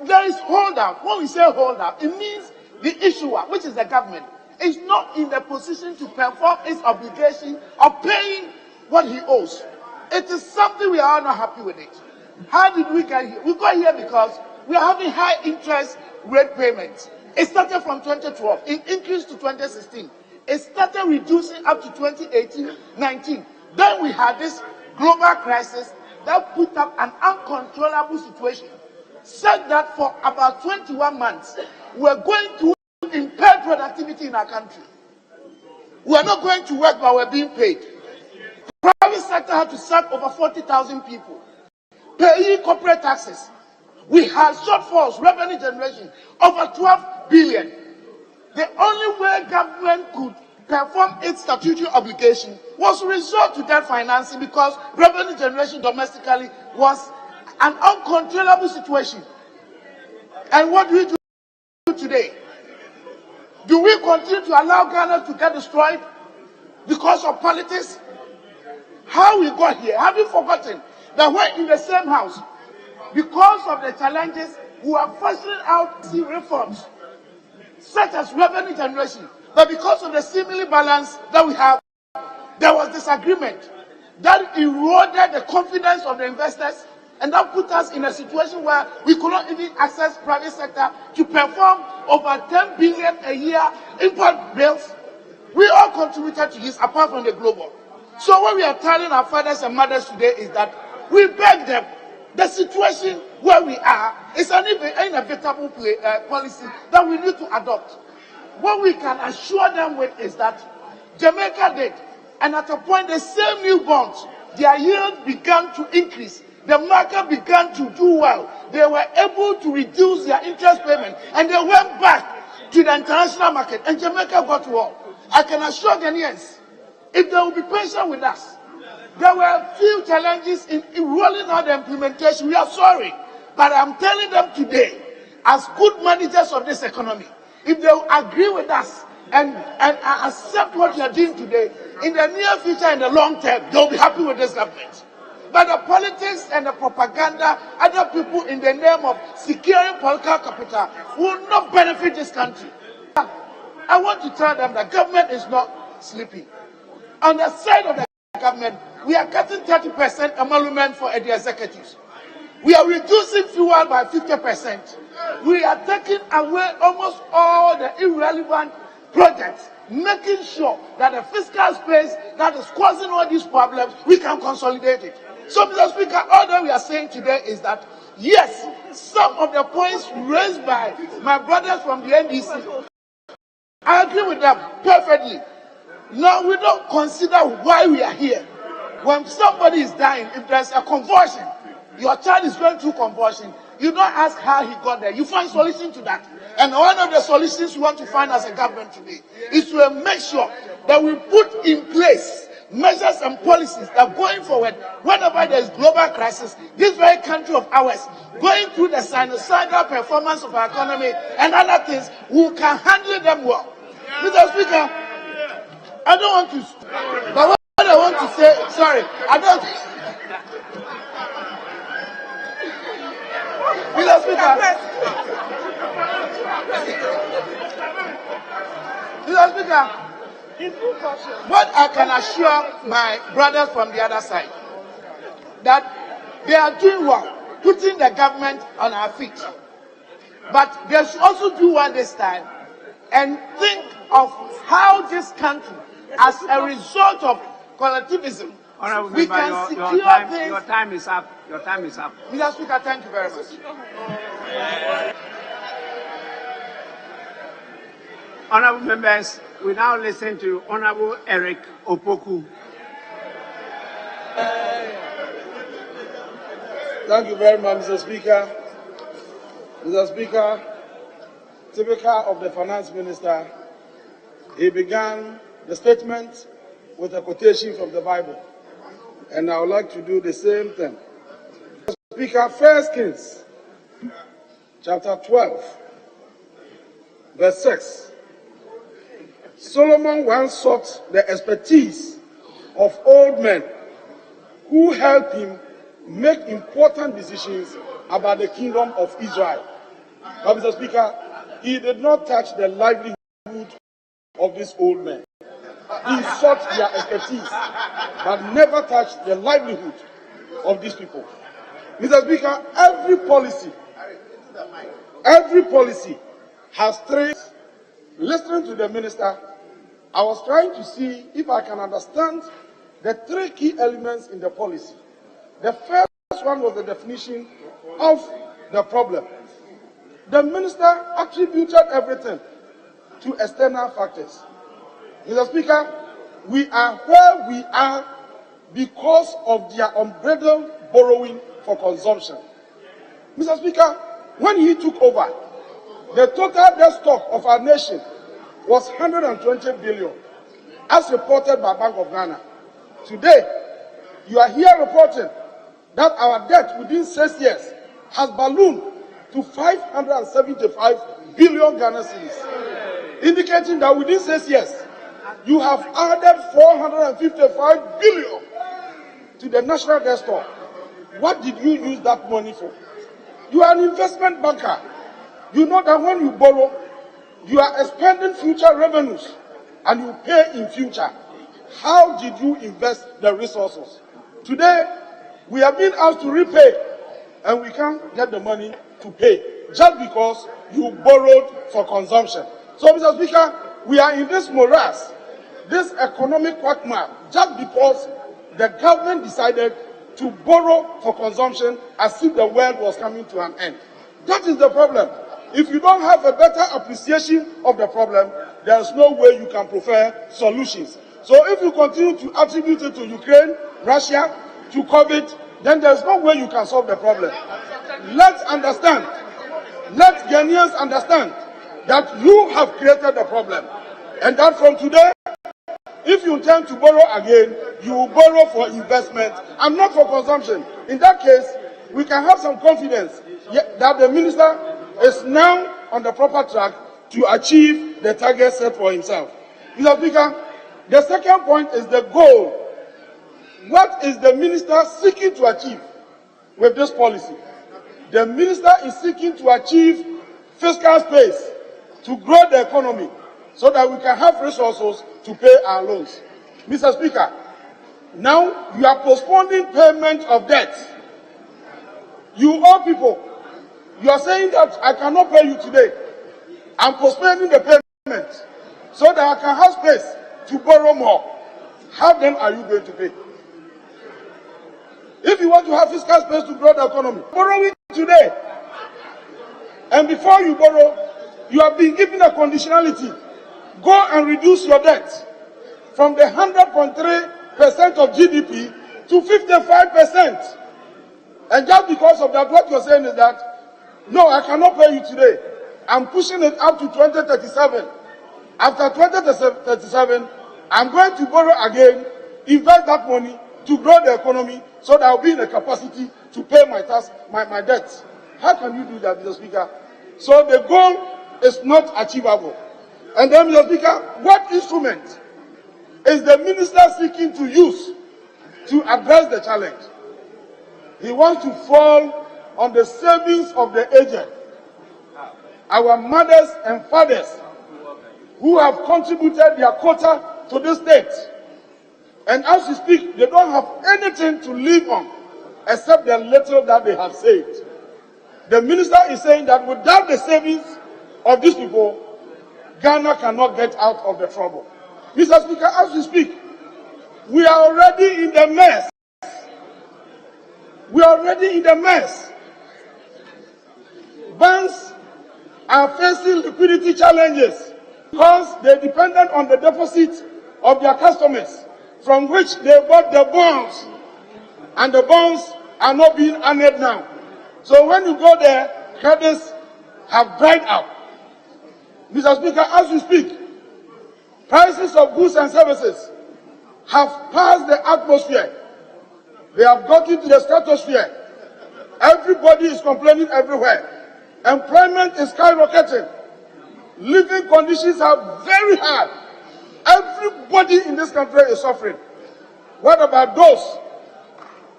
There is holdout. When we say holdout, it means the issuer, which is the government, is not in the position to perform its obligation of paying what he owes. It is something we are all not happy with it. How did we get here? We got here because we are having high interest rate payments. It started from 2012. It increased to 2016. It started reducing up to 2018-19. Then we had this global crisis that put up an uncontrollable situation, such that for about 21 months, we're going through impaired productivity in our country. We're not going to work, but we're being paid. The private sector had to sack over 40,000 people, paying corporate taxes. We had shortfalls, revenue generation, over 12 billion. The only way government could perform its statutory obligation was to resort to debt financing because revenue generation domestically was an uncontrollable situation. And what do we do today? Do we continue to allow Ghana to get destroyed because of politics? How we got here? Have you forgotten that we're in the same house? Because of the challenges, we are fashioning out the reforms, such as revenue generation. But because of the seemingly balance that we have, there was disagreement that eroded the confidence of the investors, and that put us in a situation where we could not even access private sector to perform over 10 billion a year import bills. We all contributed to this apart from the global. So what we are telling our fathers and mothers today is that we beg them. The situation where we are is an inevitable policy that we need to adopt. What we can assure them with is that Jamaica did, and at a point the same new bonds, their yield began to increase. The market began to do well. They were able to reduce their interest payment, and they went back to the international market, and Jamaica got well. I can assure Ghanaians, if they will be patient with us, there were few challenges in rolling out the implementation. We are sorry, but I'm telling them today, as good managers of this economy, if they will agree with us and accept what you are doing today, in the near future and the long term, they'll be happy with this government. But the politics and the propaganda, other people in the name of securing political capital will not benefit this country. I want to tell them that government is not sleeping. On the side of the government, we are cutting 30% emolument for the executives. We are reducing fuel by 50%. We are taking away almost all the irrelevant projects, making sure that the fiscal space that is causing all these problems, we can consolidate it. So, Mr. Speaker, all that we are saying today is that, yes, some of the points raised by my brothers from the NDC, I agree with them perfectly. No, we don't consider why we are here. When somebody is dying, if there's a convulsion, your child is going through convulsion, you don't ask how he got there. You find solution to that. And one of the solutions we want to find as a government today is to make sure that we put in place measures and policies that going forward, whenever there is global crisis, this very country of ours, going through the sinusoidal performance of our economy and other things, we can handle them well. Mr. Speaker, I don't want to, but what I want to say, sorry, I don't. Mr. Speaker, what I can assure my brothers from the other side, that they are doing well, putting the government on our feet. But they should also do one this time and think of how this country, as a result of collectivism, we can secure things. Your time is up. Your time is up. Mr. Speaker, thank you very much. Honorable members, we now listen to Honorable Eric Opoku. Thank you very much, Mr. Speaker. Mr. Speaker, typical of the finance minister, he began the statement with a quotation from the Bible. And I would like to do the same thing. Mr. Speaker, 1 Kings, chapter 12, verse 6. Solomon once sought the expertise of old men who helped him make important decisions about the kingdom of Israel. But, Mr. Speaker, he did not touch the livelihood of these old men. He sought their expertise, but never touched the livelihood of these people. Mr. Speaker, every policy has three. Listening to the minister, I was trying to see if I can understand the three key elements in the policy. The first one was the definition of the problem. The minister attributed everything to external factors. Mr. Speaker, we are where we are because of their unbridled borrowing for consumption. Mr. Speaker, when he took over, the total debt stock of our nation was 120 billion, as reported by Bank of Ghana. Today, you are here reporting that our debt within 6 years has ballooned to 575 billion Ghana cedis, indicating that within 6 years, you have added 455 billion to the national debt stock. What did you use that money for? You are an investment banker. You know that when you borrow, you are expending future revenues and you pay in future. How did you invest the resources? Today, we are being asked to repay and we can't get the money to pay just because you borrowed for consumption. So, Mr. Speaker, we are in this morass, this economic quagmire, just because the government decided to borrow for consumption as if the world was coming to an end. That is the problem. If you don't have a better appreciation of the problem, there is no way you can prefer solutions. So if you continue to attribute it to Ukraine, Russia, to COVID, then there's no way you can solve the problem. Let's understand. Let Ghanaians understand that you have created the problem. And that from today, if you intend to borrow again, you will borrow for investment and not for consumption. In that case, we can have some confidence that the minister is now on the proper track to achieve the target set for himself. Mr. Speaker, the second point is the goal. What is the minister seeking to achieve with this policy? The minister is seeking to achieve fiscal space to grow the economy so that we can have resources to pay our loans. Mr. Speaker, now you are postponing payment of debts. You owe people. You are saying that I cannot pay you today. I'm postponing the payment so that I can have space to borrow more. How then are you going to pay? If you want to have fiscal space to grow the economy, borrow it today. And before you borrow, you have been given a conditionality. Go and reduce your debt from the 100.3% of GDP to 55%. And just because of that, what you're saying is that, no, I cannot pay you today. I'm pushing it up to 2037. After 2037, I'm going to borrow again, invest that money to grow the economy so that I'll be in a capacity to pay my tax, my debts. How can you do that, Mr. Speaker? So the goal is not achievable. And then, Mr. Speaker, what instrument is the minister seeking to use to address the challenge? He wants to fall on the savings of the aged, our mothers and fathers who have contributed their quota to this state. And as we speak, they don't have anything to live on except the little that they have saved. The minister is saying that without the savings of these people, Ghana cannot get out of the trouble. Mr. Speaker, as we speak, we are already in the mess. We are already in the mess. Banks are facing liquidity challenges because they're dependent on the deposit of their customers from which they bought the bonds. And the bonds are not being honored now. So when you go there, credits have dried up. Mr. Speaker, as we speak, prices of goods and services have passed the atmosphere. They have got into the stratosphere. Everybody is complaining everywhere. Employment is skyrocketing. Living conditions are very hard. Everybody in this country is suffering. What about those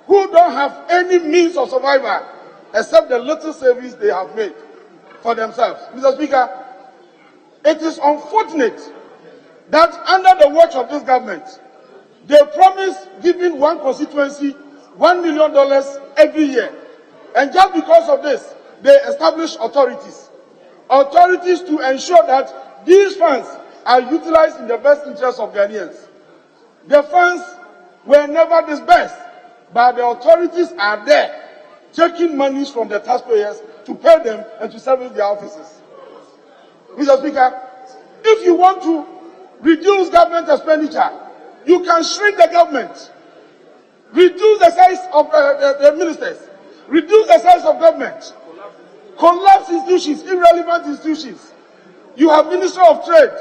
who don't have any means of survival except the little savings they have made for themselves? Mr. Speaker, it is unfortunate that under the watch of this government, they promise giving one constituency $1 million every year. And just because of this, they establish authorities. Authorities to ensure that these funds are utilized in the best interest of Ghanaians. The funds were never disbursed, but the authorities are there, taking monies from the taxpayers to pay them and to service their offices. Mr. Speaker, if you want to reduce government expenditure, you can shrink the government, reduce the size of the ministers, reduce the size of government, collapse institutions, irrelevant institutions. You have Minister of Trade,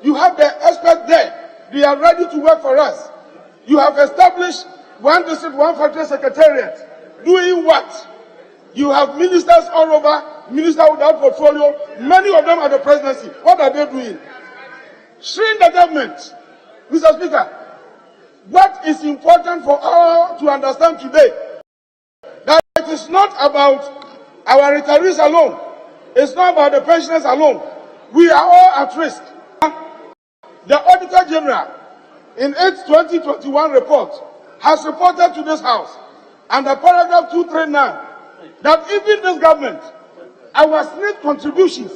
you have the experts there, they are ready to work for us. You have established one district, one factory secretariat. Doing what? You have ministers all over, ministers without portfolio, many of them are the presidency. What are they doing? Shrink the government. Mr. Speaker, what is important for all to understand today, that it is not about our retirees alone. It's not about the pensioners alone. We are all at risk. The Auditor General, in its 2021 report, has reported to this House, under paragraph 239, that even this government, our SNIT contributions,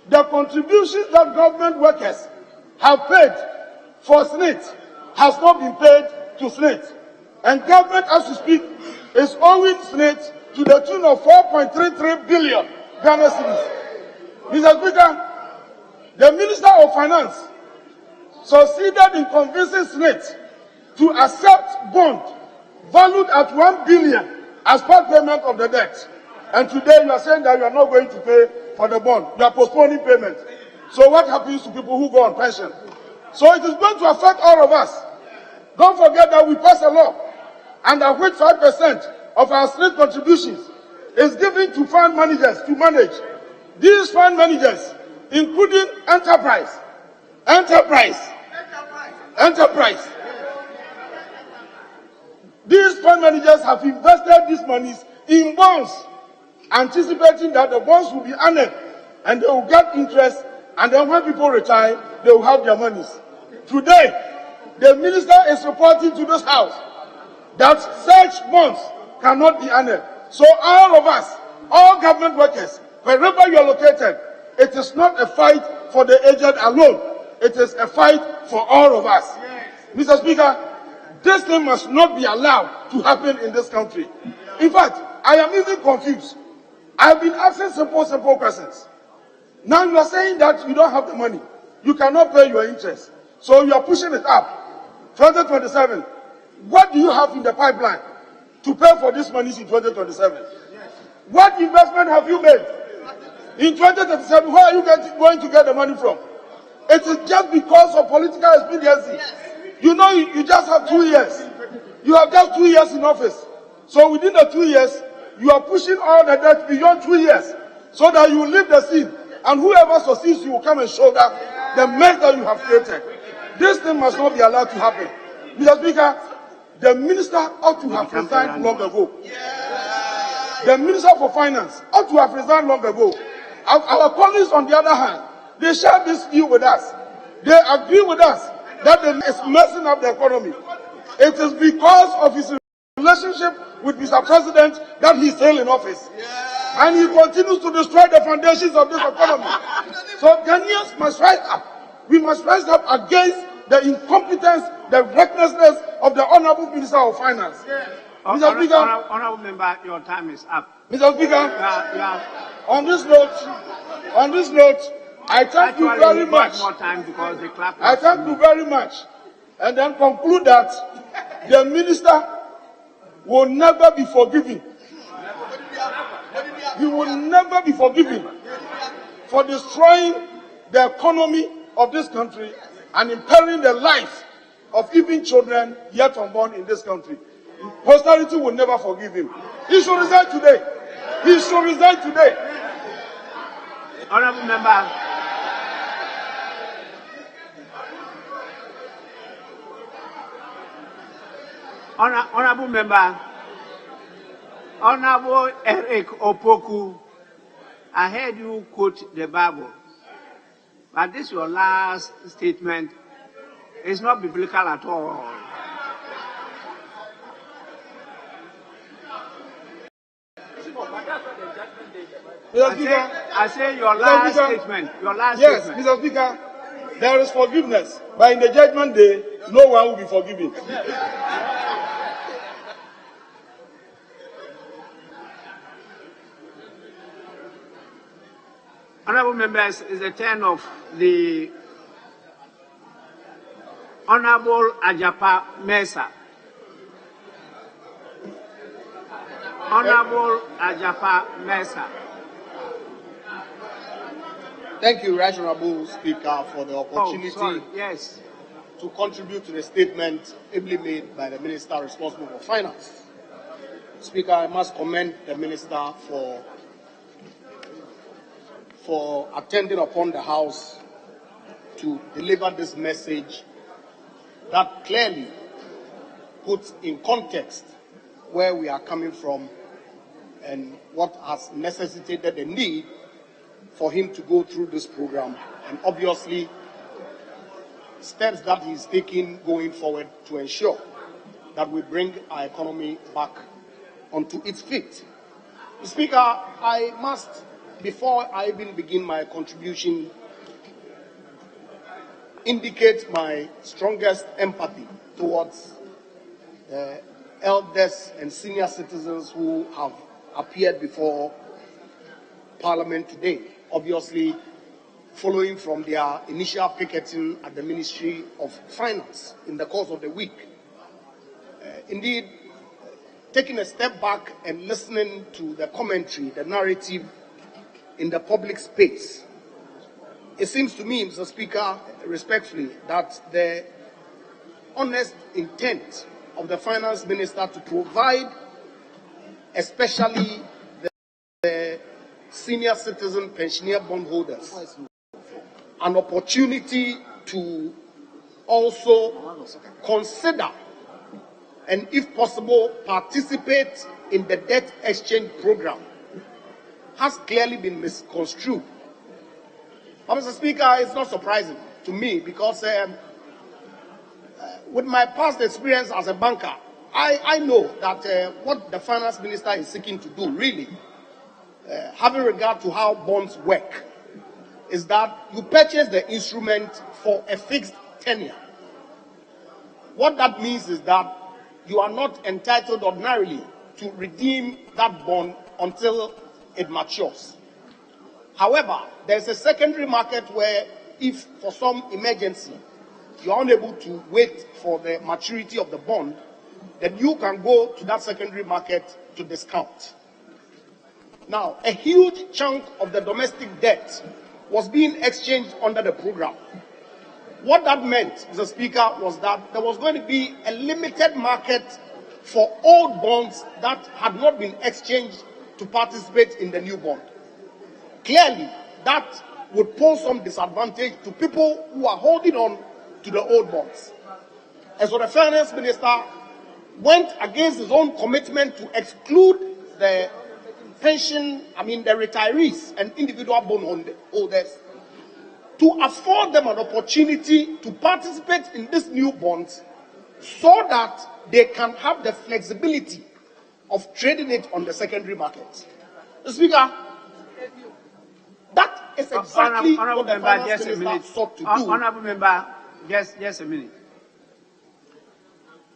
the contributions that government workers have paid for SNIT, has not been paid to SNIT. And government, as we speak, is owing SNIT to the tune of 4.33 billion Ghana cedis. Mr. Speaker, the Minister of Finance succeeded in convincing SNIT to accept bond valued at 1 billion as part payment of the debt. And today you are saying that you are not going to pay for the bond. You are postponing payment. So what happens to people who go on pension? So it is going to affect all of us. Don't forget that we passed a law under which 5% of our state contributions is given to fund managers to manage. These fund managers, including enterprise. These fund managers have invested these monies in bonds, anticipating that the bonds will be honored and they will get interest, and then when people retire, they will have their monies. Today, the minister is reporting to this house that such bonds cannot be honored. So all of us, all government workers, wherever you are located, it is not a fight for the aged alone. It is a fight for all of us. Mr. Speaker, this thing must not be allowed to happen in this country. In fact, I am even confused. I have been asking simple questions. Now you are saying that you don't have the money. You cannot pay your interest. So you are pushing it up. 2027. What do you have in the pipeline to pay for these monies in 2027? What investment have you made? In 2027, where are you going to get the money from? It is just because of political expediency. You know, you just have 2 years. You have just 2 years in office. So within the 2 years, you are pushing all the debt beyond 2 years so that you will leave the scene. And whoever succeeds, you will come and shoulder the mess that you have created. This thing must not be allowed to happen. Mr. Speaker, the minister ought to have resigned long ago. The minister for finance ought to have resigned long ago. Our colleagues, on the other hand, they share this view with us. They agree with us that it's messing up the economy. It is because of his relationship with Mr. President that he's still in office. And he continues to destroy the foundations of this economy. So Ghanaians must rise up. We must rise up against the incompetence, the recklessness of the Honorable Minister of Finance. Mr. Speaker, Honorable Member, your time is up. Mr. Speaker, on this note, I thank you very much. More time because the clock. I thank you very much, and then conclude that the minister will never be forgiven. He will never be forgiven for destroying the economy of this country and impairing the life of even children yet unborn in this country. Posterity will never forgive him. He should resign today. He should resign today. Honorable Member. Honorable Member. Honorable Eric Opoku, I heard you quote the Bible, but this your last statement is not biblical at all. I say your last statement. Your last yes, statement. Mr. Speaker, there is forgiveness, but in the judgment day, no one will be forgiven. Honorable members, it's the turn of the Honorable Ajapa Mesa. Honorable Ajapa Mesa. Thank you, Right Honorable Speaker, for the opportunity to contribute to the statement ably made by the Minister responsible for finance. Speaker, I must commend the Minister for attending upon the House to deliver this message that clearly puts in context where we are coming from and what has necessitated the need for him to go through this program, and obviously steps that he is taking going forward to ensure that we bring our economy back onto its feet. Speaker, I must, before I even begin my contribution, indicate my strongest empathy towards the elders and senior citizens who have appeared before Parliament today, obviously following from their initial picketing at the Ministry of Finance in the course of the week. Indeed, taking a step back and listening to the commentary, the narrative in the public space. It seems to me, Mr. Speaker, respectfully, that the honest intent of the finance minister to provide, especially the senior citizen pensioner bondholders, an opportunity to also consider and, if possible, participate in the debt exchange program has clearly been misconstrued. But, Mr. Speaker, it's not surprising to me because with my past experience as a banker, I know that what the finance minister is seeking to do, really, having regard to how bonds work, is that you purchase the instrument for a fixed tenure. What that means is that you are not entitled ordinarily to redeem that bond until it matures. However, there's a secondary market where if for some emergency you are unable to wait for the maturity of the bond, then you can go to that secondary market to discount. Now, a huge chunk of the domestic debt was being exchanged under the program. What that meant, Mr. Speaker, was that there was going to be a limited market for old bonds that had not been exchanged to participate in the new bond. Clearly, that would pose some disadvantage to people who are holding on to the old bonds. And so the finance minister went against his own commitment to exclude the the retirees and individual bondholders, to afford them an opportunity to participate in this new bonds so that they can have the flexibility of trading it on the secondary market. Mr. Speaker, that is exactly what the finance minister sought to do. Honourable member, just a minute.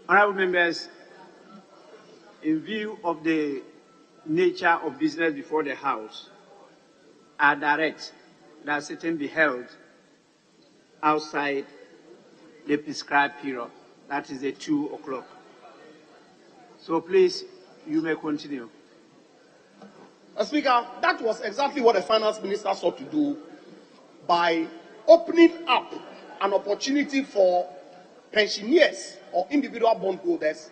Honourable members, in view of the nature of business before the House, I direct that sitting be held outside the prescribed period. That is the 2 o'clock. So please, you may continue. Speaker, that was exactly what the finance minister sought to do by opening up an opportunity for pensioners or individual bondholders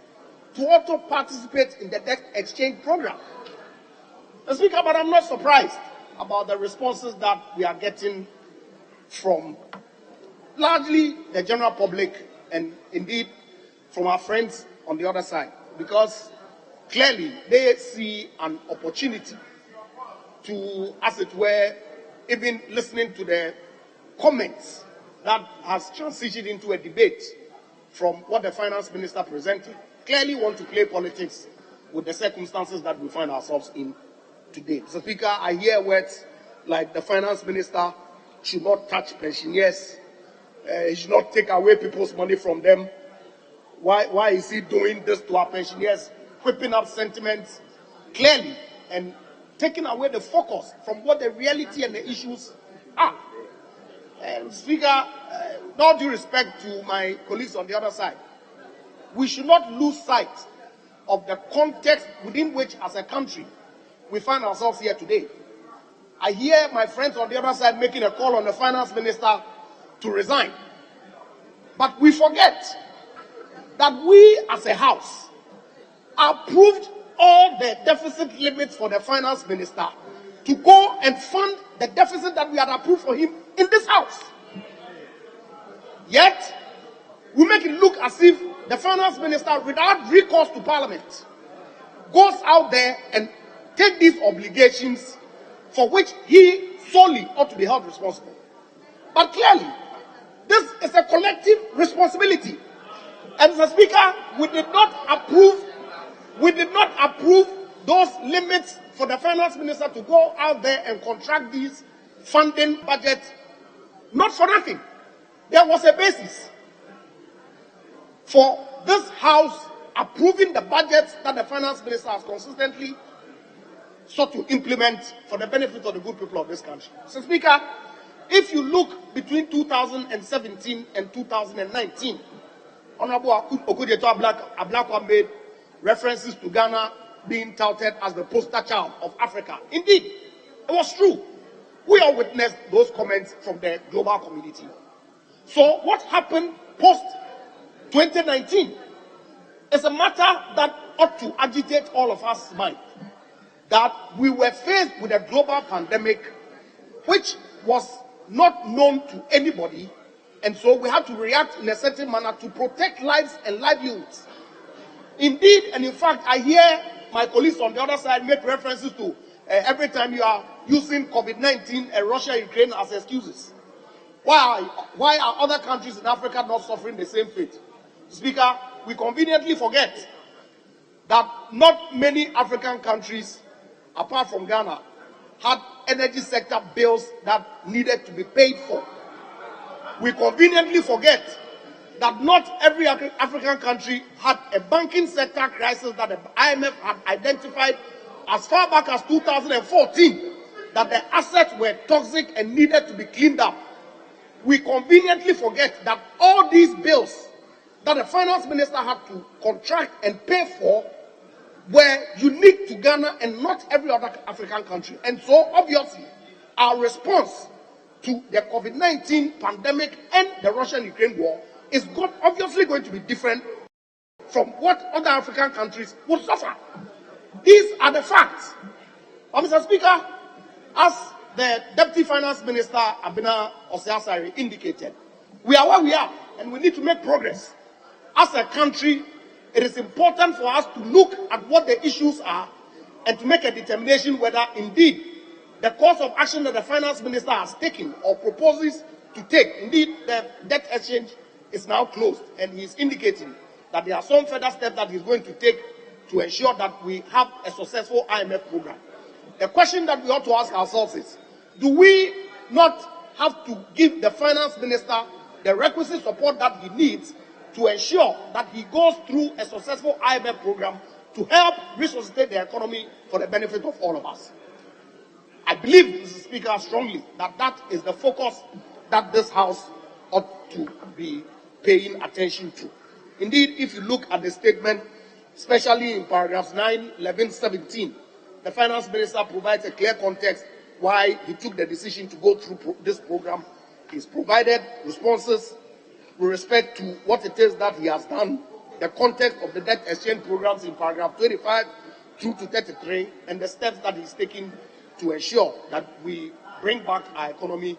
to also participate in the debt exchange program. Speaker, but I'm not surprised about the responses that we are getting from largely the general public and indeed from our friends on the other side, because clearly they see an opportunity to, as it were, even listening to the comments that has transitioned into a debate from what the finance minister presented, clearly want to play politics with the circumstances that we find ourselves in today. Mr. Speaker, I hear words like the finance minister should not touch pensioners, he should not take away people's money from them. Why is he doing this to our pensioners? Whipping up sentiments clearly and taking away the focus from what the reality and the issues are. And Speaker, with all due respect to my colleagues on the other side, we should not lose sight of the context within which, as a country, we find ourselves here today. I hear my friends on the other side making a call on the finance minister to resign. But we forget that we, as a house, approved all the deficit limits for the finance minister to go and fund the deficit that we had approved for him in this house. Yet, we make it look as if the finance minister, without recourse to parliament, goes out there and takes these obligations for which he solely ought to be held responsible. But clearly, this is a collective responsibility. And Mr. Speaker, we did not approve those limits for the finance minister to go out there and contract these funding budgets, not for nothing. There was a basis for this House approving the budgets that the finance minister has consistently sought to implement for the benefit of the good people of this country. Mr. Speaker, if you look between 2017 and 2019, Honorable Okudieto Ablakwa made references to Ghana being touted as the poster child of Africa. Indeed, it was true. We all witnessed those comments from the global community. So what happened post 2019 is a matter that ought to agitate all of us mind. That we were faced with a global pandemic which was not known to anybody, and so we had to react in a certain manner to protect lives and livelihoods. Indeed, and in fact, I hear my colleagues on the other side make references to every time you are using COVID-19 and Russia, Ukraine as excuses. Why are other countries in Africa not suffering the same fate? Speaker, we conveniently forget that not many African countries, apart from Ghana, had energy sector bills that needed to be paid for. We conveniently forget that not every African country had a banking sector crisis that the IMF had identified as far back as 2014, that the assets were toxic and needed to be cleaned up. We conveniently forget that all these bills that the finance minister had to contract and pay for were unique to Ghana and not every other African country. And so, obviously, our response to the COVID-19 pandemic and the Russian-Ukraine war is obviously going to be different from what other African countries would suffer. These are the facts. Mr. Speaker, as the Deputy Finance Minister, Abena Osiasari, indicated, we are where we are and we need to make progress. As a country, it is important for us to look at what the issues are and to make a determination whether indeed the course of action that the Finance Minister has taken or proposes to take, indeed the debt exchange is now closed, and he is indicating that there are some further steps that he is going to take to ensure that we have a successful IMF program. The question that we ought to ask ourselves is, do we not have to give the Finance Minister the requisite support that he needs to ensure that he goes through a successful IMF program to help resuscitate the economy for the benefit of all of us? I believe, Mr. Speaker, strongly that that is the focus that this House ought to be paying attention to. Indeed, if you look at the statement, especially in paragraphs 9, 11, 17, the Finance Minister provides a clear context why he took the decision to go through this program. He's provided responses with respect to what it is that he has done, the context of the debt exchange programs in paragraph 25 through to 33, and the steps that he's taking to ensure that we bring back our economy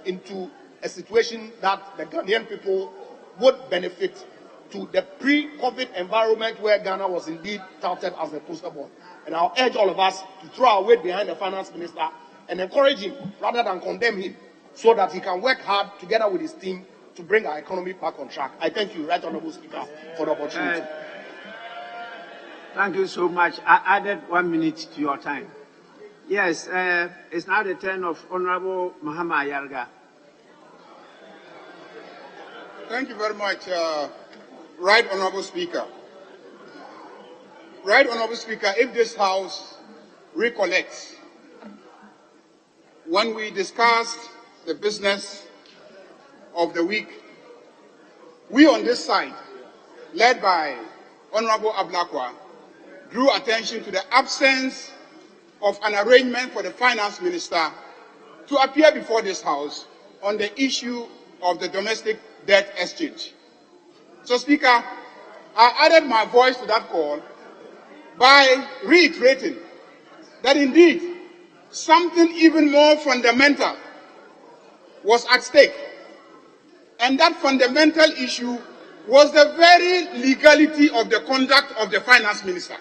into a situation that the Ghanaian people would benefit to the pre-COVID environment where Ghana was indeed touted as a poster boy. And I'll urge all of us to throw our weight behind the Finance Minister and encourage him rather than condemn him so that he can work hard together with his team to bring our economy back on track. I thank you, Right Honourable Speaker, for the opportunity. Thank you so much. I added 1 minute to your time. Yes, it's now the turn of Honourable Mahama Ayarga. Thank you very much, Right Honourable Speaker. Right Honourable Speaker, if this House recollects, when we discussed the business of the week, we on this side, led by Honourable Ablakwa, drew attention to the absence of an arrangement for the Finance Minister to appear before this House on the issue of the domestic debt exchange. So, Speaker, I added my voice to that call by reiterating that indeed something even more fundamental was at stake. And that fundamental issue was the very legality of the conduct of the Finance Minister.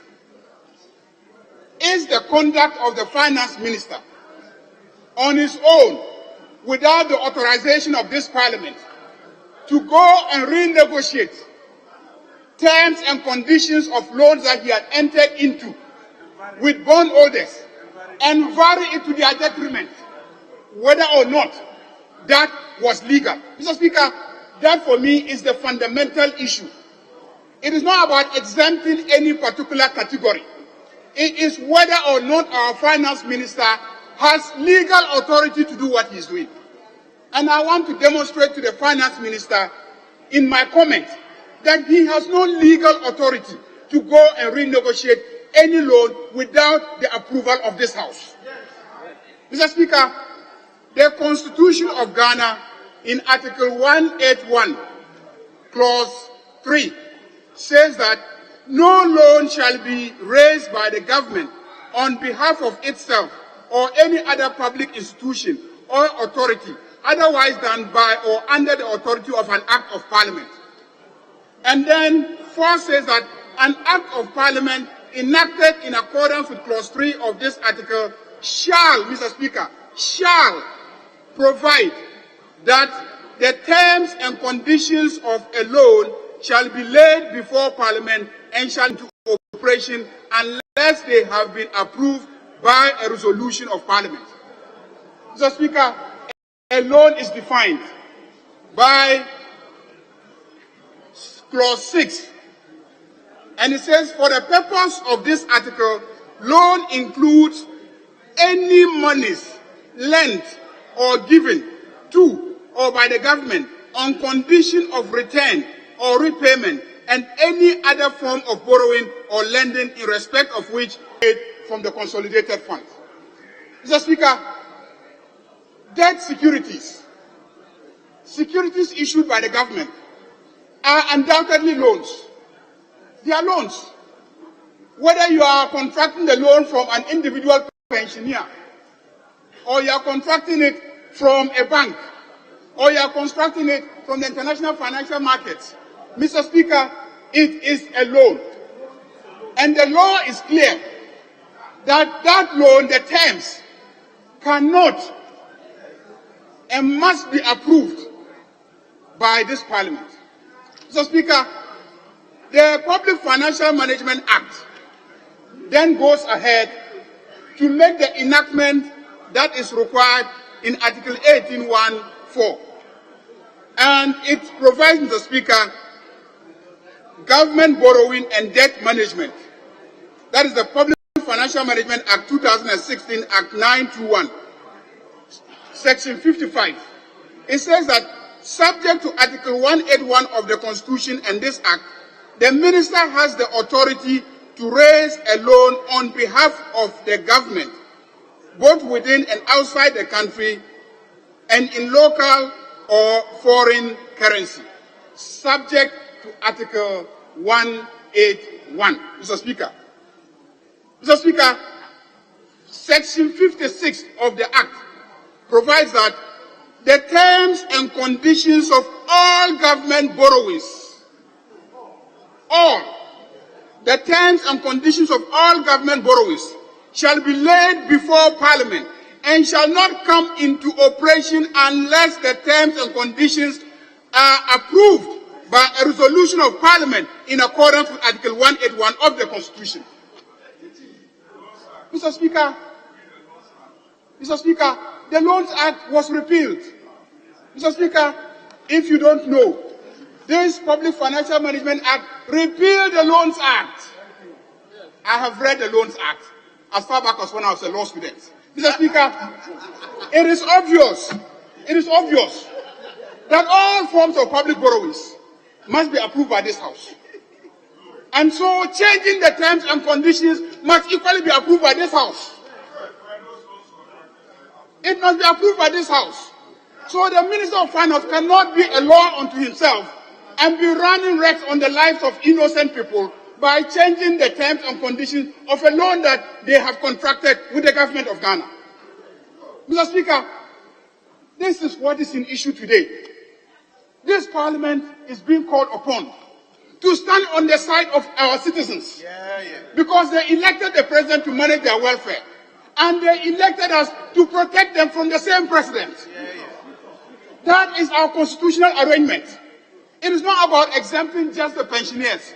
Is the conduct of the Finance Minister on his own, without the authorization of this Parliament, to go and renegotiate terms and conditions of loans that he had entered into with bondholders and vary it to their detriment, whether or not that was legal? Mr. Speaker, that for me is the fundamental issue. It is not about exempting any particular category. It is whether or not our Finance Minister has legal authority to do what he is doing. And I want to demonstrate to the Finance Minister in my comment that he has no legal authority to go and renegotiate any loan without the approval of this House. Mr. Speaker, The Constitution of Ghana, in Article 181, Clause 3, says that no loan shall be raised by the government on behalf of itself or any other public institution or authority otherwise than by or under the authority of an Act of Parliament. And then 4 says that an Act of Parliament enacted in accordance with Clause 3 of this article shall, Mr. Speaker, shall provide that the terms and conditions of a loan shall be laid before Parliament and shall into operation unless they have been approved by a resolution of Parliament. Mr. Speaker, a loan is defined by Clause 6, and it says, for the purpose of this article, loan includes any monies lent or given to or by the government on condition of return or repayment and any other form of borrowing or lending in respect of which paid from the consolidated fund. Mr. Speaker, debt securities issued by the government are undoubtedly loans. They are loans. Whether you are contracting the loan from an individual pensioner, or you are contracting it from a bank, or you are contracting it from the international financial markets, Mr. Speaker, it is a loan. And the law is clear that that loan, the terms, cannot and must be approved by this Parliament. Mr. Speaker, the Public Financial Management Act then goes ahead to make the enactment that is required in Article 18(1)(4). And it provides, Mr. Speaker, government borrowing and debt management. That is the Public Financial Management Act 2016, Act 921, Section 55. It says that subject to Article 181 of the Constitution and this Act, the Minister has the authority to raise a loan on behalf of the government, both within and outside the country, and in local or foreign currency, subject to Article 181. Mr. Speaker. Mr. Speaker, Section 56 of the Act provides that the terms and conditions of all government borrowings, the terms and conditions of all government borrowings shall be laid before Parliament and shall not come into operation unless the terms and conditions are approved by a resolution of Parliament in accordance with Article 181 of the Constitution. Mr. Speaker, the Loans Act was repealed. Mr. Speaker, if you don't know, this Public Financial Management Act repealed the Loans Act. I have read the Loans Act as far back as when I was a law student. Mr. Speaker, it is obvious that all forms of public borrowings must be approved by this House. And so changing the terms and conditions must equally be approved by this House. It must be approved by this House. So the Minister of Finance cannot be a law unto himself and be running wrecks on the lives of innocent people by changing the terms and conditions of a loan that they have contracted with the government of Ghana. Mr. Speaker, this is what is in issue today. This Parliament is being called upon to stand on the side of our citizens because they elected the president to manage their welfare, and they elected us to protect them from the same president. That is our constitutional arrangement. It is not about exempting just the pensioners.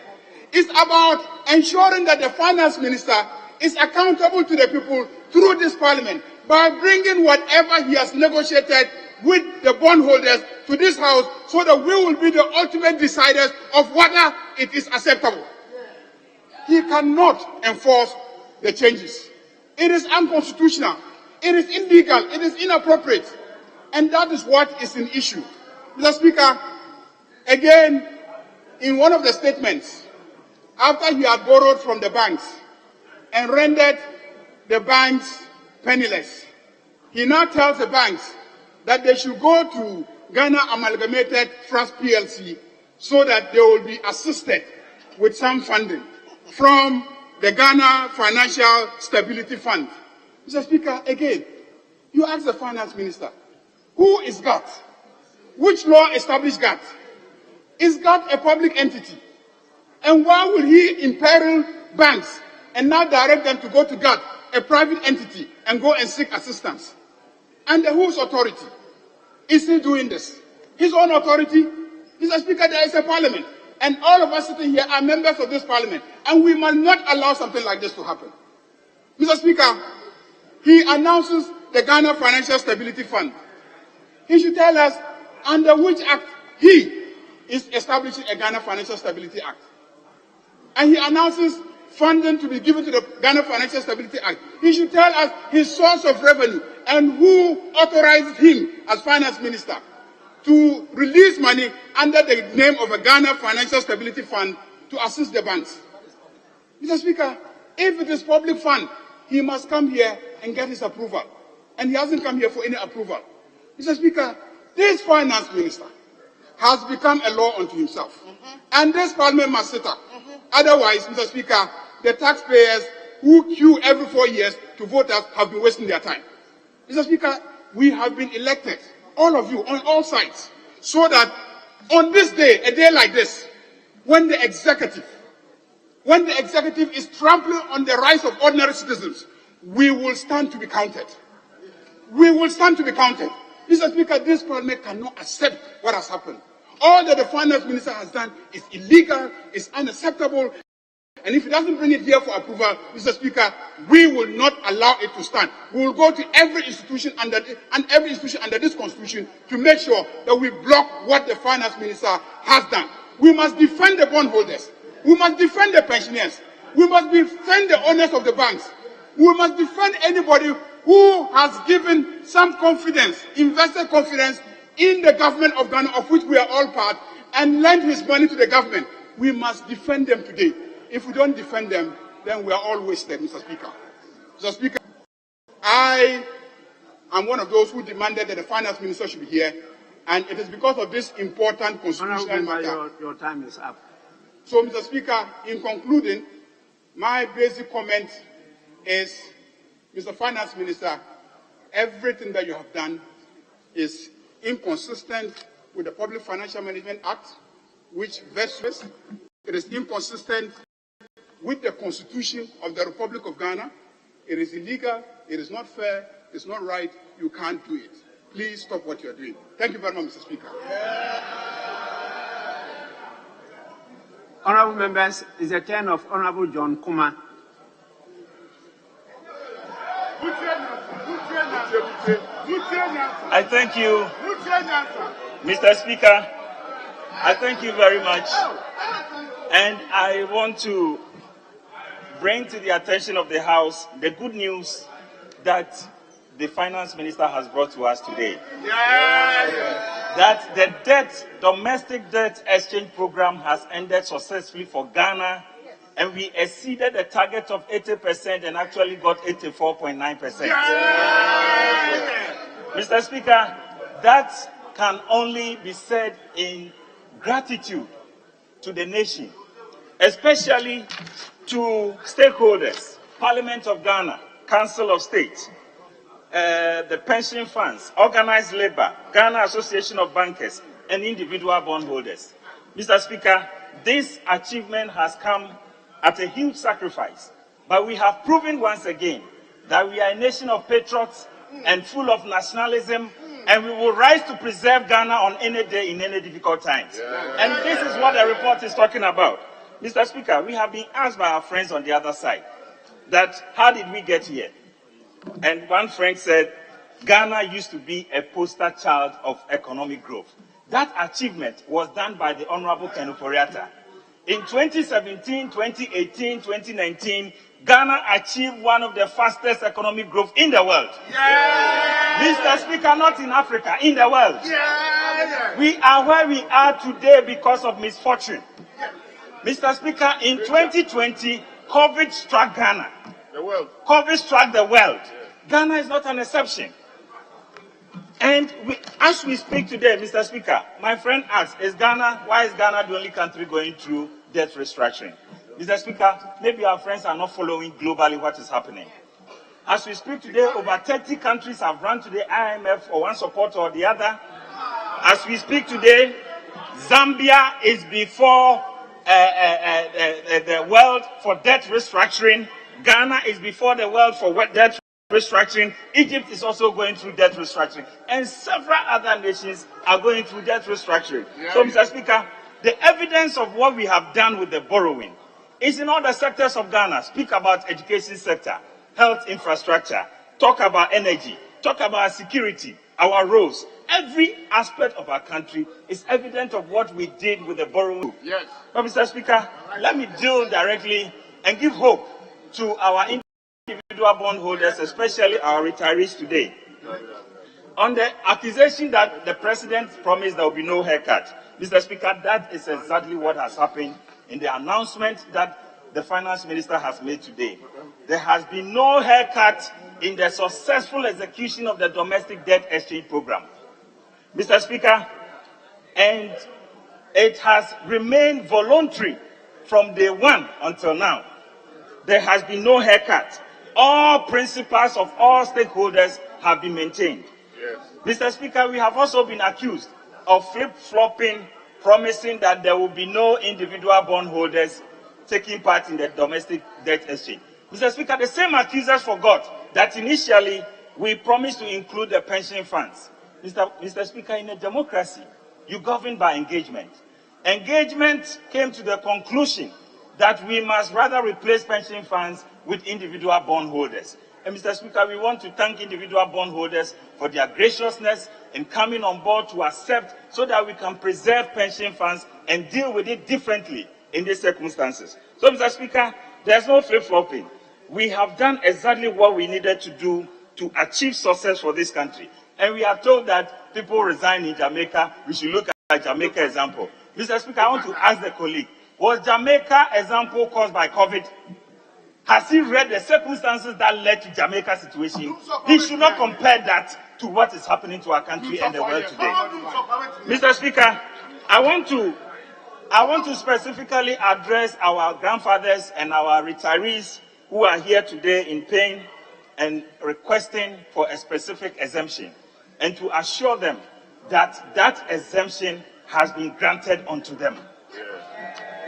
It's about ensuring that the finance minister is accountable to the people through this Parliament by bringing whatever he has negotiated with the bondholders to this House so that we will be the ultimate deciders of whether it is acceptable. He cannot enforce the changes. It is unconstitutional. It is illegal. It is inappropriate. And that is what is in issue. Mr. Speaker, again, in one of the statements, after he had borrowed from the banks and rendered the banks penniless, he now tells the banks that they should go to Ghana Amalgamated Trust PLC so that they will be assisted with some funding from the Ghana Financial Stability Fund. Mr. Speaker, again, you ask the finance minister, who is GATT? Which law established GATT? Is GATT a public entity? And why will he imperil banks and now direct them to go to GATT, a private entity, and go and seek assistance? Under whose authority is he doing this? His own authority? Mr. Speaker, there is a parliament. And all of us sitting here are members of this parliament. And we must not allow something like this to happen. Mr. Speaker, he announces the Ghana Financial Stability Fund. He should tell us under which act he is establishing a Ghana Financial Stability Act. And he announces funding to be given to the Ghana Financial Stability Act. He should tell us his source of revenue and who authorized him as finance minister to release money under the name of a Ghana Financial Stability Fund to assist the banks. Mr. Speaker, if it is public fund, he must come here and get his approval. And he hasn't come here for any approval. Mr. Speaker, this finance minister has become a law unto himself. And this parliament must sit up. Otherwise, Mr. Speaker, the taxpayers who queue every 4 years to vote us have been wasting their time. Mr. Speaker, we have been elected, all of you, on all sides, so that on this day, a day like this, when the executive is trampling on the rights of ordinary citizens, we will stand to be counted. We will stand to be counted. Mr. Speaker, this parliament cannot accept what has happened. All that the finance minister has done is illegal, is unacceptable, and if he doesn't bring it here for approval, Mr. Speaker, we will not allow it to stand. We will go to every institution under this constitution to make sure that we block what the finance minister has done. We must defend the bondholders. We must defend the pensioners. We must defend the owners of the banks. We must defend anybody who has given some confidence, invested confidence in the government of Ghana, of which we are all part, and lend his money to the government. We must defend them today. If we don't defend them, then we are all wasted, Mr. Speaker. Mr. Speaker, I am one of those who demanded that the finance minister should be here, and it is because of this important constitutional matter. Your time is up. So, Mr. Speaker, in concluding, my basic comment is, Mr. Finance Minister, everything that you have done is inconsistent with the Public Financial Management Act, which vests. It is inconsistent with the Constitution of the Republic of Ghana. It is illegal, it is not fair, it's not right, you can't do it. Please stop what you are doing. Thank you very much, Mr. Speaker. Honourable members, it's the turn of Honourable John Kuma. I thank you, Mr. Speaker. I thank you very much. And I want to bring to the attention of the House the good news that the Finance Minister has brought to us today. That the domestic debt exchange program has ended successfully for Ghana, and we exceeded the target of 80% and actually got 84.9%. Mr. Speaker, that can only be said in gratitude to the nation, especially to stakeholders, Parliament of Ghana, Council of State, the pension funds, organized labor, Ghana Association of Bankers, and individual bondholders. Mr. Speaker, this achievement has come at a huge sacrifice, but we have proven once again that we are a nation of patriots and full of nationalism, and we will rise to preserve Ghana on any day in any difficult times. And this is what the report is talking about. Mr. Speaker, we have been asked by our friends on the other side that how did we get here? And one friend said, Ghana used to be a poster child of economic growth. That achievement was done by the Honorable Ken Ofori-Atta. In 2017, 2018, 2019, Ghana achieved one of the fastest economic growth in the world. Mr. Speaker, not in Africa, in the world. We are where we are today because of misfortune. Mr. Speaker, in 2020, COVID struck Ghana. COVID struck the world. Ghana is not an exception. And as we speak today, Mr. Speaker, my friend asks, why is Ghana the only country going through debt restructuring? Mr. Speaker, maybe our friends are not following globally what is happening. As we speak today, over 30 countries have run to the IMF for one support or the other. As we speak today, Zambia is before the world for debt restructuring. Ghana is before the world for debt restructuring. Egypt is also going through debt restructuring. And several other nations are going through debt restructuring. So, Mr. Speaker, the evidence of what we have done with the borrowing is in all the sectors of Ghana. Speak about education sector, health infrastructure, talk about energy, talk about security, our roads. Every aspect of our country is evident of what we did with the borrowing. Yes. But Mr. Speaker, let me deal directly and give hope to our individual bondholders, especially our retirees today. On the accusation that the president promised there will be no haircut, Mr. Speaker, that is exactly what has happened in the announcement that the finance minister has made today. There has been no haircut in the successful execution of the domestic debt exchange program. Mr. Speaker, and it has remained voluntary from day one until now. There has been no haircut. All principles of all stakeholders have been maintained. Yes. Mr. Speaker, we have also been accused of flip-flopping, promising that there will be no individual bondholders taking part in the domestic debt exchange. Mr. Speaker, the same accusers forgot that initially we promised to include the pension funds. Mr. Speaker, in a democracy, you govern by engagement. Engagement came to the conclusion that we must rather replace pension funds with individual bondholders. And Mr. Speaker, we want to thank individual bondholders for their graciousness in coming on board to accept so that we can preserve pension funds and deal with it differently in these circumstances. So, Mr. Speaker, there's no flip-flopping. We have done exactly what we needed to do to achieve success for this country. And we are told that people resign in Jamaica. We should look at Jamaica example. Mr. Speaker, I want to ask the colleague, was Jamaica example caused by COVID? Has he read the circumstances that led to Jamaica's situation? He should not compare that to what is happening to our country and the world today. Mr. Speaker, I want to specifically address our grandfathers and our retirees who are here today in pain and requesting for a specific exemption, and to assure them that that exemption has been granted unto them.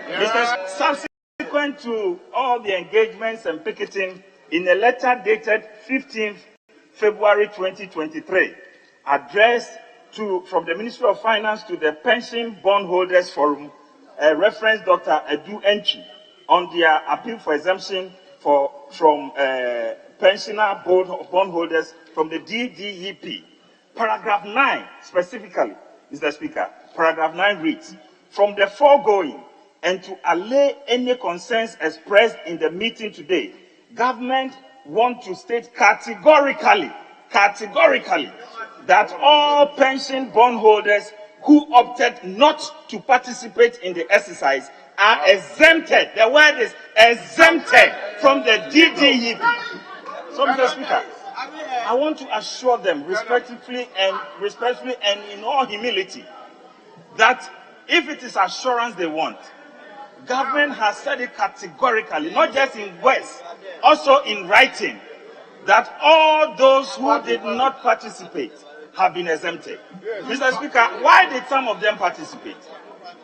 Mr. Subsequent to all the engagements and picketing, in a letter dated 15th February 2023, addressed from the Ministry of Finance to the Pension Bondholders Forum, referenced Dr. Edu Enchi on their appeal for exemption from pensioner bondholders from the DDEP. Paragraph 9 specifically, Mr. Speaker, paragraph 9 reads, from the foregoing and to allay any concerns expressed in the meeting today, government want to state categorically, that all pension bondholders who opted not to participate in the exercise are exempted. The word is exempted from the DDEP. So, Mr. Speaker, I want to assure them respectfully and in all humility that if it is assurance they want, government has said it categorically, not just in words, also in writing, that all those who did not participate have been exempted. Mr. Speaker, why did some of them participate?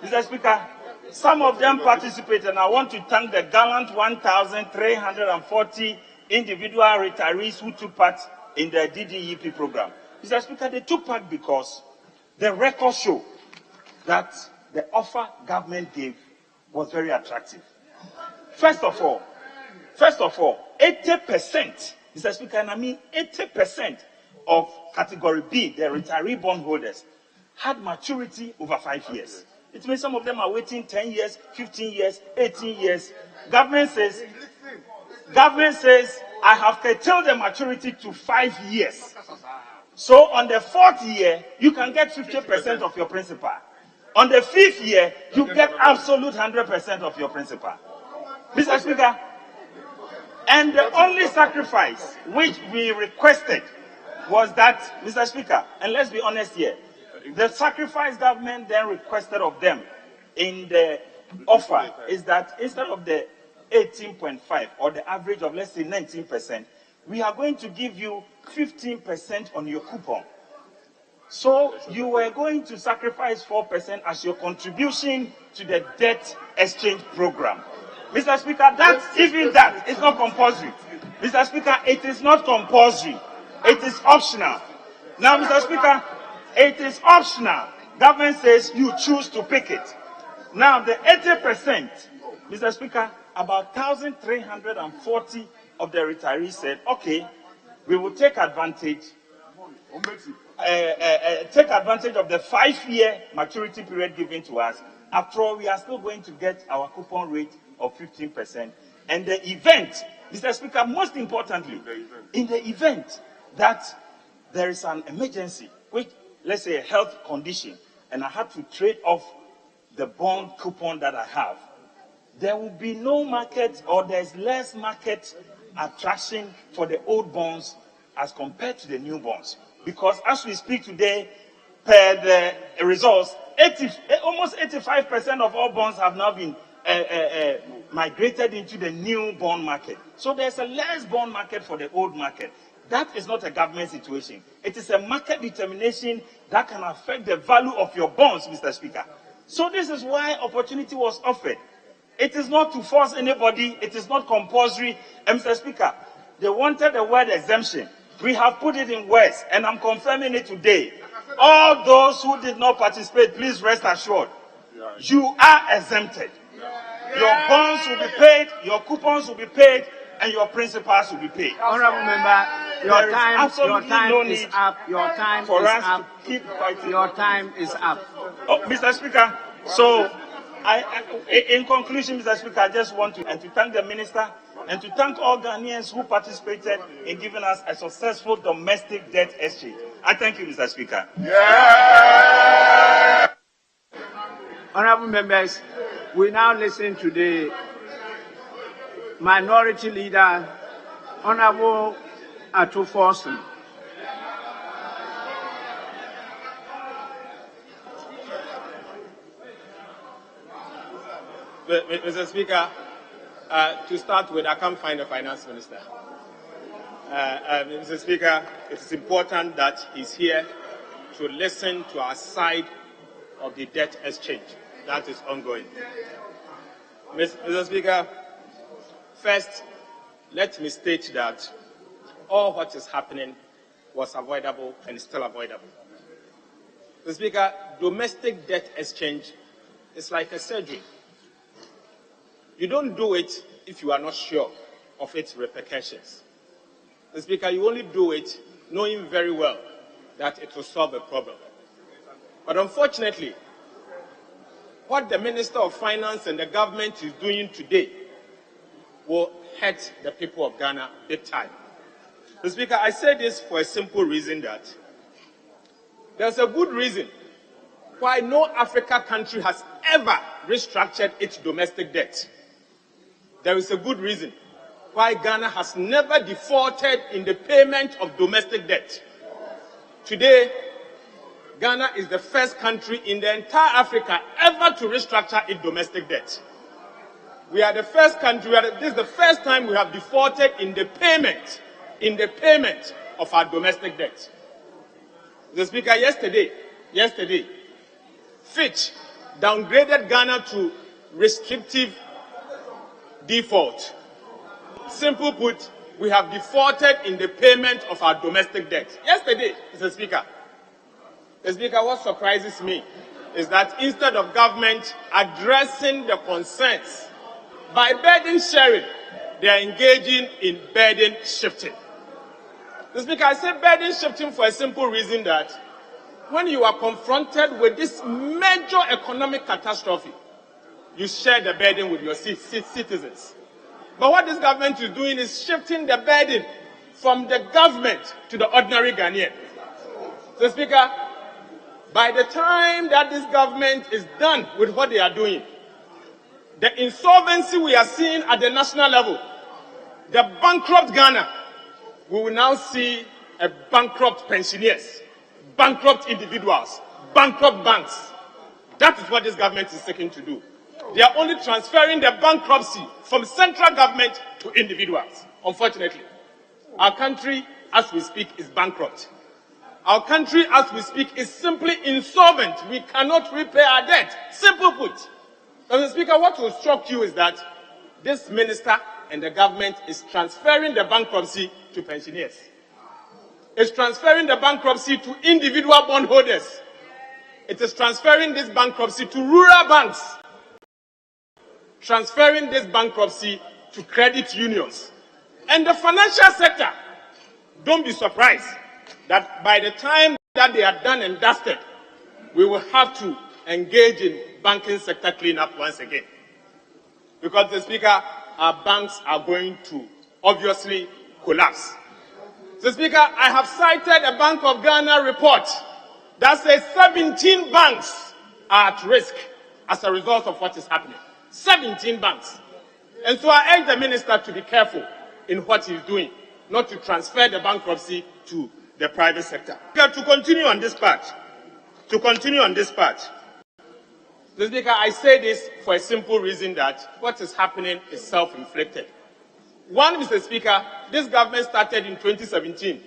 Mr. Speaker, some of them participated, and I want to thank the gallant 1,340 individual retirees who took part in the DDEP program. Mr. Speaker, they took part because the records show that the offer government gave was very attractive. First of all, 80%, Mr. Speaker, and I mean 80% of category B, the retiree bondholders, had maturity over 5 years. It means some of them are waiting 10 years, 15 years, 18 years. Government says, I have curtailed the maturity to 5 years. So on the 4th year, you can get 50% of your principal. On the 5th year, you get absolute 100% of your principal. Mr. Speaker, and the only sacrifice which we requested was that, Mr. Speaker, and let's be honest here, the sacrifice government then requested of them in the offer is that instead of the 18.5 or the average of, let's say, 19%, we are going to give you 15% on your coupon. So you were going to sacrifice 4% as your contribution to the debt exchange program. Mr. Speaker, even that is not compulsory. Mr. Speaker, it is not compulsory. It is optional. Now, Mr. Speaker, it is optional. Government says you choose to pick it. Now, the 80%, Mr. Speaker, about 1,340 of the retirees said, okay, we will take advantage of the 5-year maturity period given to us. After all, we are still going to get our coupon rate of 15%. And the event, Mr. Speaker, most importantly, in the event that there is an emergency, which, let's say, a health condition, and I have to trade off the bond coupon that I have, there will be no market, or there's less market attraction for the old bonds as compared to the new bonds. Because as we speak today, per the results, almost 85% of all bonds have now been migrated into the new bond market. So there's a less bond market for the old market. That is not a government situation. It is a market determination that can affect the value of your bonds, Mr. Speaker. So this is why opportunity was offered. It is not to force anybody. It is not compulsory. And Mr. Speaker, they wanted the word exemption. We have put it in words, and I'm confirming it today. All those who did not participate, please rest assured, you are exempted. Your bonds will be paid, your coupons will be paid, and your principals will be paid. Honourable member, your time is up. Your time is up. Keep fighting. Your time is up. Oh, Mr. Speaker, so in conclusion, Mr. Speaker, I just want to thank the minister and to thank all Ghanaians who participated in giving us a successful domestic debt exchange. I thank you, Mr. Speaker. Yeah. Honourable members, we now listen to the Minority Leader, Honourable Atuforson. Mr. Speaker, to start with, I can't find the finance minister. Mr. Speaker, it is important that he's here to listen to our side of the debt exchange that is ongoing. Mr. Speaker, first, let me state that all what is happening was avoidable and is still avoidable. Mr. Speaker, domestic debt exchange is like a surgery. You don't do it if you are not sure of its repercussions. Mr. Speaker, you only do it knowing very well that it will solve a problem. But unfortunately, what the Minister of Finance and the government is doing today will hurt the people of Ghana big time. Mr. Speaker, I say this for a simple reason that there's a good reason why no African country has ever restructured its domestic debt. There is a good reason why Ghana has never defaulted in the payment of domestic debt. Today, Ghana is the first country in the entire Africa ever to restructure its domestic debt. We are the first country, this is the first time we have defaulted in the payment of our domestic debt. The Speaker, yesterday, Fitch downgraded Ghana to restrictive default. Simple put, we have defaulted in the payment of our domestic debt. Yesterday, Mr. Speaker. Mr. Speaker, what surprises me is that instead of government addressing the concerns by burden sharing, they are engaging in burden shifting. Mr. Speaker, I say burden shifting for a simple reason that when you are confronted with this major economic catastrophe, you share the burden with your citizens. But what this government is doing is shifting the burden from the government to the ordinary Ghanaian. So, Speaker, by the time that this government is done with what they are doing, the insolvency we are seeing at the national level, the bankrupt Ghana, we will now see a bankrupt pensioners, bankrupt individuals, bankrupt banks. That is what this government is seeking to do. They are only transferring the bankruptcy from central government to individuals. Unfortunately, our country, as we speak, is bankrupt. Our country, as we speak, is simply insolvent. We cannot repay our debt. Simple put. Mr. Speaker, what will shock you is that this minister and the government is transferring the bankruptcy to pensioners. It's transferring the bankruptcy to individual bondholders. It is transferring this bankruptcy to rural banks. Transferring this bankruptcy to credit unions. And the financial sector, don't be surprised that by the time that they are done and dusted, we will have to engage in banking sector cleanup once again. Because, Mr. Speaker, our banks are going to obviously collapse. Mr. Speaker, I have cited a Bank of Ghana report that says 17 banks are at risk as a result of what is happening. 17 banks. And so I urge the minister to be careful in what he's doing, not to transfer the bankruptcy to the private sector. To continue on this part, Mr. Speaker, I say this for a simple reason that what is happening is self-inflicted. One, Mr. Speaker, this government started in 2017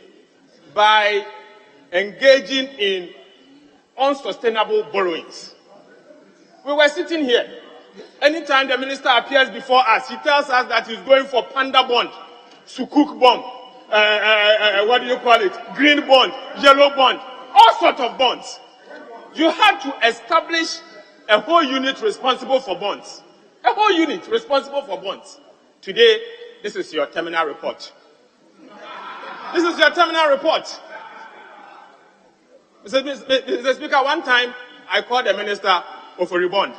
by engaging in unsustainable borrowings. We were sitting here. Anytime the minister appears before us, he tells us that he's going for panda bond, sukuk bond, what do you call it? Green bond, yellow bond, all sorts of bonds. You have to establish a whole unit responsible for bonds. A whole unit responsible for bonds. Today, this is your terminal report. This is your terminal report. Mr. Speaker, one time I called the minister of a rebond.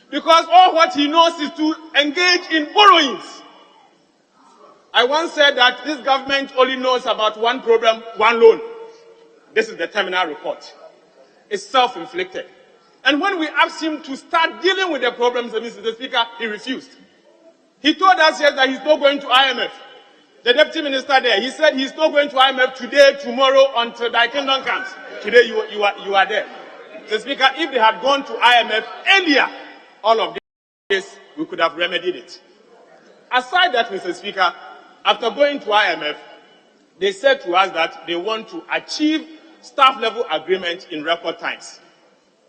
Because all what he knows is to engage in borrowings. I once said that this government only knows about one problem, one loan. This is the terminal report. It's self-inflicted. And when we asked him to start dealing with the problems, Mr. Speaker, he refused. He told us yes that he's not going to IMF. The deputy minister there, he said he's not going to IMF today, tomorrow, until the kingdom comes. Today you are there. Mr. Speaker, if they had gone to IMF earlier, all of this, we could have remedied it. Aside that, Mr. Speaker, after going to IMF, they said to us that they want to achieve staff-level agreement in record times.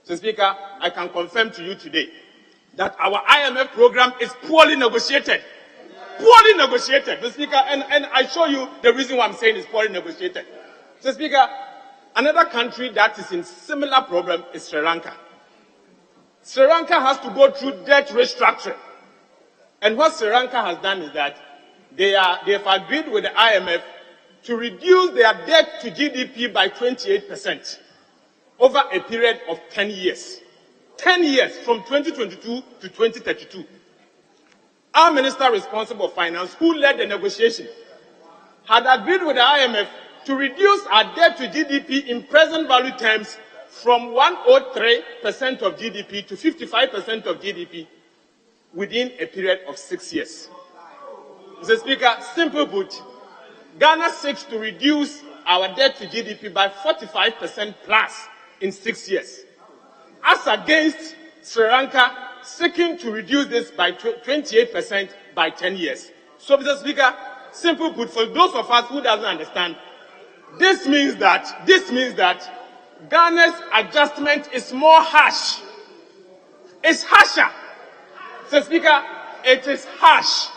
Mr. Speaker, I can confirm to you today that our IMF program is poorly negotiated. Poorly negotiated, Mr. Speaker, and I show you the reason why I'm saying it's poorly negotiated. Mr. Speaker, another country that is in similar problem is Sri Lanka. Sri Lanka has to go through debt restructuring. And what Sri Lanka has done is that they have agreed with the IMF to reduce their debt to GDP by 28% over a period of 10 years. 10 years, from 2022 to 2032. Our minister responsible for finance, who led the negotiation, had agreed with the IMF to reduce our debt to GDP in present value terms from 103% of GDP to 55% of GDP within a period of 6 years. Mr. Speaker, simple put, Ghana seeks to reduce our debt to GDP by 45% plus in 6 years, as against Sri Lanka seeking to reduce this by 28% by 10 years. So, Mr. Speaker, simple put, for those of us who doesn't understand, this means that Ghana's adjustment is more harsh. It's harsher. Mr. Speaker, it is harsh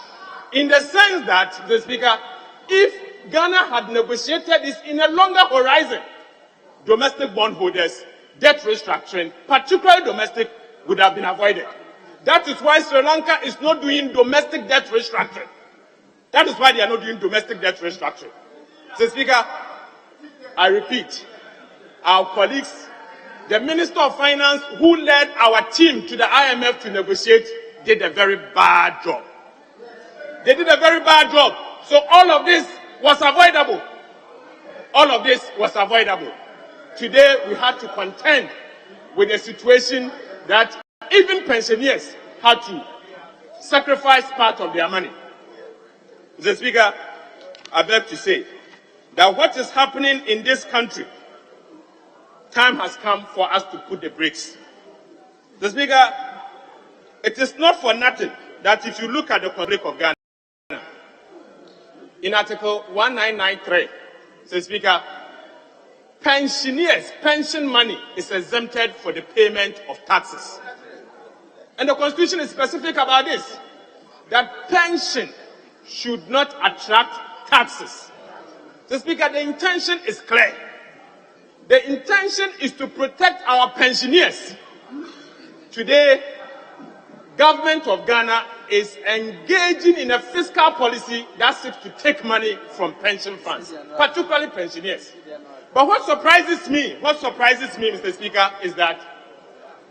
in the sense that, Mr. Speaker, if Ghana had negotiated this in a longer horizon, domestic bondholders, debt restructuring, particularly domestic, would have been avoided. That is why Sri Lanka is not doing domestic debt restructuring. That is why they are not doing domestic debt restructuring. Mr. Speaker, I repeat, our colleagues, the Minister of Finance who led our team to the IMF to negotiate, did a very bad job. They did a very bad job. So all of this was avoidable. All of this was avoidable. Today we had to contend with a situation that even pensioners had to sacrifice part of their money. Mr. Speaker, I beg to say that what is happening in this country, time has come for us to put the brakes. Mr. Speaker, it is not for nothing that if you look at the Republic of Ghana, in Article 1993, Mr. Speaker, pensioners, pension money is exempted for the payment of taxes. And the Constitution is specific about this, that pension should not attract taxes. Mr. Speaker, the intention is clear. The intention is to protect our pensioners. Today, government of Ghana is engaging in a fiscal policy that seeks to take money from pension funds, particularly pensioners. But what surprises me, Mr. Speaker, is that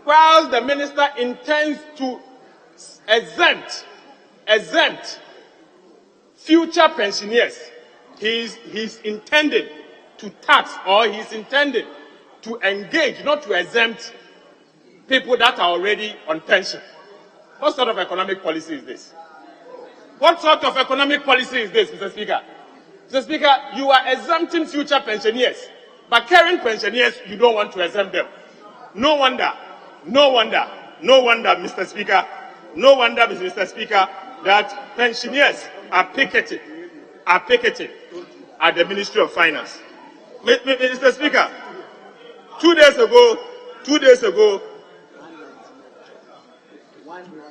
while the minister intends to exempt future pensioners, he's intended to tax, or he's intended to engage, not to exempt people that are already on pension. What sort of economic policy is this? What sort of economic policy is this, Mr. Speaker? Mr. Speaker, you are exempting future pensioners, but current pensioners, you don't want to exempt them. No wonder, Mr. Speaker, Mr. Speaker, that pensioners are picketing at the Ministry of Finance. Mr. Speaker, 2 days ago,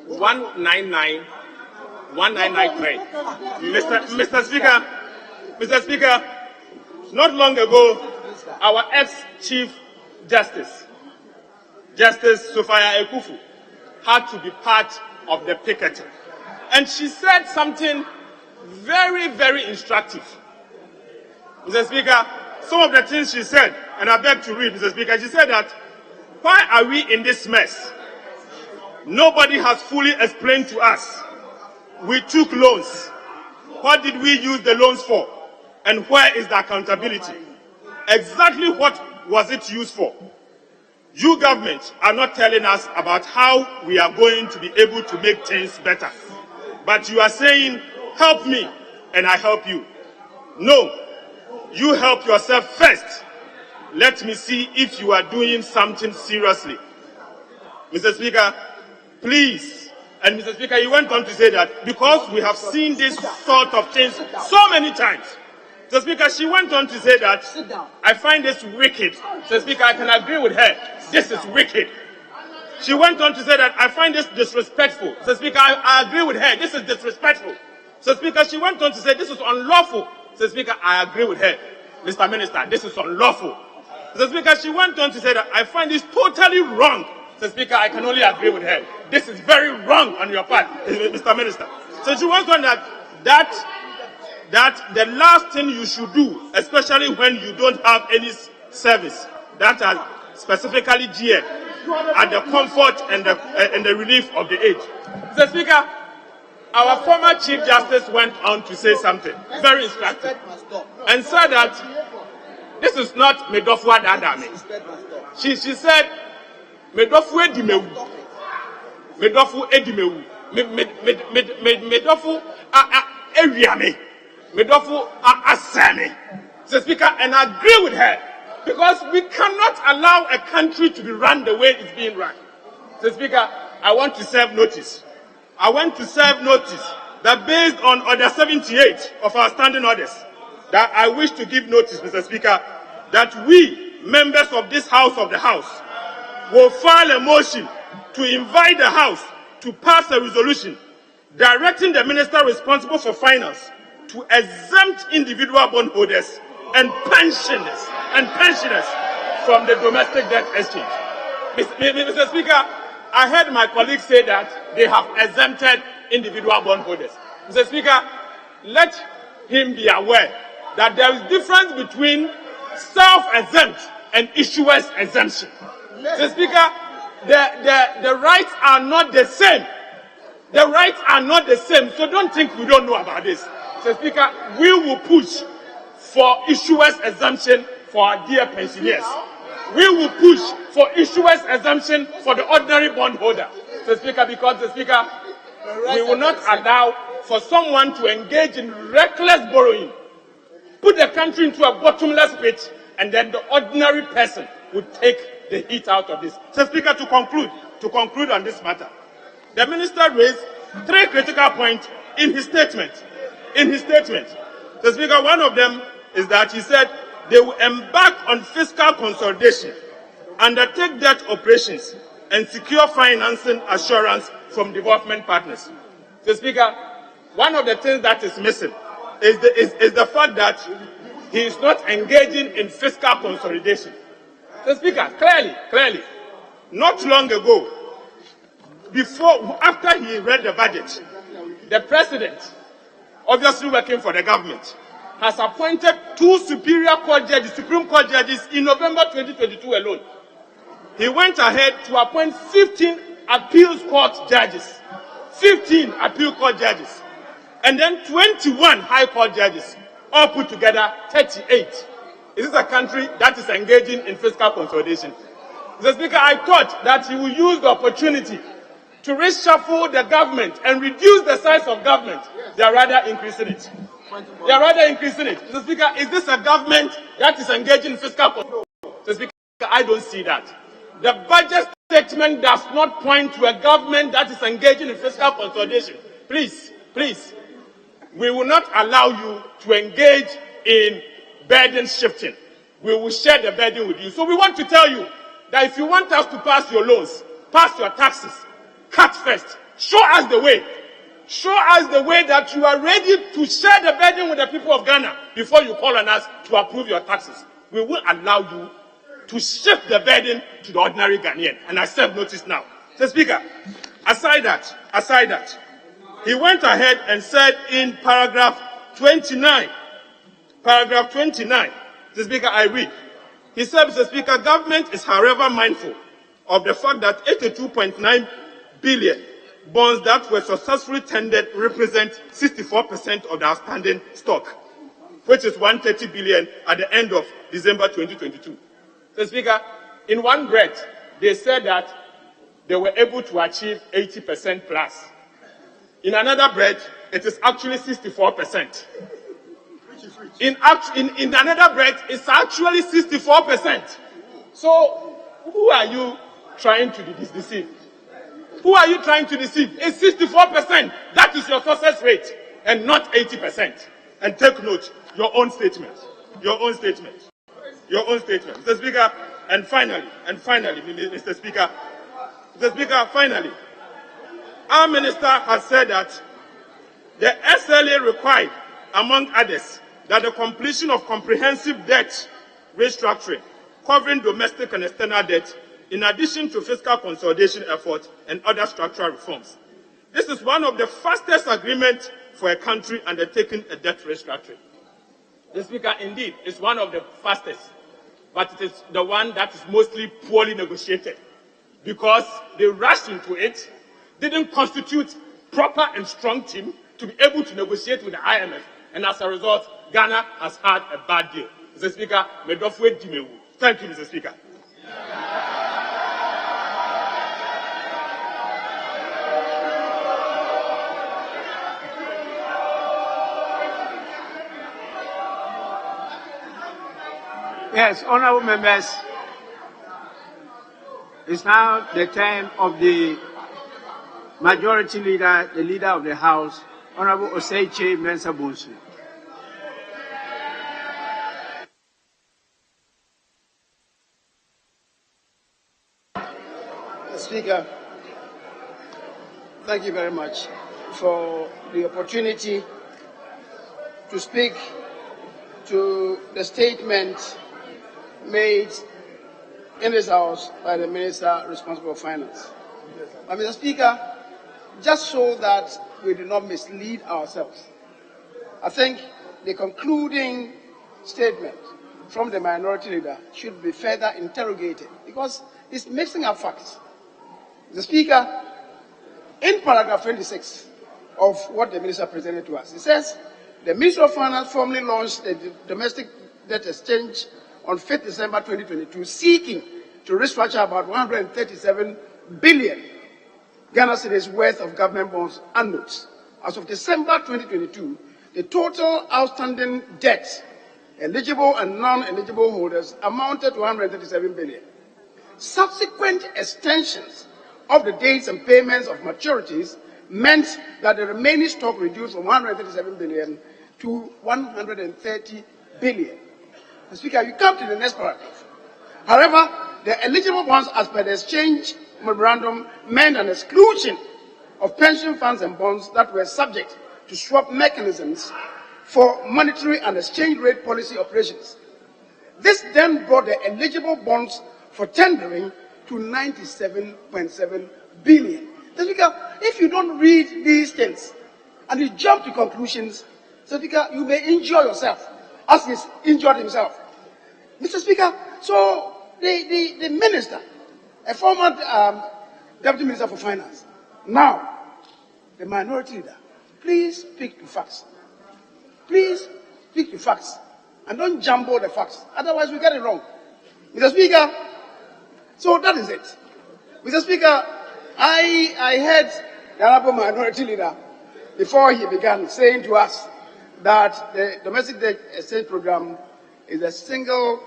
1993. Mr. Speaker, not long ago, our ex-Chief Justice Sophia Ekufu, had to be part of the picketing. And she said something very, very instructive. Mr. Speaker, some of the things she said, and I beg to read, Mr. Speaker, she said that, why are we in this mess? Nobody has fully explained to us. We took loans. What did we use the loans for? And where is the accountability? Exactly what was it used for? You government are not telling us about how we are going to be able to make things better. But you are saying, help me, and I help you. No, you help yourself first. Let me see if you are doing something seriously. Mr. Speaker, please, and Mr. Speaker, you went on to say that because we have seen this sort of things so many times. Mr. Speaker, she went on to say that I find this wicked. Mr. Speaker, I can agree with her. This is wicked. She went on to say that I find this disrespectful. Mr. Speaker, I agree with her. This is disrespectful. Mr. Speaker, she went on to say this is unlawful. Mr. Speaker, I agree with her. Mr. Minister, this is unlawful. Mr. Speaker, she went on to say that I find this totally wrong. Mr. Speaker, I can only agree with her. This is very wrong on your part, Mr. Minister. So she went on that the last thing you should do, especially when you don't have any service that are specifically geared at the comfort and the relief of the aged. Mr. Speaker, our former Chief Justice went on to say something very instructive and said that this is not Medofua Dadame. She said, Medofu Edimewu. Medofu Edimewu. Medofu Eriame. Medofu Asame. Mr. Speaker, and I agree with her because we cannot allow a country to be run the way it's being run. Mr. Speaker, I want to serve notice. That based on Order 78 of our standing orders, that I wish to give notice, Mr. Speaker, that we, members of this House of the House, will file a motion to invite the House to pass a resolution directing the minister responsible for finance to exempt individual bondholders and pensioners from the domestic debt exchange. Mr. Speaker, I heard my colleagues say that they have exempted individual bondholders. Mr. Speaker, let him be aware that there is difference between self-exempt and issuer's exemption. Mr. Speaker, the rights are not the same. The rights are not the same, so don't think we don't know about this. Mr. Speaker, we will push for issuer's exemption for our dear pensioners. We will push for issuer's exemption for the ordinary bondholder. Mr. Speaker, because, Mr. Speaker, we will not allow for someone to engage in reckless borrowing put the country into a bottomless pit, and then the ordinary person would take the heat out of this. So, Speaker, to conclude on this matter, the minister raised 3 critical points in his statement. So, Speaker, one of them is that he said they will embark on fiscal consolidation, undertake debt operations, and secure financing assurance from development partners. So, Speaker, one of the things that is missing is the fact that he is not engaging in fiscal consolidation. So, Speaker, clearly, not long ago, after he read the budget, the president, obviously working for the government, has appointed 2 Supreme Court judges in November 2022 alone. He went ahead to appoint 15 appeals court judges, and then 21 high court judges, all put together 38. Is this a country that is engaging in fiscal consolidation? Mr. Speaker, I thought that he would use the opportunity to reshuffle the government and reduce the size of government. They are rather increasing it. Mr. Speaker, is this a government that is engaging in fiscal consolidation? Mr. Speaker, I don't see that. The budget statement does not point to a government that is engaging in fiscal consolidation. Please, we will not allow you to engage in burden shifting. We will share the burden with you. So we want to tell you that if you want us to pass your loans, pass your taxes, cut first, show us the way. Show us the way that you are ready to share the burden with the people of Ghana before you call on us to approve your taxes. We will allow you to shift the burden to the ordinary Ghanaian. And I serve notice now. So, Speaker, aside that, he went ahead and said in paragraph 29, Mr. Speaker, I read. He said, Mr. Speaker, government is however mindful of the fact that 82.9 billion bonds that were successfully tendered represent 64% of the outstanding stock, which is 130 billion at the end of December 2022. So, Speaker, in one breath, they said that they were able to achieve 80% plus. In another breath, it is actually 64%. In another breath, it's actually 64%. So, who are you trying to deceive? Who are you trying to deceive? It's 64%. That is your success rate, and not 80%. And take note, your own statement. Mr. Speaker, and finally, Mr. Speaker, finally, our minister has said that the SLA required, among others, that the completion of comprehensive debt restructuring covering domestic and external debt, in addition to fiscal consolidation efforts and other structural reforms. This is one of the fastest agreements for a country undertaking a debt restructuring. The Speaker, indeed, is one of the fastest, but it is the one that is mostly poorly negotiated, because they rushed into it, didn't constitute proper and strong team to be able to negotiate with the IMF, and as a result, Ghana has had a bad deal. Mr. Speaker, thank you, Mr. Speaker. Yes, honorable members, it's now the turn of the majority leader, the leader of the House, Honorable Oseiche Mensah Bonsu. Speaker, thank you very much for the opportunity to speak to the statement made in this House by the Minister responsible for Finance. But, Mr. Speaker, just so that we do not mislead ourselves, I think the concluding statement from the minority leader should be further interrogated, because it's mixing up facts. The Speaker, in paragraph 26 of what the Minister presented to us, it says, the Ministry of Finance formally launched the domestic debt exchange on 5th December 2022, seeking to restructure about 137 billion Ghana cedis worth of government bonds and notes. As of December 2022, the total outstanding debt eligible and non-eligible holders amounted to 137 billion. Subsequent extensions of the dates and payments of maturities meant that the remaining stock reduced from 137 billion to 130 billion. Mr. Speaker, you come to the next paragraph. However, the eligible bonds as per the exchange memorandum meant an exclusion of pension funds and bonds that were subject to swap mechanisms for monetary and exchange rate policy operations. This then brought the eligible bonds for tendering to 97.7 billion. Mr. Speaker, if you don't read these things and you jump to conclusions, Mr. Speaker, you may injure yourself as he's injured himself. Mr. Speaker, so the minister, a former deputy minister for finance, now the minority leader, please speak to facts. Please speak to facts and don't jumble the facts. Otherwise, we get it wrong. Mr. Speaker, so that is it. Mr. Speaker, I heard the honorable minority leader before he began saying to us that the domestic debt exchange program is the single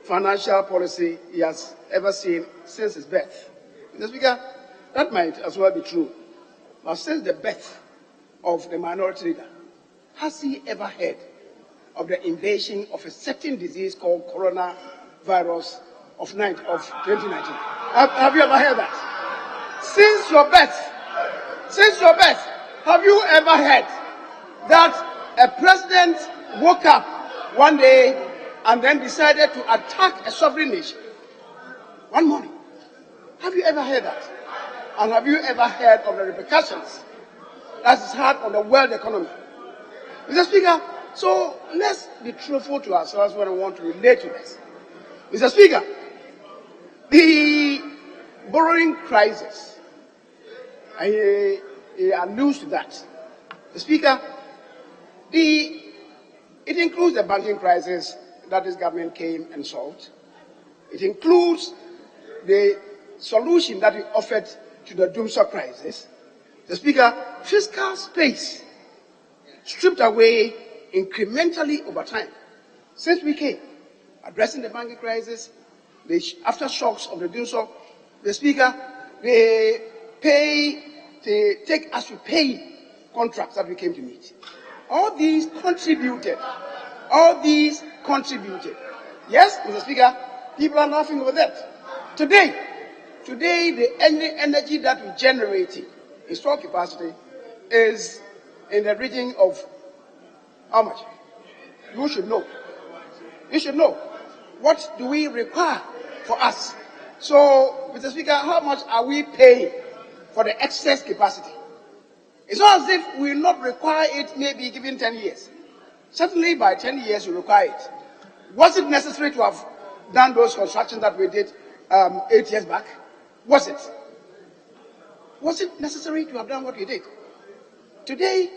financial policy he has ever seen since his birth. Mr. Speaker, that might as well be true. But since the birth of the minority leader, has he ever heard of the invasion of a certain disease called coronavirus of 2019? Have you ever heard that? Since your birth, have you ever heard that a president woke up one day and then decided to attack a sovereign nation? One morning. Have you ever heard that? And have you ever heard of the repercussions that it's had on the world economy? Mr. Speaker, so let's be truthful to ourselves when we want to relate to this. Mr. Speaker, the borrowing crisis, I allude to that. Mr. Speaker, it includes the banking crisis that this government came and solved. It includes the solution that we offered to the doomsday crisis. The Speaker, fiscal space stripped away incrementally over time since we came, addressing the banking crisis, the aftershocks of the doomsday. The Speaker, they take us to pay contracts that we came to meet. All these contributed. Yes, Mr. Speaker, people are laughing over that. Today, the energy that we're generating in stock capacity is in the region of how much? You should know. What do we require for us? So, Mr. Speaker, how much are we paying for the excess capacity? It's not as if we will not require it maybe given 10 years. Certainly by 10 years we require it. Was it necessary to have done those constructions that we did 8 years back? Was it? Was it necessary to have done what we did? Today,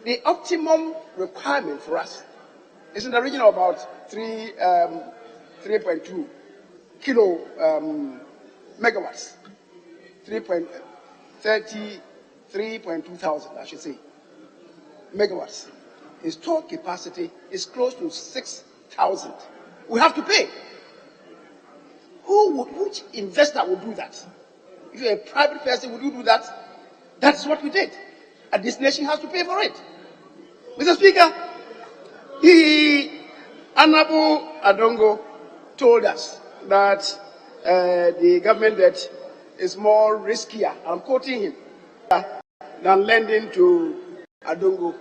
the optimum requirement for us is in the region of about 3.2 kilo megawatts, 3.2 thousand, I should say, megawatts. Installed capacity is close to 6,000. We have to pay. Which investor would do that? If you're a private person, would you do that? That's what we did. And this nation has to pay for it. Mr. Speaker, the Honorable Adongo told us that the government debt is more riskier, I'm quoting him, than lending to Adongo.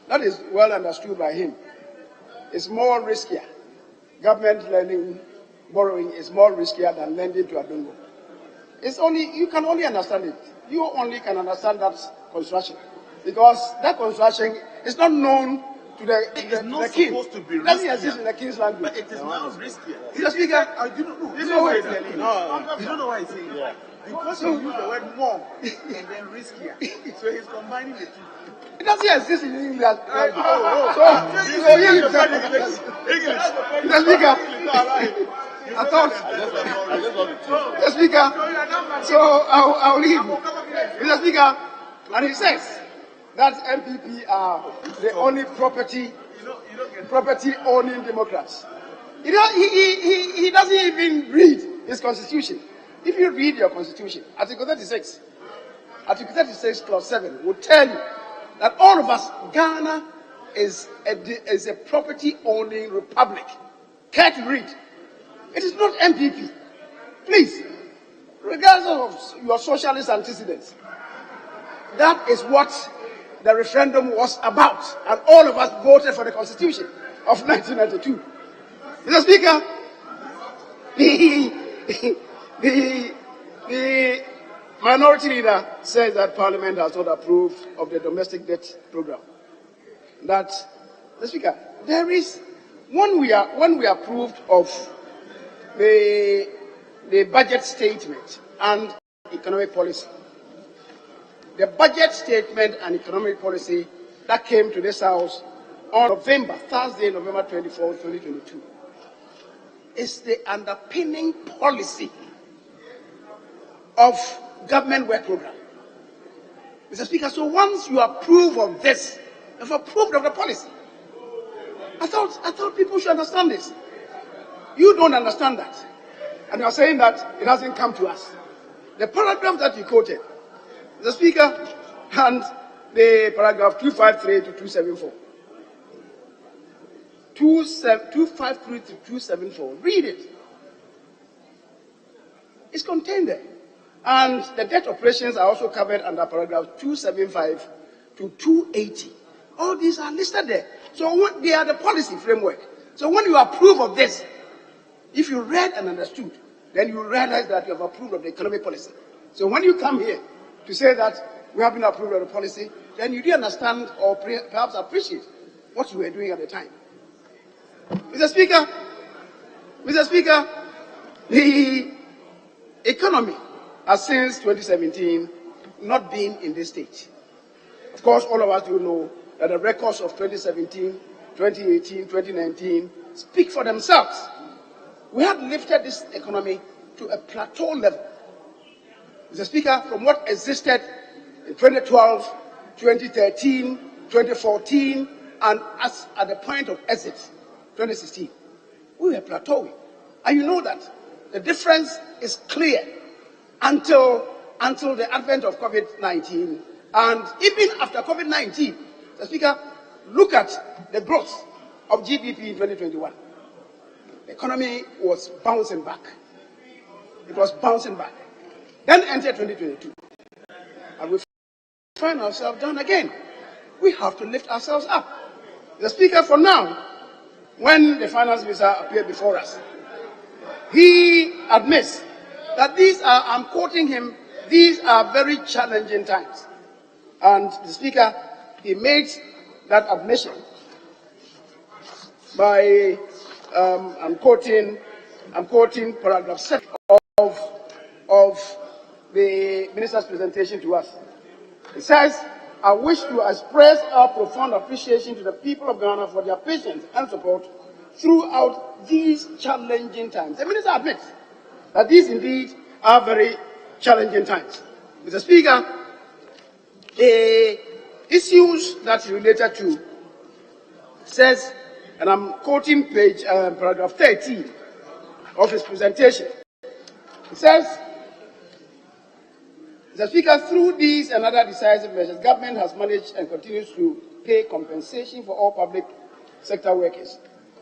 That is well understood by him. It's more riskier. Government borrowing is more riskier than lending to Adongo. You can only understand it. You only can understand that construction. Because that construction is not known to the king. Supposed to be riskier. Doesn't exist in the king's language. But it is now riskier. Mr. Speaker, You don't know why he's saying. You don't know why he's saying. Yeah. Because he used the word more and then riskier. So he's combining the two. It doesn't exist in English. English. Mr. Speaker, I thought. Mr. Speaker, so I'll leave. Mr. Speaker, and he says that MPP are the only property property owning Democrats. He doesn't even read his constitution. If you read your constitution, Article 36, Clause 7 will tell you that all of us, Ghana is a property owning republic. Care to read? It is not MPP. Please, regardless of your socialist antecedents, that is what the referendum was about, and all of us voted for the Constitution of 1992. Mr. Speaker, the minority leader says that Parliament has not approved of the domestic debt program. That, Mr. Speaker, there is when we approved of the budget statement and economic policy. The budget statement and economic policy that came to this House on Thursday, November 24, 2022, is the underpinning policy of government work program. Mr. Speaker, so once you approve of this, you've approved of the policy. I thought people should understand this. You don't understand that. And you are saying that it hasn't come to us. The paragraph that you quoted, the Speaker, and the paragraph 253 to 274. 253 to 274. Read it. It's contained there. And the debt operations are also covered under paragraph 275 to 280. All these are listed there. So they are the policy framework. So when you approve of this, if you read and understood, then you realize that you have approved of the economic policy. So when you come here to say that we haven't approved of the policy, then you do understand or perhaps appreciate what you were doing at the time. Mr. Speaker, the economy has since 2017 not been in this state. Of course, all of us do know that the records of 2017, 2018, 2019 speak for themselves. We have lifted this economy to a plateau level. Mr. Speaker, from what existed in 2012, 2013, 2014, and as at the point of exit, 2016, we were plateauing. And you know that the difference is clear until the advent of COVID-19. And even after COVID-19, Mr. Speaker, look at the growth of GDP in 2021. The economy was bouncing back. It was bouncing back. Then entered 2022. And we find ourselves down again. We have to lift ourselves up. The Speaker, for now, when the finance minister appeared before us, he admits that these are, I'm quoting him, these are very challenging times. And the Speaker, he made that admission by, I'm quoting paragraph 7 of the minister's presentation to us. It says, I wish to express our profound appreciation to the people of Ghana for their patience and support throughout these challenging times. The minister admits that these indeed are very challenging times. Mr. Speaker, the issues that he related to says, and I'm quoting paragraph 13 of his presentation. It says, Mr. Speaker, through these and other decisive measures, government has managed and continues to pay compensation for all public sector workers.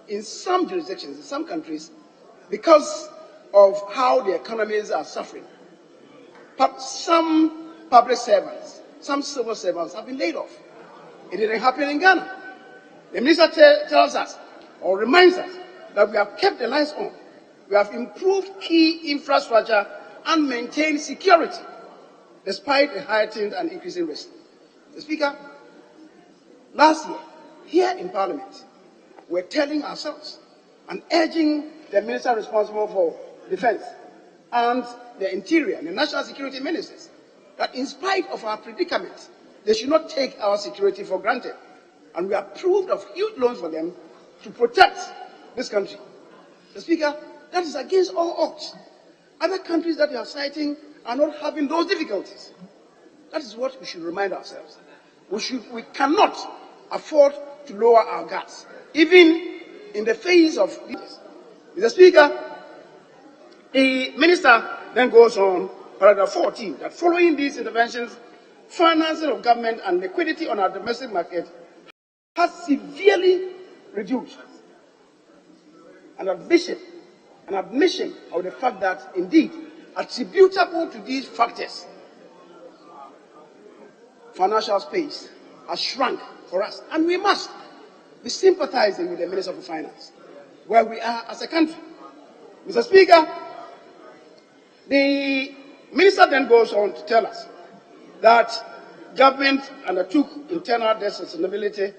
In some jurisdictions, in some countries, because of how the economies are suffering, some public servants, some civil servants have been laid off. It didn't happen in Ghana. The minister tells us, or reminds us, that we have kept the lights on. We have improved key infrastructure and maintained security, despite a heightened and increasing risk. Mr. Speaker, last year, here in Parliament, we're telling ourselves and urging the minister responsible for defense and the interior and the national security ministers that in spite of our predicament, they should not take our security for granted. And we approved of huge loans for them to protect this country. Mr. Speaker, that is against all odds. Other countries that you are citing are not having those difficulties. That is what we should remind ourselves. We cannot afford to lower our guards. even in the face of this. Mr. Speaker, the minister then goes on, paragraph 14, that following these interventions, financing of government and liquidity on our domestic market has severely reduced. An admission of the fact that, indeed, attributable to these factors, financial space has shrunk for us, and we must be sympathizing with the Minister of Finance, where we are as a country. Mr. Speaker, the minister then goes on to tell us that government undertook internal debt sustainability,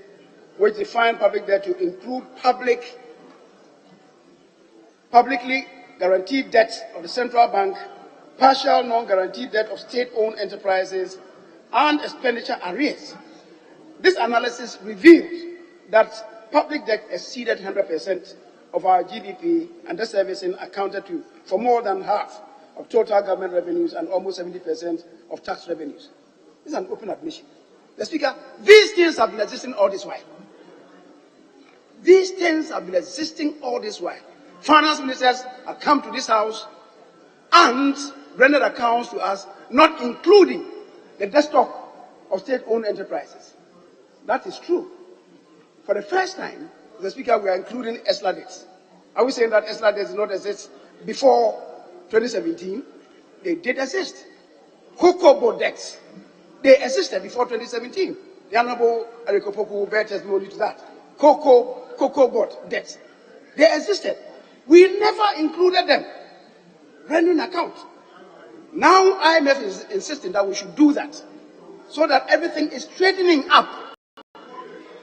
which defined public debt to include publicly guaranteed debt of the central bank, partial non-guaranteed debt of state-owned enterprises, and expenditure arrears. This analysis revealed that public debt exceeded 100% of our GDP, and debt servicing accounted for more than half of total government revenues and almost 70% of tax revenues. This is an open admission. The Speaker, these things have been existing all this while. These things have been existing all this while. Finance ministers have come to this house and rendered accounts to us, not including the debt stock of state-owned enterprises. That is true. For the first time, Mr. Speaker, we are including ESLA debts. Are we saying that ESLA debts did not exist before 2017? They did exist. Cocoa debts, they existed before 2017. The Honorable Eric Opoku bear testimony to that. Cocoa debts, they existed. We never included them. Rendering account. Now IMF is insisting that we should do that, so that everything is straightening up.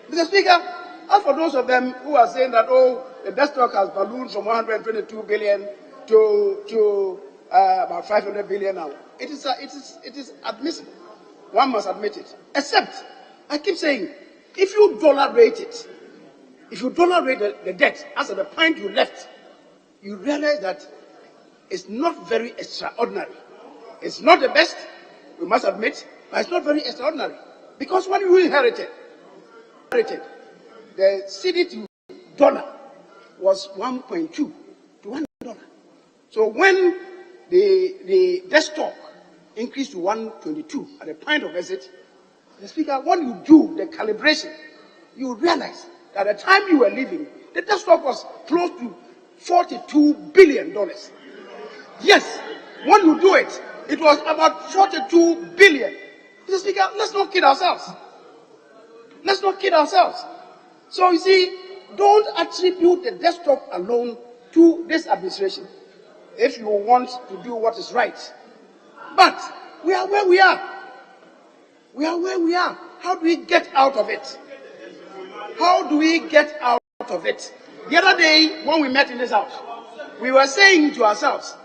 Mr. Speaker, as for those of them who are saying that, oh, the debt stock has ballooned from 122 billion to about 500 billion now, it is admissible. One must admit it. Except, I keep saying, if you dollar rate it, if you dollar rate the debt as at the point you left, you realize that it's not very extraordinary. It's not the best, we must admit, but it's not very extraordinary. Because when you inherited, the CD to dollar was 1.2 to $1. So when the debt stock increased to 122 at the point of exit, the Speaker, when you do the calibration, you realize that at the time you were leaving, the debt stock was close to $42 billion. Yes, when you do it, it was about 42 billion. Mr. Speaker, let's not kid ourselves. Let's not kid ourselves. So you see, don't attribute the debt stock alone to this administration if you want to do what is right. But we are where we are. We are where we are. How do we get out of it? How do we get out of it? The other day, when we met in this house, we were saying to ourselves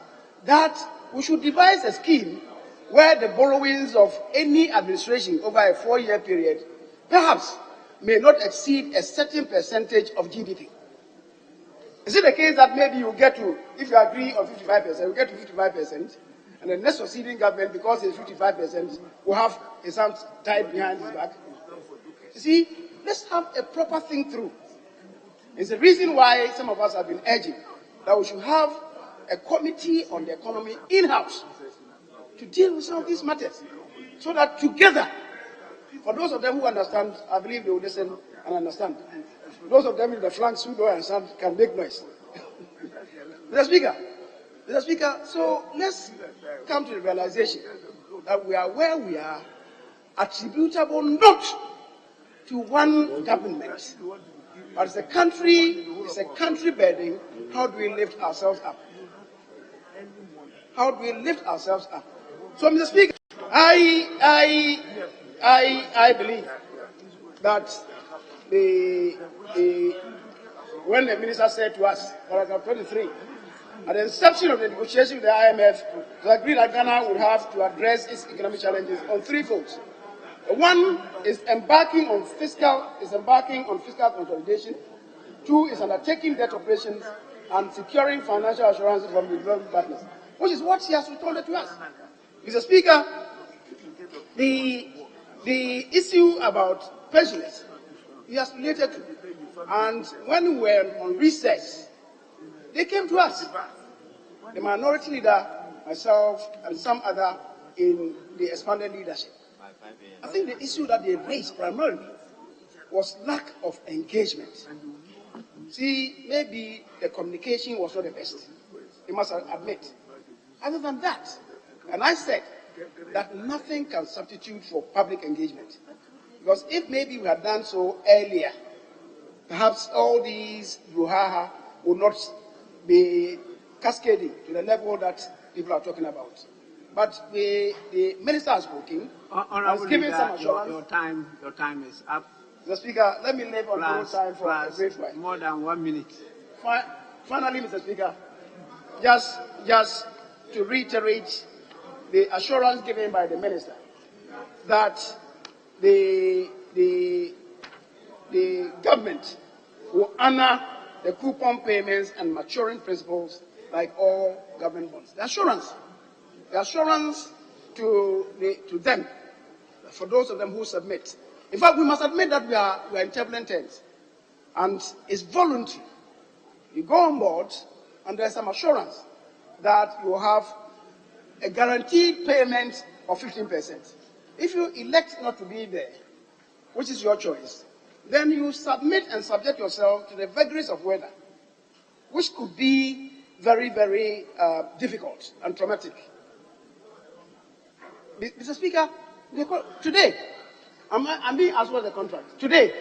that we should devise a scheme where the borrowings of any administration over a 4-year period perhaps may not exceed a certain percentage of GDP. Is it the case that maybe you get to, if you agree on 55%, you get to 55%, and the next succeeding government, because it's 55%, will have his hands tied behind his back? You see, let's have a proper think through. It's the reason why some of us have been urging that we should have a committee on the economy in-house to deal with some of these matters, so that together, for those of them who understand, I believe they will listen and understand. Those of them in the flanks who don't understand can make noise. Mr. Speaker, so let's come to the realization that we are where we are, attributable not to one government, but it's a country burden. How do we lift ourselves up? How do we lift ourselves up? So, Mr. Speaker, I believe that when the minister said to us, paragraph 23, at the inception of the negotiation with the IMF, it was agreed that Ghana would have to address its economic challenges on 3 folds. One is embarking on fiscal consolidation. 2 is undertaking debt operations and securing financial assurances from the development partners, which is what he has responded to us. Mr. Speaker, the issue about pensioners, he has related to. And when we were on recess, they came to us. The minority leader, myself, and some other in the expanded leadership. I think the issue that they raised primarily was lack of engagement. See, maybe the communication was not the best. You must admit. Other than that, and I said that nothing can substitute for public engagement. Because if maybe we had done so earlier, perhaps all these brouhaha would not be cascading to the level that people are talking about. But the minister has spoken, has given some assurance. Your time is up. Mr. Speaker, let me leave on borrowed time for a brief while. More than 1 minute. Finally, Mr. Speaker, just to reiterate the assurance given by the minister that the government will honor the coupon payments and maturing principles like all government bonds. The assurance to them, for those of them who submit. In fact, we must admit that we are in turbulent times, and it's voluntary. You go on board, and there's some assurance that you will have a guaranteed payment of 15%. If you elect not to be there, which is your choice, then you submit and subject yourself to the vagaries of weather, which could be very, very difficult and traumatic. Mr. Speaker, today, I'm being asked what the contract. Today,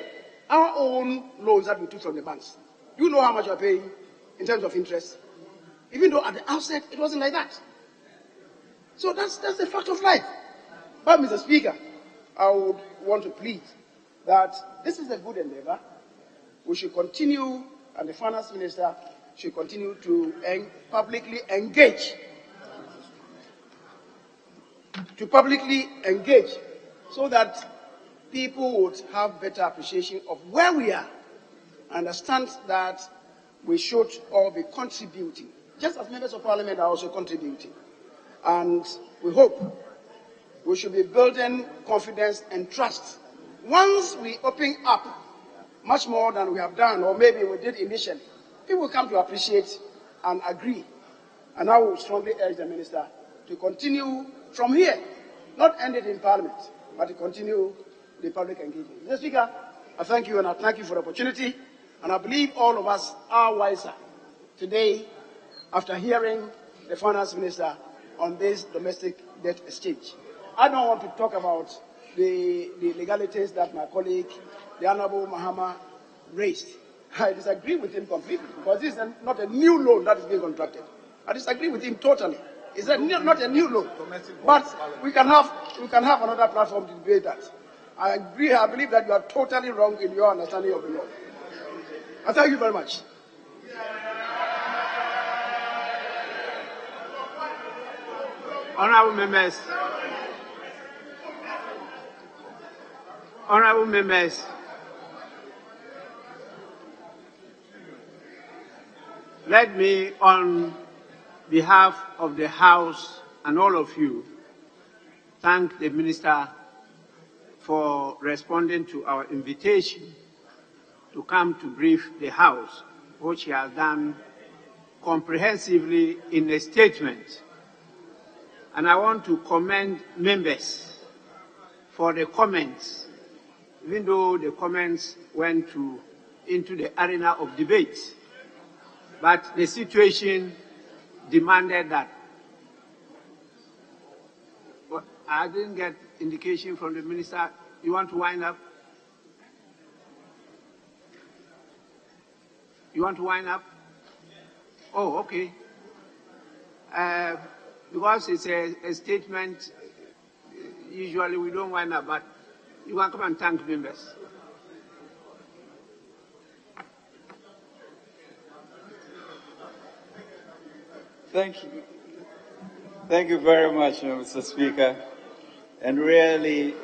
our own loans that we took from the banks, you know how much you are paying in terms of interest? Even though at the outset, it wasn't like that. So that's the fact of life. But, Mr. Speaker, I would want to plead that this is a good endeavor. We should continue, and the finance minister should continue to publicly engage. So that people would have better appreciation of where we are. Understand that we should all be contributing, just as members of parliament are also contributing. And we hope we should be building confidence and trust. Once we open up much more than we have done, or maybe we did initially, people will come to appreciate and agree. And I will strongly urge the minister to continue from here, not end it in parliament, but to continue the public engagement. Mr. Speaker, I thank you, and I thank you for the opportunity. And I believe all of us are wiser today after hearing the finance minister on this domestic debt exchange. I don't want to talk about the legalities that my colleague, the Honorable Mahama, raised. I disagree with him completely, because this is not a new loan that is being contracted. I disagree with him totally. It's not a new loan. But we can have another platform to debate that. I agree. I believe that you are totally wrong in your understanding of the law. I thank you very much. Honourable members, let me, on behalf of the House and all of you, thank the Minister for responding to our invitation to come to brief the House, which he has done comprehensively in a statement. And I want to commend members for the comments, even though the comments went into the arena of debate. But the situation demanded that. But I didn't get indication from the minister. You want to wind up? You want to wind up? Oh, okay. Because it's a statement, usually we don't wind up, but you want to come and thank members. Thank you. Thank you very much, Mr. Speaker. And really,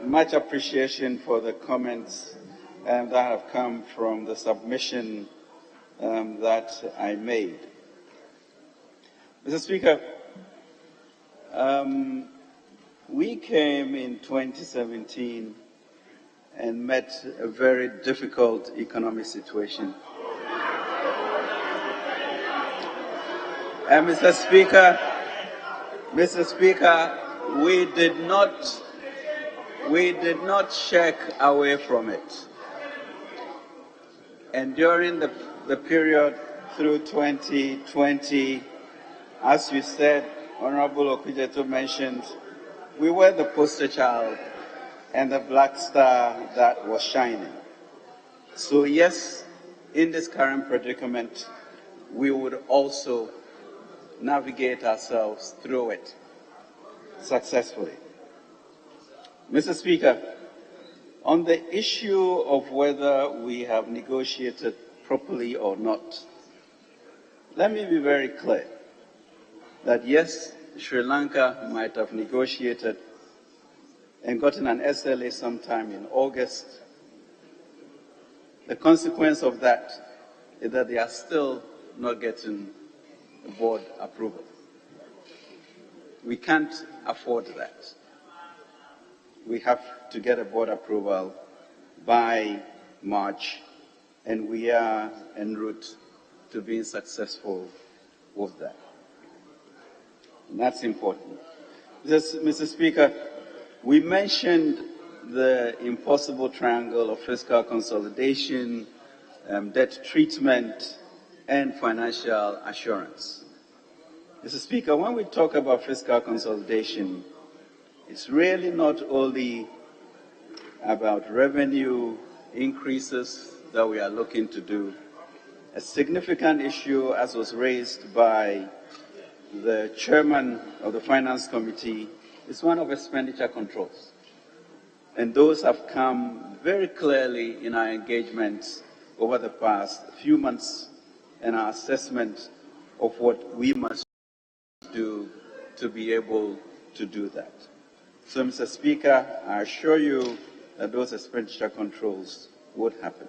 much appreciation for the comments that have come from the submission that I made. Mr. Speaker, we came in 2017 and met a very difficult economic situation. And Mr. Speaker, we did not shirk away from it. And during the period through 2020, as you said, Honorable Okujeto mentioned, we were the poster child and the black star that was shining. So yes, in this current predicament, we would also navigate ourselves through it successfully. Mr. Speaker, on the issue of whether we have negotiated properly or not, let me be very clear that yes, Sri Lanka might have negotiated and gotten an SLA sometime in August. The consequence of that is that they are still not getting board approval. We can't afford that. We have to get a board approval by March, and we are en route to being successful with that. And that's important. Mr. Speaker, we mentioned the impossible triangle of fiscal consolidation, debt treatment, and financial assurance. Mr. Speaker, when we talk about fiscal consolidation, it's really not only about revenue increases that we are looking to do. A significant issue, as was raised by the chairman of the Finance Committee, is one of expenditure controls. And those have come very clearly in our engagements over the past few months and our assessment of what we must do to be able to do that. So, Mr. Speaker, I assure you that those expenditure controls would happen.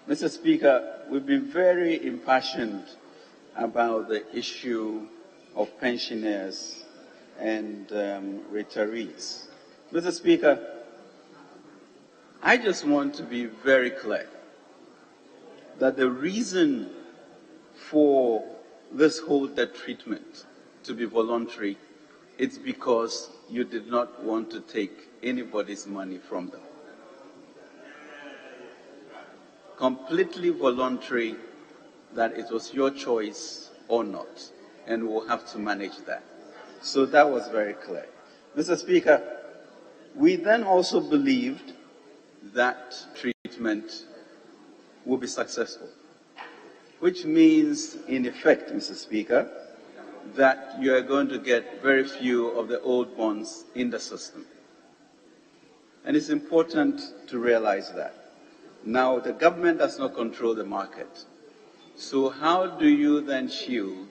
Mr. Speaker, we've been very impassioned about the issue of pensioners and retirees. Mr. Speaker, I just want to be very clear that the reason for this whole debt treatment to be voluntary, it's because you did not want to take anybody's money from them. Completely voluntary, that it was your choice or not, and we'll have to manage that. So that was very clear. Mr. Speaker, we then also believed that treatment will be successful, which means, in effect, Mr. Speaker, that you are going to get very few of the old bonds in the system. And it's important to realize that. Now, the government does not control the market. So how do you then shield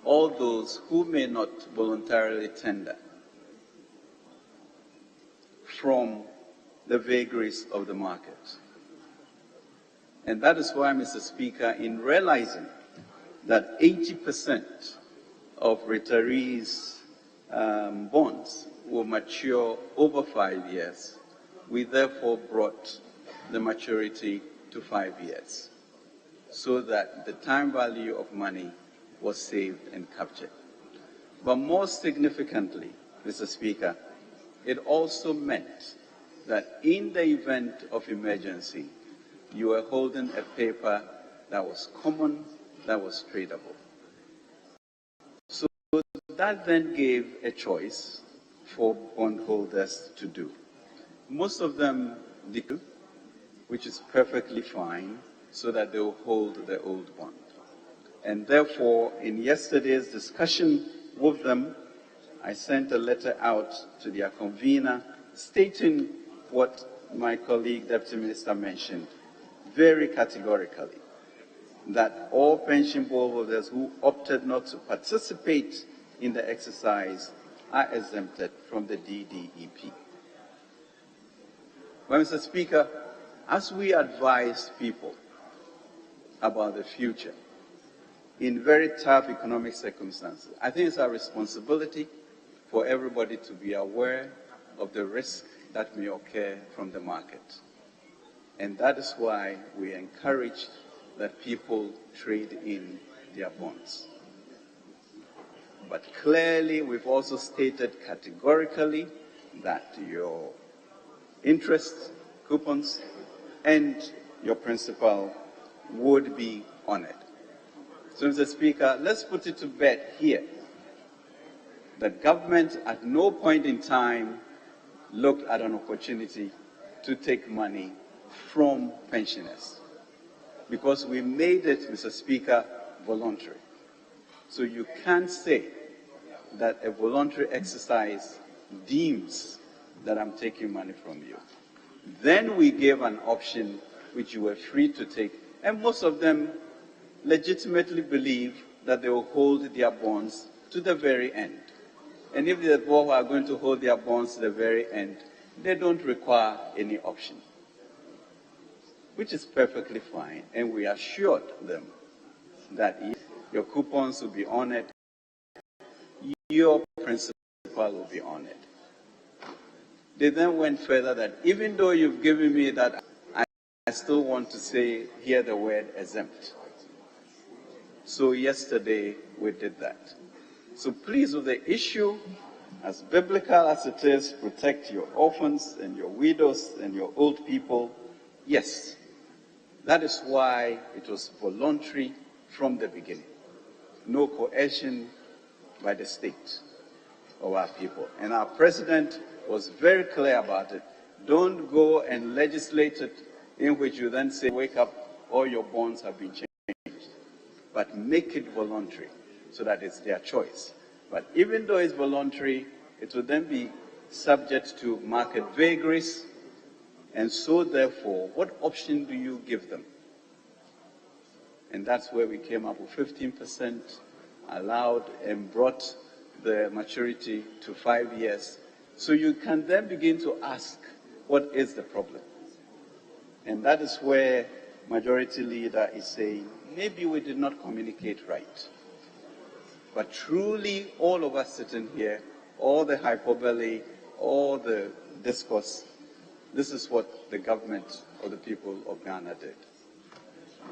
all those who may not voluntarily tender from the vagaries of the market? And that is why, Mr. Speaker, in realizing that 80% of retirees' bonds will mature over 5 years, we therefore brought the maturity to 5 years, so that the time value of money was saved and captured. But more significantly, Mr. Speaker, it also meant that in the event of emergency, you were holding a paper that was common, that was tradable. So that then gave a choice for bondholders to do. Most of them did, which is perfectly fine, so that they will hold the old bond. And therefore, in yesterday's discussion with them, I sent a letter out to their convener stating what my colleague, Deputy Minister, mentioned very categorically, that all pension bondholders who opted not to participate in the exercise are exempted from the DDEP. Well, Mr. Speaker, as we advise people about the future in very tough economic circumstances, I think it's our responsibility for everybody to be aware of the risk that may occur from the market. And that is why we encourage that people trade in their bonds. But clearly, we've also stated categorically that your interest, coupons, and your principal would be honored. So, Mr. Speaker, let's put it to bed here that government at no point in time looked at an opportunity to take money from pensioners, because we made it, Mr. Speaker, voluntary. So you can't say that a voluntary exercise deems that I'm taking money from you. Then we gave an option which you were free to take, and most of them legitimately believe that they will hold their bonds to the very end. And if the board are going to hold their bonds to the very end, they don't require any option, which is perfectly fine. And we assured them that if your coupons will be honored, your principal will be honored. They then went further that even though you've given me that, I still want to hear the word exempt. So yesterday we did that. So please, with the issue, as biblical as it is, protect your orphans and your widows and your old people, yes. That is why it was voluntary from the beginning. No coercion by the state of our people. And our president was very clear about it. Don't go and legislate it in which you then say, wake up, all your bonds have been changed. But make it voluntary so that it's their choice. But even though it's voluntary, it will then be subject to market vagaries. And so therefore, what option do you give them? And that's where we came up with 15%, allowed and brought the maturity to 5 years. So you can then begin to ask, what is the problem? And that is where Majority Leader is saying, maybe we did not communicate right. But truly, all of us sitting here, all the hyperbole, all the discourse, this is what the government or the people of Ghana did.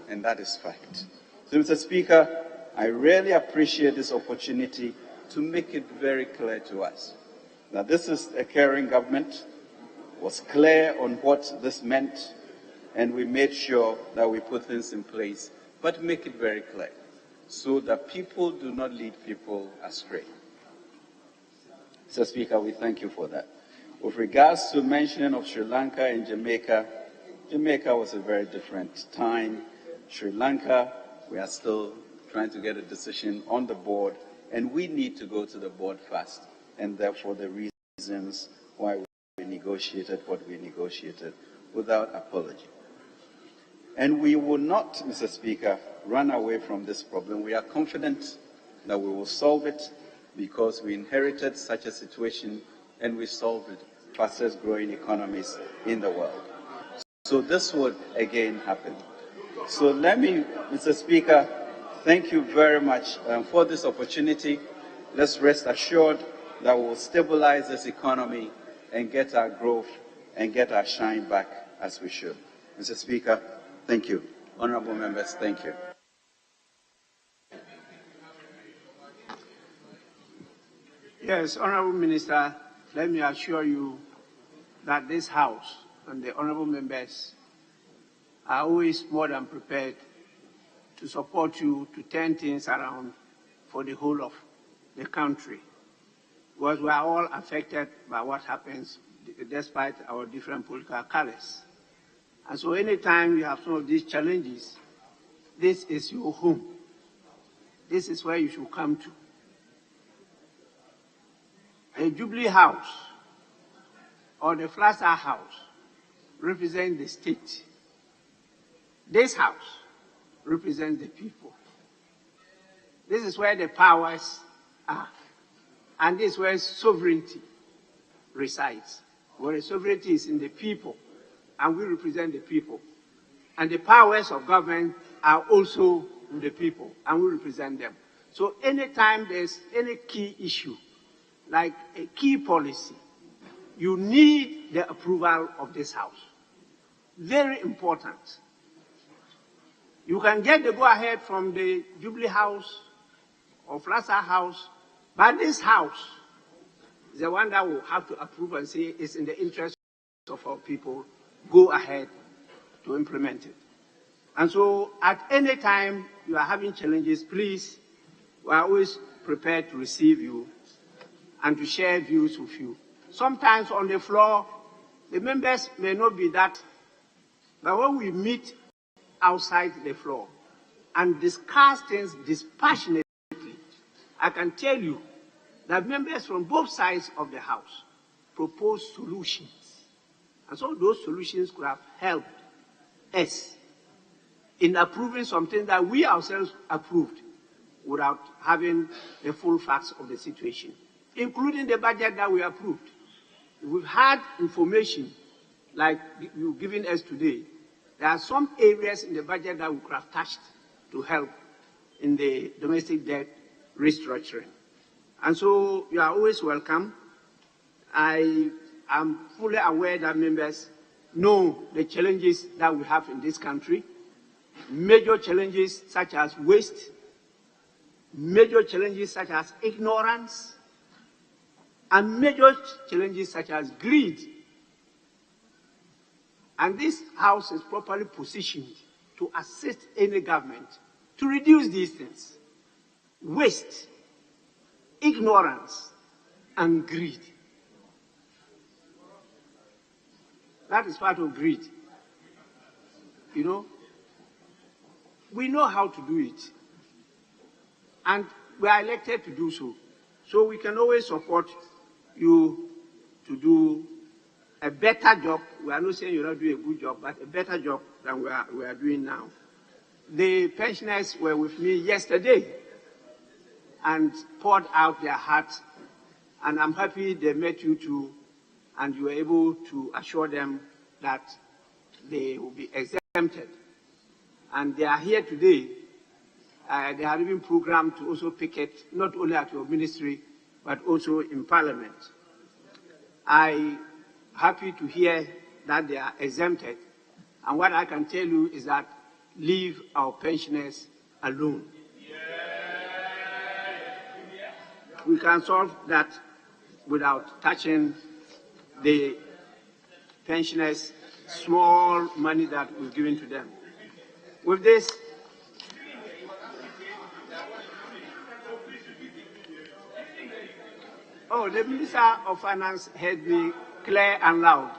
And that is fact. So, Mr. Speaker, I really appreciate this opportunity to make it very clear to us that this is a caring government, was clear on what this meant, and we made sure that we put things in place, but make it very clear so that people do not lead people astray. Mr. Speaker, we thank you for that. With regards to mention of Sri Lanka and Jamaica, Jamaica was a very different time. Sri Lanka, we are still trying to get a decision on the board, and we need to go to the board fast, and therefore the reasons why we negotiated what we negotiated without apology. And we will not, Mr. Speaker, run away from this problem. We are confident that we will solve it because we inherited such a situation and we solved it. Fastest growing economies in the world. So this would again happen. So let me, Mr. Speaker, thank you very much for this opportunity. Let's rest assured that we will stabilize this economy and get our growth and get our shine back as we should. Mr. Speaker, thank you. Honorable members, thank you. Yes, Honorable Minister, let me assure you that this House and the honorable members are always more than prepared to support you to turn things around for the whole of the country. Because we are all affected by what happens despite our different political colors. And so anytime you have some of these challenges, this is your home. This is where you should come to. The Jubilee House or the Flagstaff House represents the state. This House represents the people. This is where the powers are. And this is where sovereignty resides. Where the sovereignty is in the people, and we represent the people. And the powers of government are also with the people, and we represent them. So anytime there's any key issue, like a key policy, you need the approval of this House. Very important. You can get the go-ahead from the Jubilee House or Flassa House, but this House is the one that will have to approve and say it's in the interest of our people, go ahead to implement it. And so at any time you are having challenges, please, we are always prepared to receive you and to share views with you. Sometimes on the floor, the members may not be that, but when we meet outside the floor and discuss things dispassionately, I can tell you that members from both sides of the House propose solutions. And so those solutions could have helped us in approving something that we ourselves approved without having the full facts of the situation, including the budget that we approved. We've had information like you've given us today. There are some areas in the budget that we could have touched to help in the domestic debt restructuring. And so you are always welcome. I am fully aware that members know the challenges that we have in this country, major challenges such as waste, major challenges such as ignorance, and major challenges such as greed. And this House is properly positioned to assist any government to reduce these things: waste, ignorance, and greed. That is part of greed. You know, we know how to do it, and we are elected to do so. So we can always support you to do a better job. We are not saying you're not doing a good job, but a better job than we are doing now. The pensioners were with me yesterday and poured out their hearts, and I'm happy they met you too, and you were able to assure them that they will be exempted. And they are here today. They are even programmed to also picket, not only at your ministry, but also in Parliament. I'm happy to hear that they are exempted. And what I can tell you is that leave our pensioners alone. We can solve that without touching the pensioners' small money that we've given to them. With this, the Minister of Finance heard me clear and loud.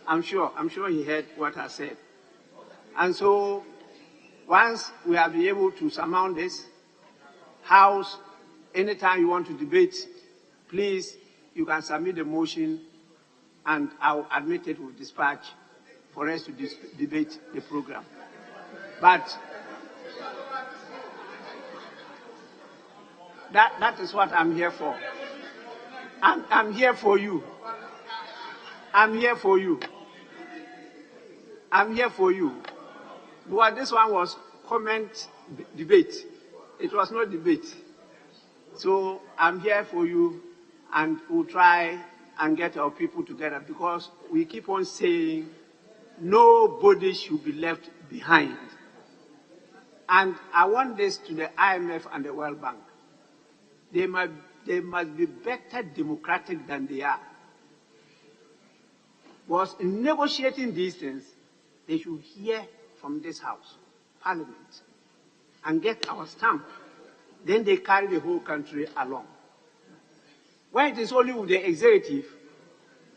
I'm sure he heard what I said. And so, once we have been able to surmount this, House, anytime you want to debate, please, you can submit the motion and I'll admit it with dispatch for us to debate the program. But that is what I'm here for. I'm here for you. I'm here for you. I'm here for you. But this one was comment debate. It was not debate. So I'm here for you, and we'll try and get our people together, because we keep on saying nobody should be left behind. And I want this to the IMF and the World Bank. They must be better democratic than they are. Because in negotiating these things, they should hear from this House, Parliament, and get our stamp. Then they carry the whole country along. When it is only with the executive,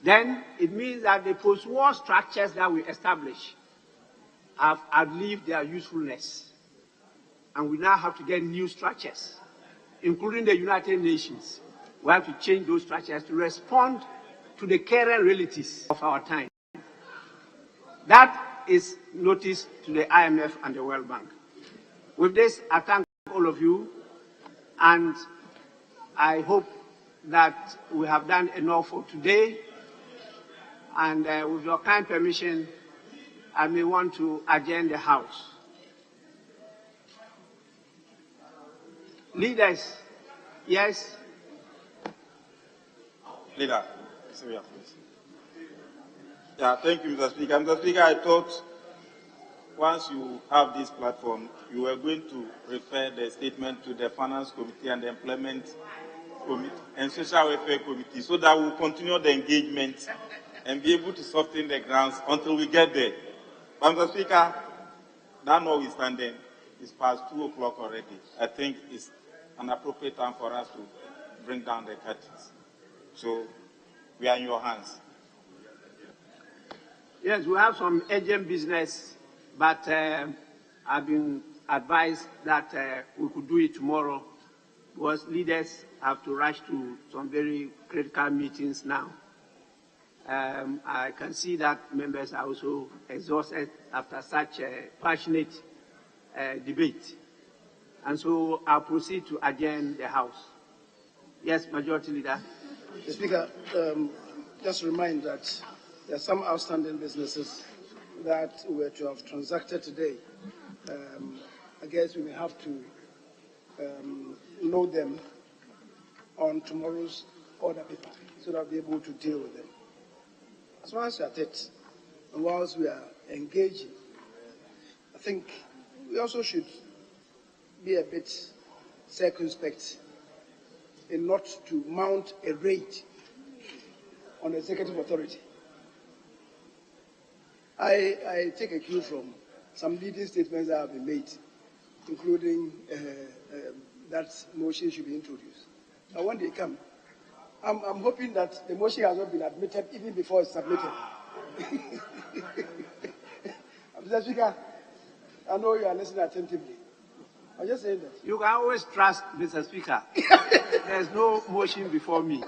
then it means that the post-war structures that we establish have outlived their usefulness. And we now have to get new structures, including the United Nations. We have to change those structures to respond to the current realities of our time. That is notice to the IMF and the World Bank. With this, I thank all of you, and I hope that we have done enough for today. And with your kind permission, I may want to adjourn the House. Leaders, yes? Leader, Serious, please. Yeah, thank you, Mr. Speaker. Mr. Speaker, I thought once you have this platform, you were going to refer the statement to the Finance Committee and the Employment Committee and Social Welfare Committee so that we'll continue the engagement and be able to soften the grounds until we get there. But Mr. Speaker, that notwithstanding, it's past 2 o'clock already. I think it's an appropriate time for us to bring down the curtains. So we are in your hands. Yes, we have some urgent business, but I've been advised that we could do it tomorrow because leaders have to rush to some very critical meetings now. I can see that members are also exhausted after such a passionate debate. And so I'll proceed to adjourn the House. Yes, Majority Leader. Mr. Speaker, just remind that there are some outstanding businesses that were to have transacted today. I guess we may have to load them on tomorrow's order paper so that we'll be able to deal with them. As long as we are at it, and whilst we are engaging, I think we also should be a bit circumspect in not to mount a raid on the executive authority. I take a cue from some leading statements that have been made, including that motion should be introduced. And when they come, I'm hoping that the motion has not been admitted even before it's submitted. Mr. Speaker, I know you are listening attentively. I'm just saying that. You can always trust Mr. Speaker. There's no motion before me.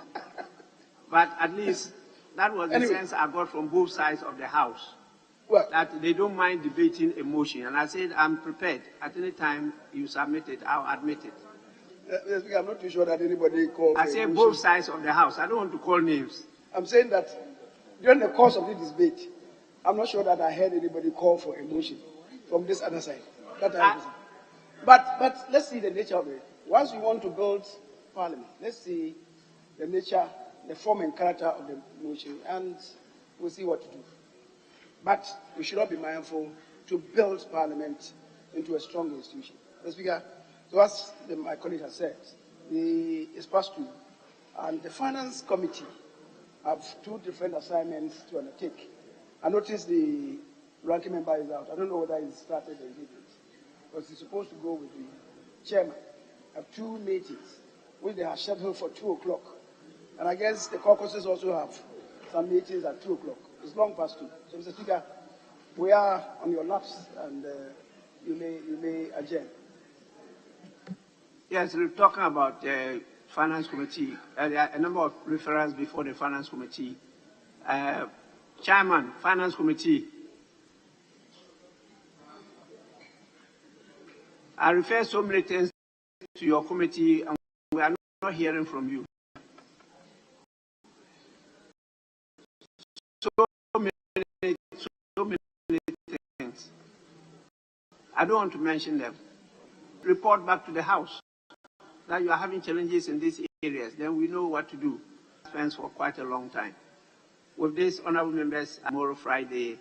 But at least that was the sense I got from both sides of the House. What? That they don't mind debating a motion. And I said, I'm prepared. At any time you submit it, I'll admit it. Mr. Speaker, I'm not too sure that anybody called. I say both sides of the House. I don't want to call names. I'm saying that during the course of this debate, I'm not sure that I heard anybody call for a motion from this other side. But let's see the nature of it. Once we want to build Parliament, let's see the nature, the form and character of the motion, and we'll see what to do. But we should not be mindful to build Parliament into a strong institution. Mr. Speaker, so as my colleague has said, it's past 2, and the Finance Committee have 2 different assignments to undertake. I noticed the ranking member is out. I don't know whether he's started the engagement, because he's supposed to go with the chairman. Have 2 meetings, which they have scheduled for 2 o'clock. And I guess the caucuses also have some meetings at 2 o'clock. It's long past 2. So, Mr. Speaker, we are on your laps, and you may adjourn. Yes, we're talking about the Finance Committee. There are a number of referrals before the Finance Committee. Chairman, Finance Committee. I refer so many things to your committee, and we are not hearing from you. So many things. I don't want to mention them. Report back to the House that you are having challenges in these areas. Then we know what to do. Spends for quite a long time. With this, honorable members, tomorrow Friday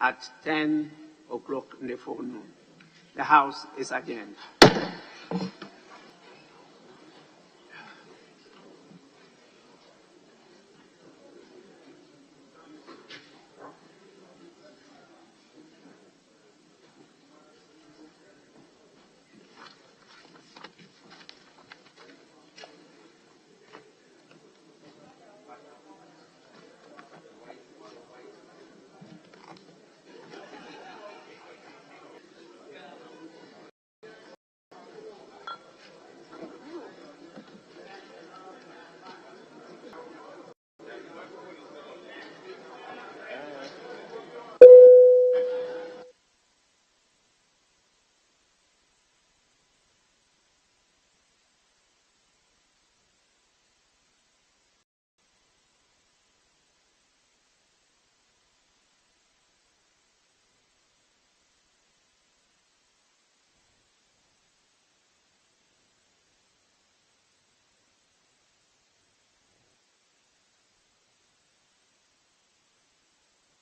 at 10 o'clock in the forenoon. The House is adjourned.